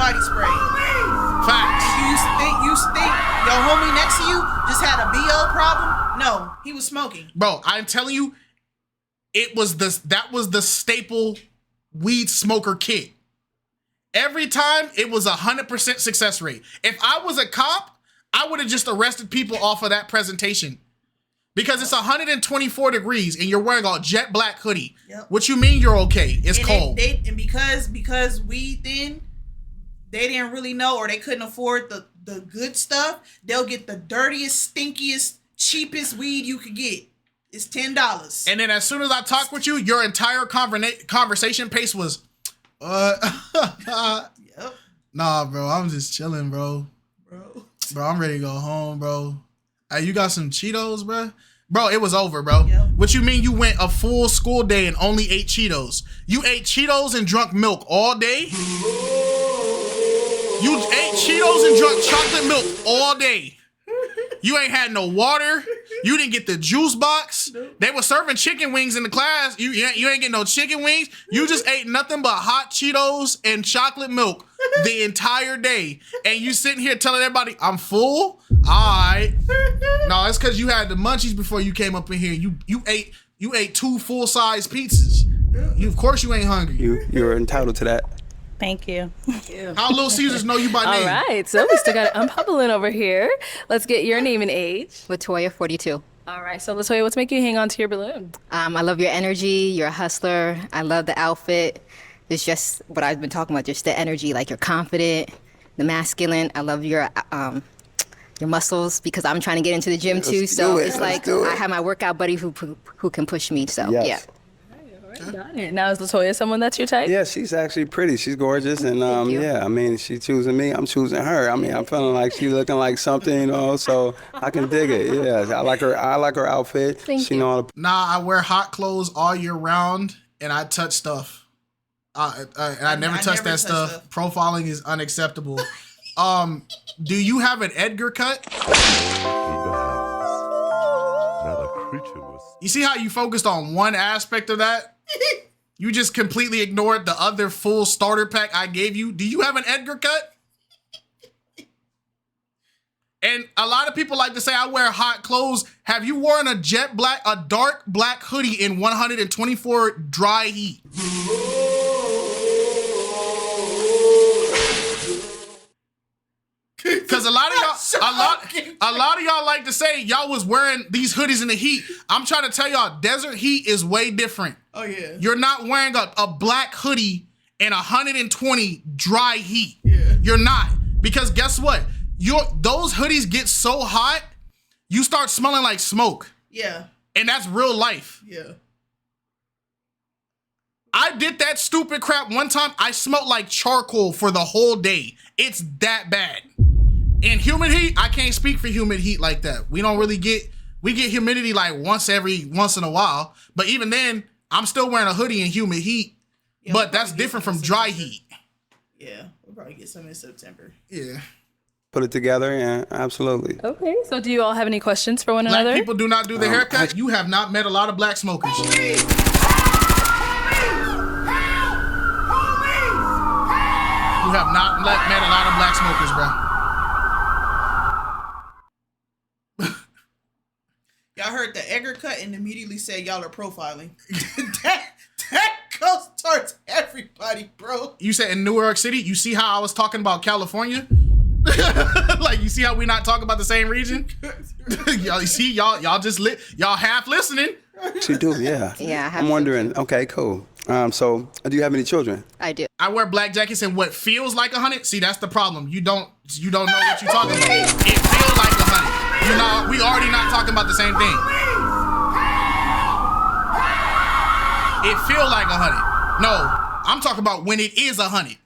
body spray. Facts. And you used to think your homie next to you just had a BO problem. No, he was smoking. Bro, I'm telling you, that was the staple weed smoker kit. Every time it was 100% success rate. If I was a cop, I would have just arrested people off of that presentation. Because it's 124 degrees and you're wearing a jet black hoodie. Yep. What you mean you're okay? It's and cold. And because weed then, they didn't really know or they couldn't afford the good stuff. They'll get the dirtiest, stinkiest, cheapest weed you could get. It's $10. And then as soon as I talk with you, your entire conversation pace was, Yep. Nah, bro, I'm just chilling, bro. Bro, I'm ready to go home, bro. Hey, you got some Cheetos, bro? Bro, it was over, bro. Yep. What you mean you went a full school day and only ate Cheetos? You ate Cheetos and drunk milk all day? You ate Cheetos and drunk chocolate milk all day. You ain't had no water. You didn't get the juice box. They were serving chicken wings in the class. You ain't getting no chicken wings. You just ate nothing but hot Cheetos and chocolate milk the entire day. And you sitting here telling everybody, I'm full? All right. No, it's because you had the munchies before you came up in here. You ate 2 full-size pizzas. Of course you ain't hungry. You're entitled to that. Thank you. How Little Caesars know you by name? All right, so we still got it unpopular over here. Let's get your name and age. Latoya, 42. All right, so Latoya, what's making you hang on to your balloon? I love your energy. You're a hustler. I love the outfit. It's just what I've been talking about, just the energy. Like, you're confident, the masculine. I love your muscles because I'm trying to get into the gym too. So it's like I have my workout buddy who can push me. So yeah. Got it. Now, is Latoya someone that's your type? Yeah, she's actually pretty. She's gorgeous, and yeah, I mean, she's choosing me. I'm choosing her. I mean, I'm feeling like she's looking like something, you know. So I can dig it. Yeah, I like her outfit. Thank you. Know all the Nah, I wear hot clothes all year round, and I touch stuff. And I never touch that stuff. Profiling is unacceptable. Do you have an Edgar cut? Not a creature was You see how you focused on one aspect of that? You just completely ignored the other full starter pack I gave you. Do you have an Edgar cut? And a lot of people like to say I wear hot clothes. Have you worn a dark black hoodie in 124 dry heat? Because a lot of y'all like to say y'all was wearing these hoodies in the heat. I'm trying to tell y'all, desert heat is way different. Oh yeah. You're not wearing a black hoodie in 120 dry heat. Yeah. You're not. Because guess what? Those hoodies get so hot, you start smelling like smoke. Yeah. And that's real life. Yeah. I did that stupid crap one time. I smelled like charcoal for the whole day. It's that bad. In humid heat, I can't speak for humid heat like that. We get humidity like once in a while. But even then, I'm still wearing a hoodie in humid heat. Yeah, but that's different from dry heat. Yeah, we'll probably get some in September. Yeah. put it together. Yeah, absolutely. Okay, so do you all have any questions for one Black another? people do not do the haircut. You have not met a lot of black smokers. You have not met a lot of black smokers, bro. Y'all heard the Edgar cut and immediately said y'all are profiling. that goes towards everybody, bro. You said in New York City, you see how I was talking about California? Like, you see how we not talking about the same region? Y'all, you see, y'all just y'all half listening. She do, yeah. Yeah, I have I'm wondering. Okay, cool. So, do you have any children? I do. I wear black jackets and what feels like 100. See, that's the problem. You don't know what you're talking about. It feels like 100. You know, we already not talking about the same thing. It feels like 100. No, I'm talking about when it is 100.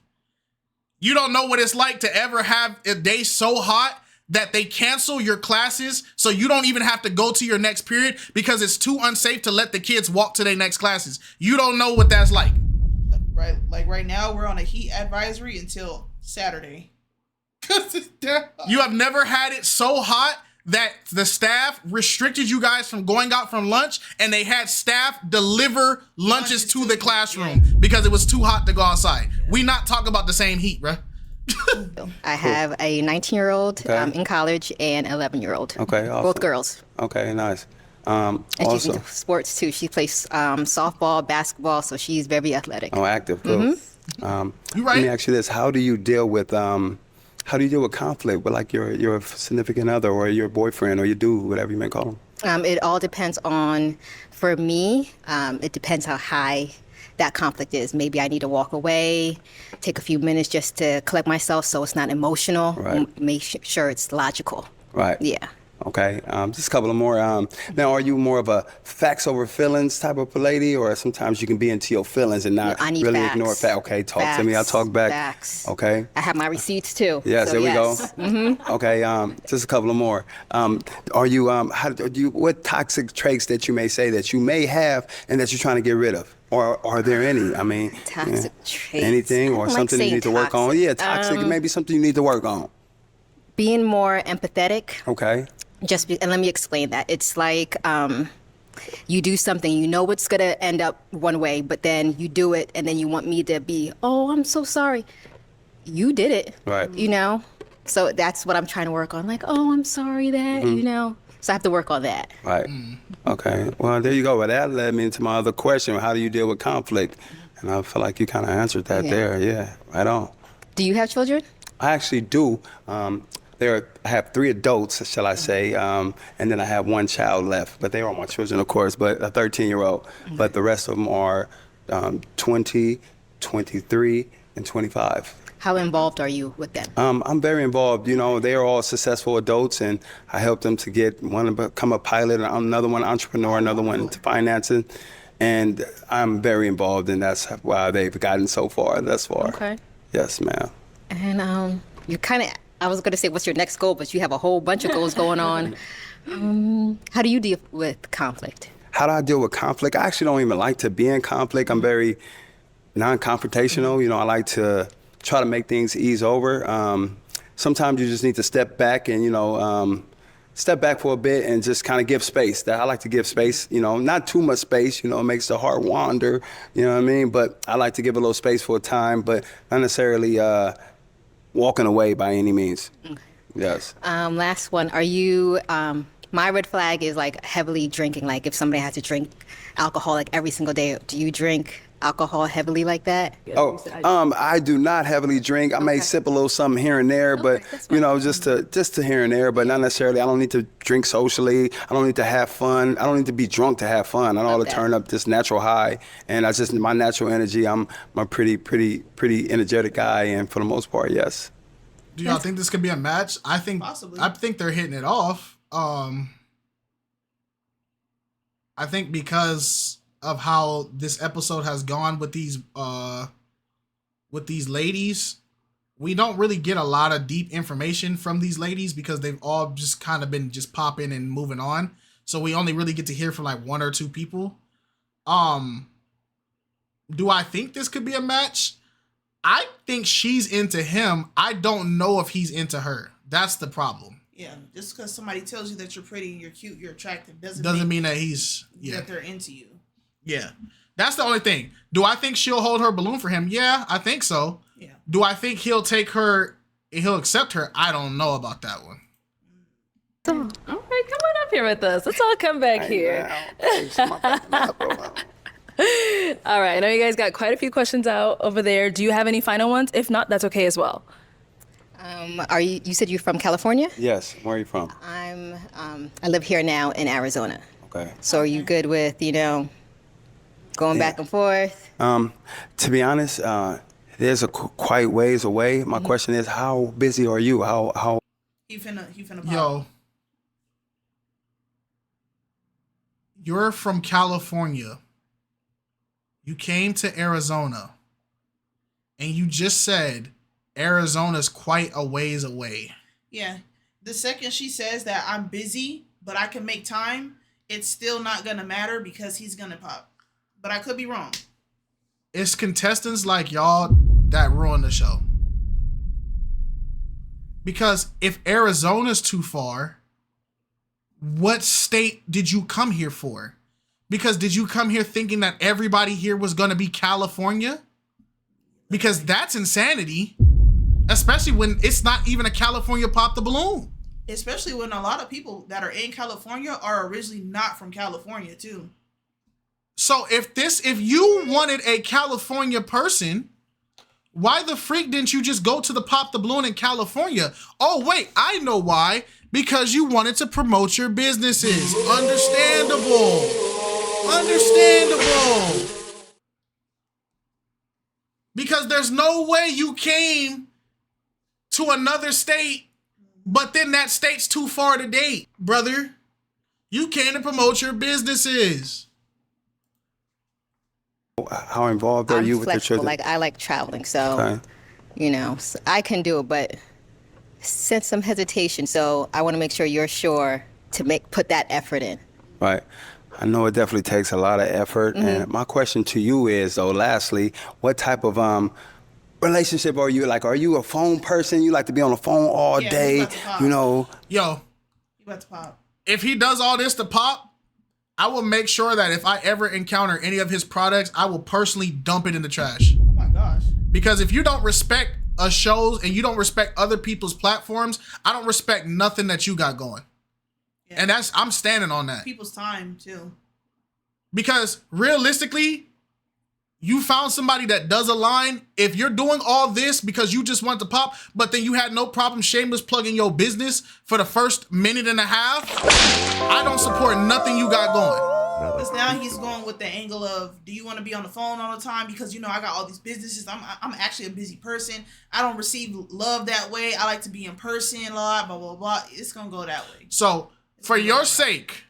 You don't know what it's like to ever have a day so hot that they cancel your classes so you don't even have to go to your next period because it's too unsafe to let the kids walk to their next classes. You don't know what that's like. Right, like right now we're on a heat advisory until Saturday. Cause it's that hot. You have never had it so hot that the staff restricted you guys from going out from lunch and they had staff deliver lunches to the classroom because it was too hot to go outside. We not talking about the same heat, bruh. I have a 19-year-old Okay. in college and 11-year-old. Okay, awesome. Both girls. Okay, nice. And she's Also, into sports too. She plays softball, basketball, so she's very athletic. oh, active, cool. You right. Let me ask you this: how do you deal with conflict with like your significant other or your boyfriend or your dude, whatever you may call him? It all depends on, for me, it depends how high that conflict is. Maybe I need to walk away, take a few minutes just to collect myself so it's not emotional, Right. make sure it's logical. Right. Yeah. Okay. Just a couple of more. Now, are you more of a facts over feelings type of lady, or sometimes you can be into your feelings and not I need really facts. ignore facts? Okay, talk to me. I'll Facts. talk back. Facts. Okay. I have my receipts too. Yes, so there we yes. go. Okay, just a couple of more. Are you what toxic traits that you may say that you may have and that you're trying to get rid of? Or are there any? I mean, Toxic traits. anything I or don't like something you saying need to work on? toxic. Yeah, toxic. Maybe something you need to work on. Being more empathetic. Okay. And let me explain that. It's like you do something, you know it's gonna end up one way, but then you do it, and then you want me to be, oh, I'm so sorry. You did it, Right. you know? So that's what I'm trying to work on. Like, oh, I'm sorry that, you know? So I have to work on that. Right. Okay. Well, there you go. Well, that led me into my other question. How do you deal with conflict? And I feel like you kind of answered that Yeah. there. Yeah, right on. Do you have children? I actually do. I have 3 adults, shall I say, and then I have 1 child left. But they are my children, of course, but a 13-year-old. But the rest of them are 20, 23, and 25. How involved are you with them? I'm very involved. You know, they are all successful adults, and I help them to get one to become a pilot, another one entrepreneur, another one into financing. And I'm very involved, and that's why they've gotten so far thus far. Okay. Yes, ma'am. And you kind of, I was going to say, what's your next goal? But you have a whole bunch of goals going on. How do you deal with conflict? How do I deal with conflict? I actually don't even like to be in conflict. I'm very non-confrontational. You know, I like to try to make things ease over. Sometimes you just need to step back and, step back for a bit and just kind of give space. I like to give space, not too much space, it makes the heart wander, you know what I mean? But I like to give a little space for a time, but not necessarily walking away by any means. Okay. Yes. Last one. Are you, my red flag is like heavily drinking. Like if somebody has to drink alcohol like every single day, do you drink alcohol heavily like that? I do not heavily drink. I may sip a little something here and there, but just to here and there, but not necessarily. I don't need to drink socially. I don't need to have fun. I don't need to be drunk to have fun. I don't want to turn up this natural high, and I just my natural energy. I'm a pretty energetic guy, and for the most part, yes. Do y'all think this could be a match? I think possibly. I think they're hitting it off. I think because of how this episode has gone with these ladies, we don't really get a lot of deep information from these ladies because they've all just kind of been just popping and moving on. So we only really get to hear from like 1 or 2 people. Do I think this could be a match? I think she's into him. I don't know if he's into her. That's the problem. Yeah, just because somebody tells you that you're pretty, you're cute, you're attractive, doesn't mean that he's that they're into you. Yeah, that's the only thing. Do I think she'll hold her balloon for him? Yeah, I think so. Yeah. Do I think he'll take her? He'll accept her? I don't know about that one. All right, come on up here with us. Let's all come back here. All right, I know you guys got quite a few questions out over there. Do you have any final ones? If not, that's okay as well. You said you're from California? Yes. Where are you from? I live here now in Arizona. Okay. So are you good with, going back and forth? To be honest, there's quite ways away. My question is, how busy are you? How? He finna pop. Yo, you're from California. You came to Arizona, and you just said Arizona's quite a ways away. Yeah. The second she says that I'm busy, but I can make time, it's still not gonna matter because he's gonna pop. But I could be wrong. It's contestants like y'all that ruin the show. Because if Arizona's too far, what state did you come here for? Because did you come here thinking that everybody here was gonna be California? Because that's insanity. Especially when it's not even a California pop the balloon. Especially when a lot of people that are in California are originally not from California too. So if you wanted a California person, why the freak didn't you just go to the pop the balloon in California? Oh wait, I know why. Because you wanted to promote your businesses. Understandable. Because there's no way you came to another state, but then that state's too far to date, brother. You came to promote your businesses. How involved are you with the flexible. children? Like I like traveling, so so I can do it, but sense some hesitation. So I want to make sure you're sure to put that effort in. Right. I know it definitely takes a lot of effort. And my question to you is, though, lastly, what type of relationship are you? Like, are you a phone person? You like to be on the phone all day? You know? Yo, You about to pop. if he does all this to pop, I will make sure that if I ever encounter any of his products, I will personally dump it in the trash. Oh my gosh. Because if you don't respect us shows and you don't respect other people's platforms, I don't respect nothing that you got going. And I'm standing on that. People's time too. Because realistically, you found somebody that does align. If you're doing all this because you just want to pop, but then you had no problem shameless plugging your business for the first minute and a half, I don't support nothing you got going. Because now he's going with the angle of, do you want to be on the phone all the time? Because, I got all these businesses. I'm actually a busy person. I don't receive love that way. I like to be in person a lot, blah, blah, blah. It's going to go that way. So for your sake,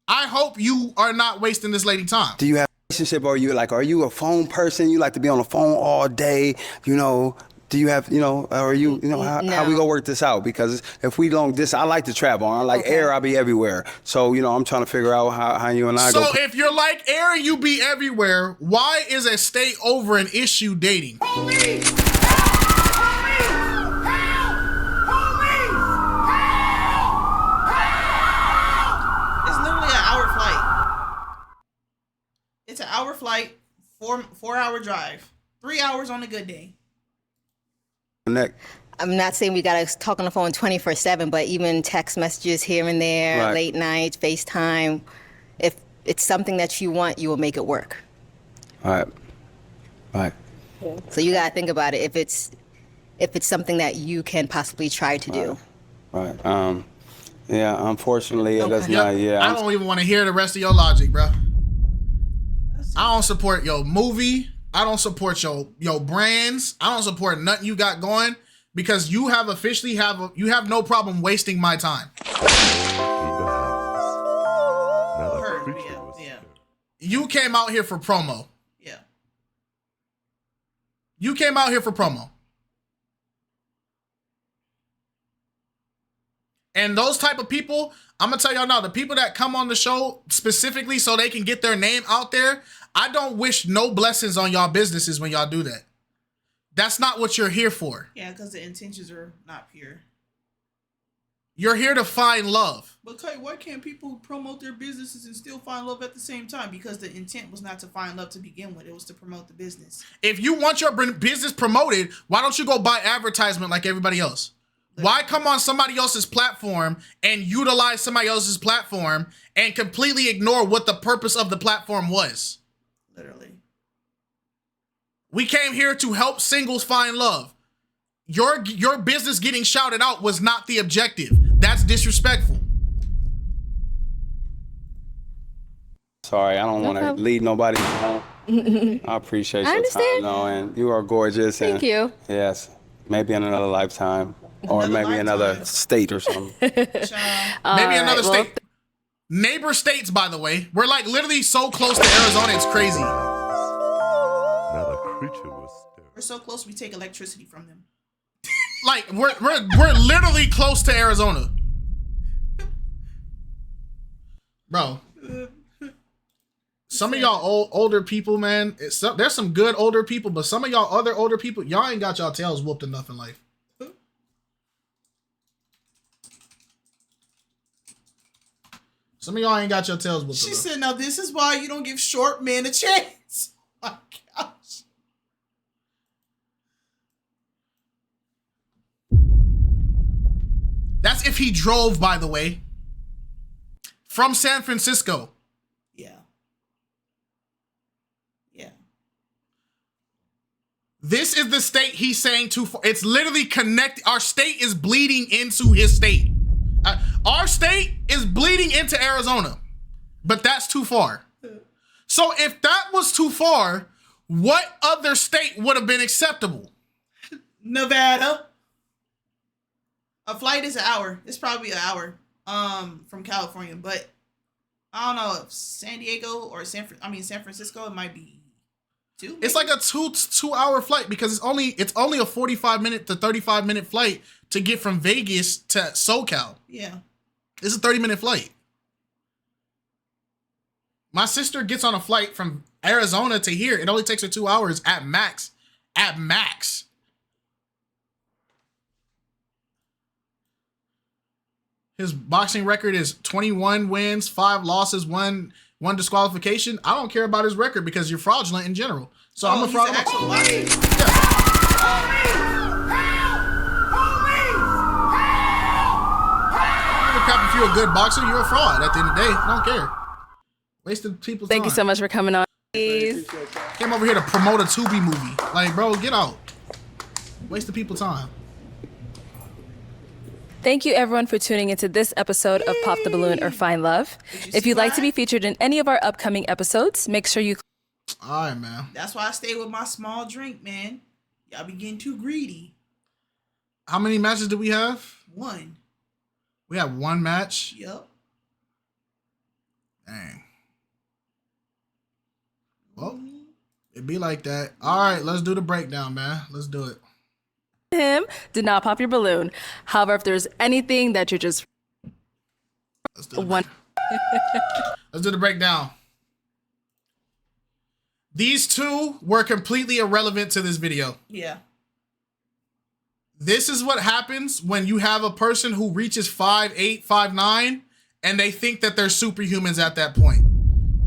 I hope you are not wasting this lady time. Do you have a relationship? Are you a phone person? You like to be on the phone all day? Do you have, are you, how we gonna work this out? Because if we don't, I like to travel. I like air, I'll be everywhere. So, I'm trying to figure out how you and I go. So if you're like air, you be everywhere, why is a state over an issue dating? It's an hour flight, 4-hour drive, 3 hours on a good day. I'm not saying we gotta talk on the phone 24/7, but even text messages here and there, late nights, FaceTime. If it's something that you want, you will make it work. Right. So you gotta think about it. If it's something that you can possibly try to do. Right. Yeah. Unfortunately, it does not. Yeah. I don't even want to hear the rest of your logic, bro. I don't support your movie. I don't support your brands. I don't support nothing you got going because you have officially you have no problem wasting my time. You came out here for promo. Yeah. You came out here for promo. And those type of people, I'm going to tell y'all now, the people that come on the show specifically so they can get their name out there, I don't wish no blessings on y'all businesses when y'all do that. That's not what you're here for. Yeah, because the intentions are not pure. You're here to find love. But Kite, why can't people promote their businesses and still find love at the same time? Because the intent was not to find love to begin with. It was to promote the business. If you want your business promoted, why don't you go buy advertisement like everybody else? Why come on somebody else's platform and utilize somebody else's platform and completely ignore what the purpose of the platform was? Literally. We came here to help singles find love. Your business getting shouted out was not the objective. That's disrespectful. Sorry, I don't want to lead nobody home. I appreciate your time, though, and you are gorgeous. Thank you. Yes, maybe in another lifetime. Or maybe another state or something. Maybe another state. Neighbor states, by the way. We're like literally so close to Arizona, it's crazy. Now the creature was stirred. We're so close we take electricity from them. Like we're literally close to Arizona. Bro. Some of y'all older people, man. There's some good older people, but some of y'all other older people, y'all ain't got y'all tails whooped enough in life. Some of y'all ain't got your tails whooped. She said, now this is why you don't give short men a chance. My gosh. if he drove, by the way, from San Francisco. Yeah. Yeah. This is the state he's saying too far. It's literally connected. Our state is bleeding into his state. Our state is bleeding into Arizona, but that's too far. So if that was too far, what other state would have been acceptable? Nevada. A flight is an hour. It's probably an hour from California, but I don't know if San Diego or San Francisco, it might be 2. Maybe? It's like a 2-hour flight because it's only a 45-minute to 35-minute flight to get from Vegas to SoCal. Yeah. It's a 30-minute flight. My sister gets on a flight from Arizona to here. It only takes her 2 hours at max. At max. His boxing record is 21 wins, 5 losses, 1 disqualification. I don't care about his record because you're fraudulent in general. So I'm a fraudulent. If you're a good boxer, you're a fraud at the end of the day. I don't care. Wasted people's time. Thank you so much for coming on. Came over here to promote a Tubi movie. Like, bro, get out. Wasted people's time. Thank you everyone for tuning into this episode of Pop the Balloon or Find Love. If you'd like to be featured in any of our upcoming episodes, make sure you... All right, man. That's why I stay with my small drink, man. Y'all be getting too greedy. How many matches do we have? 1. We have 1 match? Yep. Dang. Well, it be like that. All right, let's do the breakdown, man. Let's do it. Him did not pop your balloon. However, if there's anything that you're just... Let's do the breakdown. These two were completely irrelevant to this video. Yeah. This is what happens when you have a person who reaches 5'8", 5'9", and they think that they're superhumans at that point.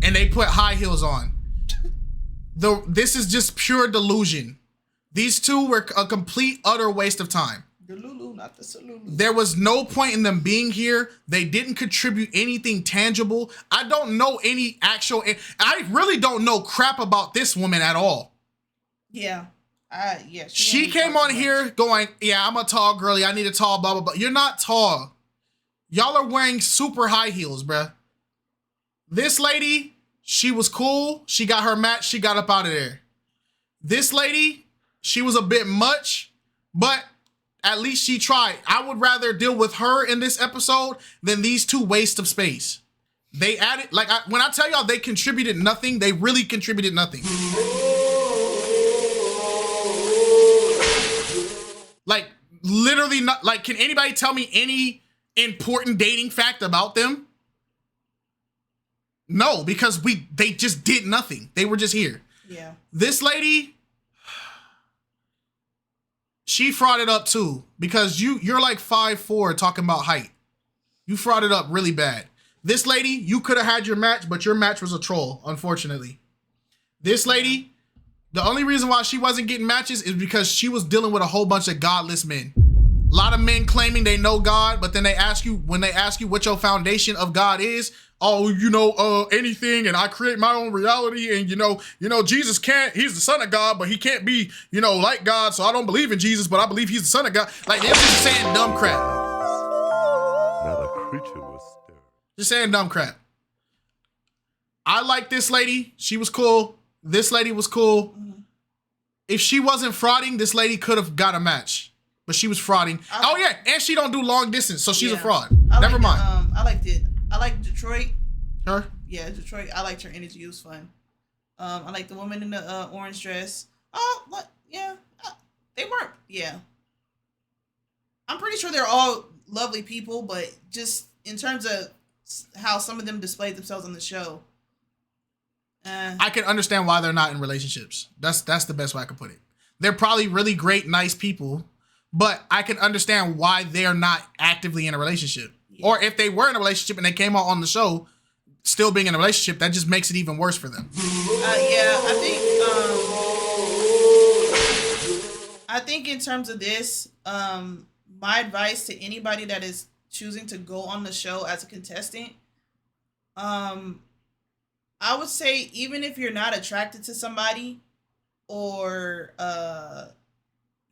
And they put high heels on. This is just pure delusion. These two were a complete, utter waste of time. The Lulu, not the Salulu. There was no point in them being here. They didn't contribute anything tangible. I don't know any actual... I really don't know crap about this woman at all. Yeah. Yeah. She came on here going, yeah, I'm a tall girlie. I need a tall blah, blah, blah. You're not tall. Y'all are wearing super high heels, bruh. This lady, she was cool. She got her match. She got up out of there. This lady, she was a bit much, but at least she tried. I would rather deal with her in this episode than these two wastes of space. They added, like, when I tell y'all they contributed nothing, they really contributed nothing. Like, literally not, like, can anybody tell me any important dating fact about them? No, because they just did nothing. They were just here. Yeah. This lady, she frauded up too, because you're like 5'4" talking about height. You frauded up really bad. This lady, you could have had your match, but your match was a troll, unfortunately. This lady, the only reason why she wasn't getting matches is because she was dealing with a whole bunch of godless men. A lot of men claiming they know God, but then when they ask you what your foundation of God is, oh, anything, and I create my own reality, and Jesus he's the son of God, but he can't be, like God, so I don't believe in Jesus, but I believe he's the son of God. Like, they're just saying dumb crap. Not a creature was stirred. Just saying dumb crap. I like this lady. She was cool. This lady was cool. If she wasn't frauding, this lady could have got a match. But she was frauding. Oh yeah, and she don't do long distance, so she's a fraud. Never mind. I like Detroit. Her? Yeah, Detroit. I liked her energy. It was fun. I like the woman in the orange dress. Oh, what? Yeah. They weren't. Yeah. I'm pretty sure they're all lovely people, but just in terms of how some of them displayed themselves on the show. I can understand why they're not in relationships. That's the best way I can put it. They're probably really great, nice people, but I can understand why they're not actively in a relationship. Yeah. Or if they were in a relationship and they came out on the show, still being in a relationship, that just makes it even worse for them. I think in terms of this, my advice to anybody that is choosing to go on the show as a contestant, I would say even if you're not attracted to somebody or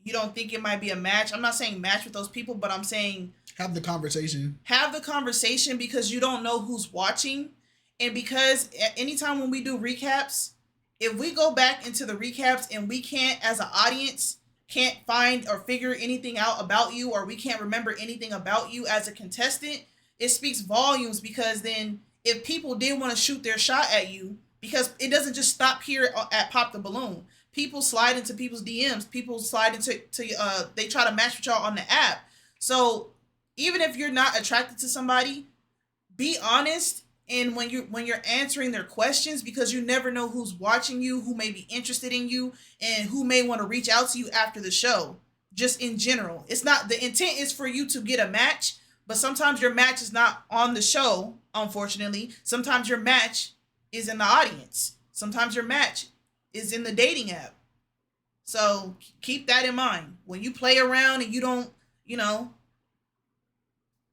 you don't think it might be a match, I'm not saying match with those people, but I'm saying have the conversation. Have the conversation because you don't know who's watching. And because anytime when we do recaps, if we go back into the recaps and we can't, as an audience, can't find or figure anything out about you, or we can't remember anything about you as a contestant, it speaks volumes. Because then if people did want to shoot their shot at you, because it doesn't just stop here at Pop the Balloon. People slide into people's DMs. People slide into they try to match with y'all on the app. So even if you're not attracted to somebody, be honest. And when you're answering their questions, because you never know who's watching you, who may be interested in you, and who may want to reach out to you after the show. Just in general, it's not, the intent is for you to get a match, but sometimes your match is not on the show. Unfortunately, sometimes your match is in the audience. Sometimes your match is in the dating app. So keep that in mind when you play around and you don't,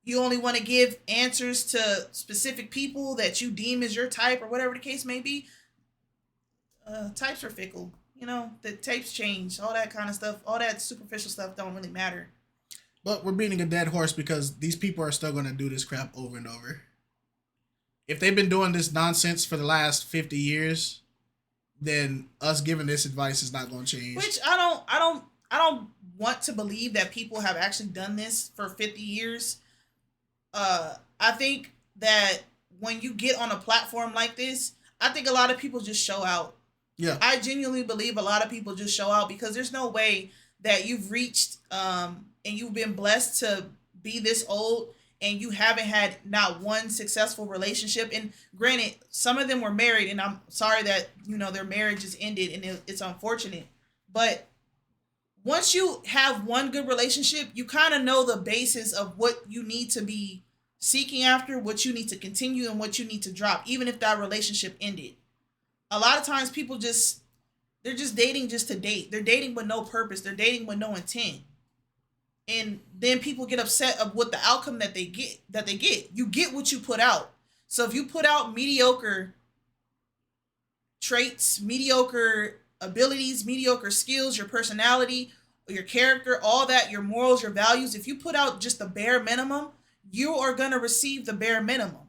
you only want to give answers to specific people that you deem as your type or whatever the case may be. Types are fickle. The types change. All that kind of stuff. All that superficial stuff don't really matter. But we're beating a dead horse because these people are still going to do this crap over and over. If they've been doing this nonsense for the last 50 years, then us giving this advice is not going to change. Which I don't want to believe that people have actually done this for 50 years. I think that when you get on a platform like this, I think a lot of people just show out. Yeah. I genuinely believe a lot of people just show out because there's no way that you've reached and you've been blessed to be this old and you haven't had not one successful relationship. And granted, some of them were married, and I'm sorry that, their marriages ended, and it's unfortunate. But once you have one good relationship, you kind of know the basis of what you need to be seeking after, what you need to continue, and what you need to drop, even if that relationship ended. A lot of times people they're just dating just to date. They're dating with no purpose. They're dating with no intent. And then people get upset of what the outcome that they get. You get what you put out. So if you put out mediocre traits, mediocre abilities, mediocre skills, your personality, your character, all that, your morals, your values, if you put out just the bare minimum, you are going to receive the bare minimum.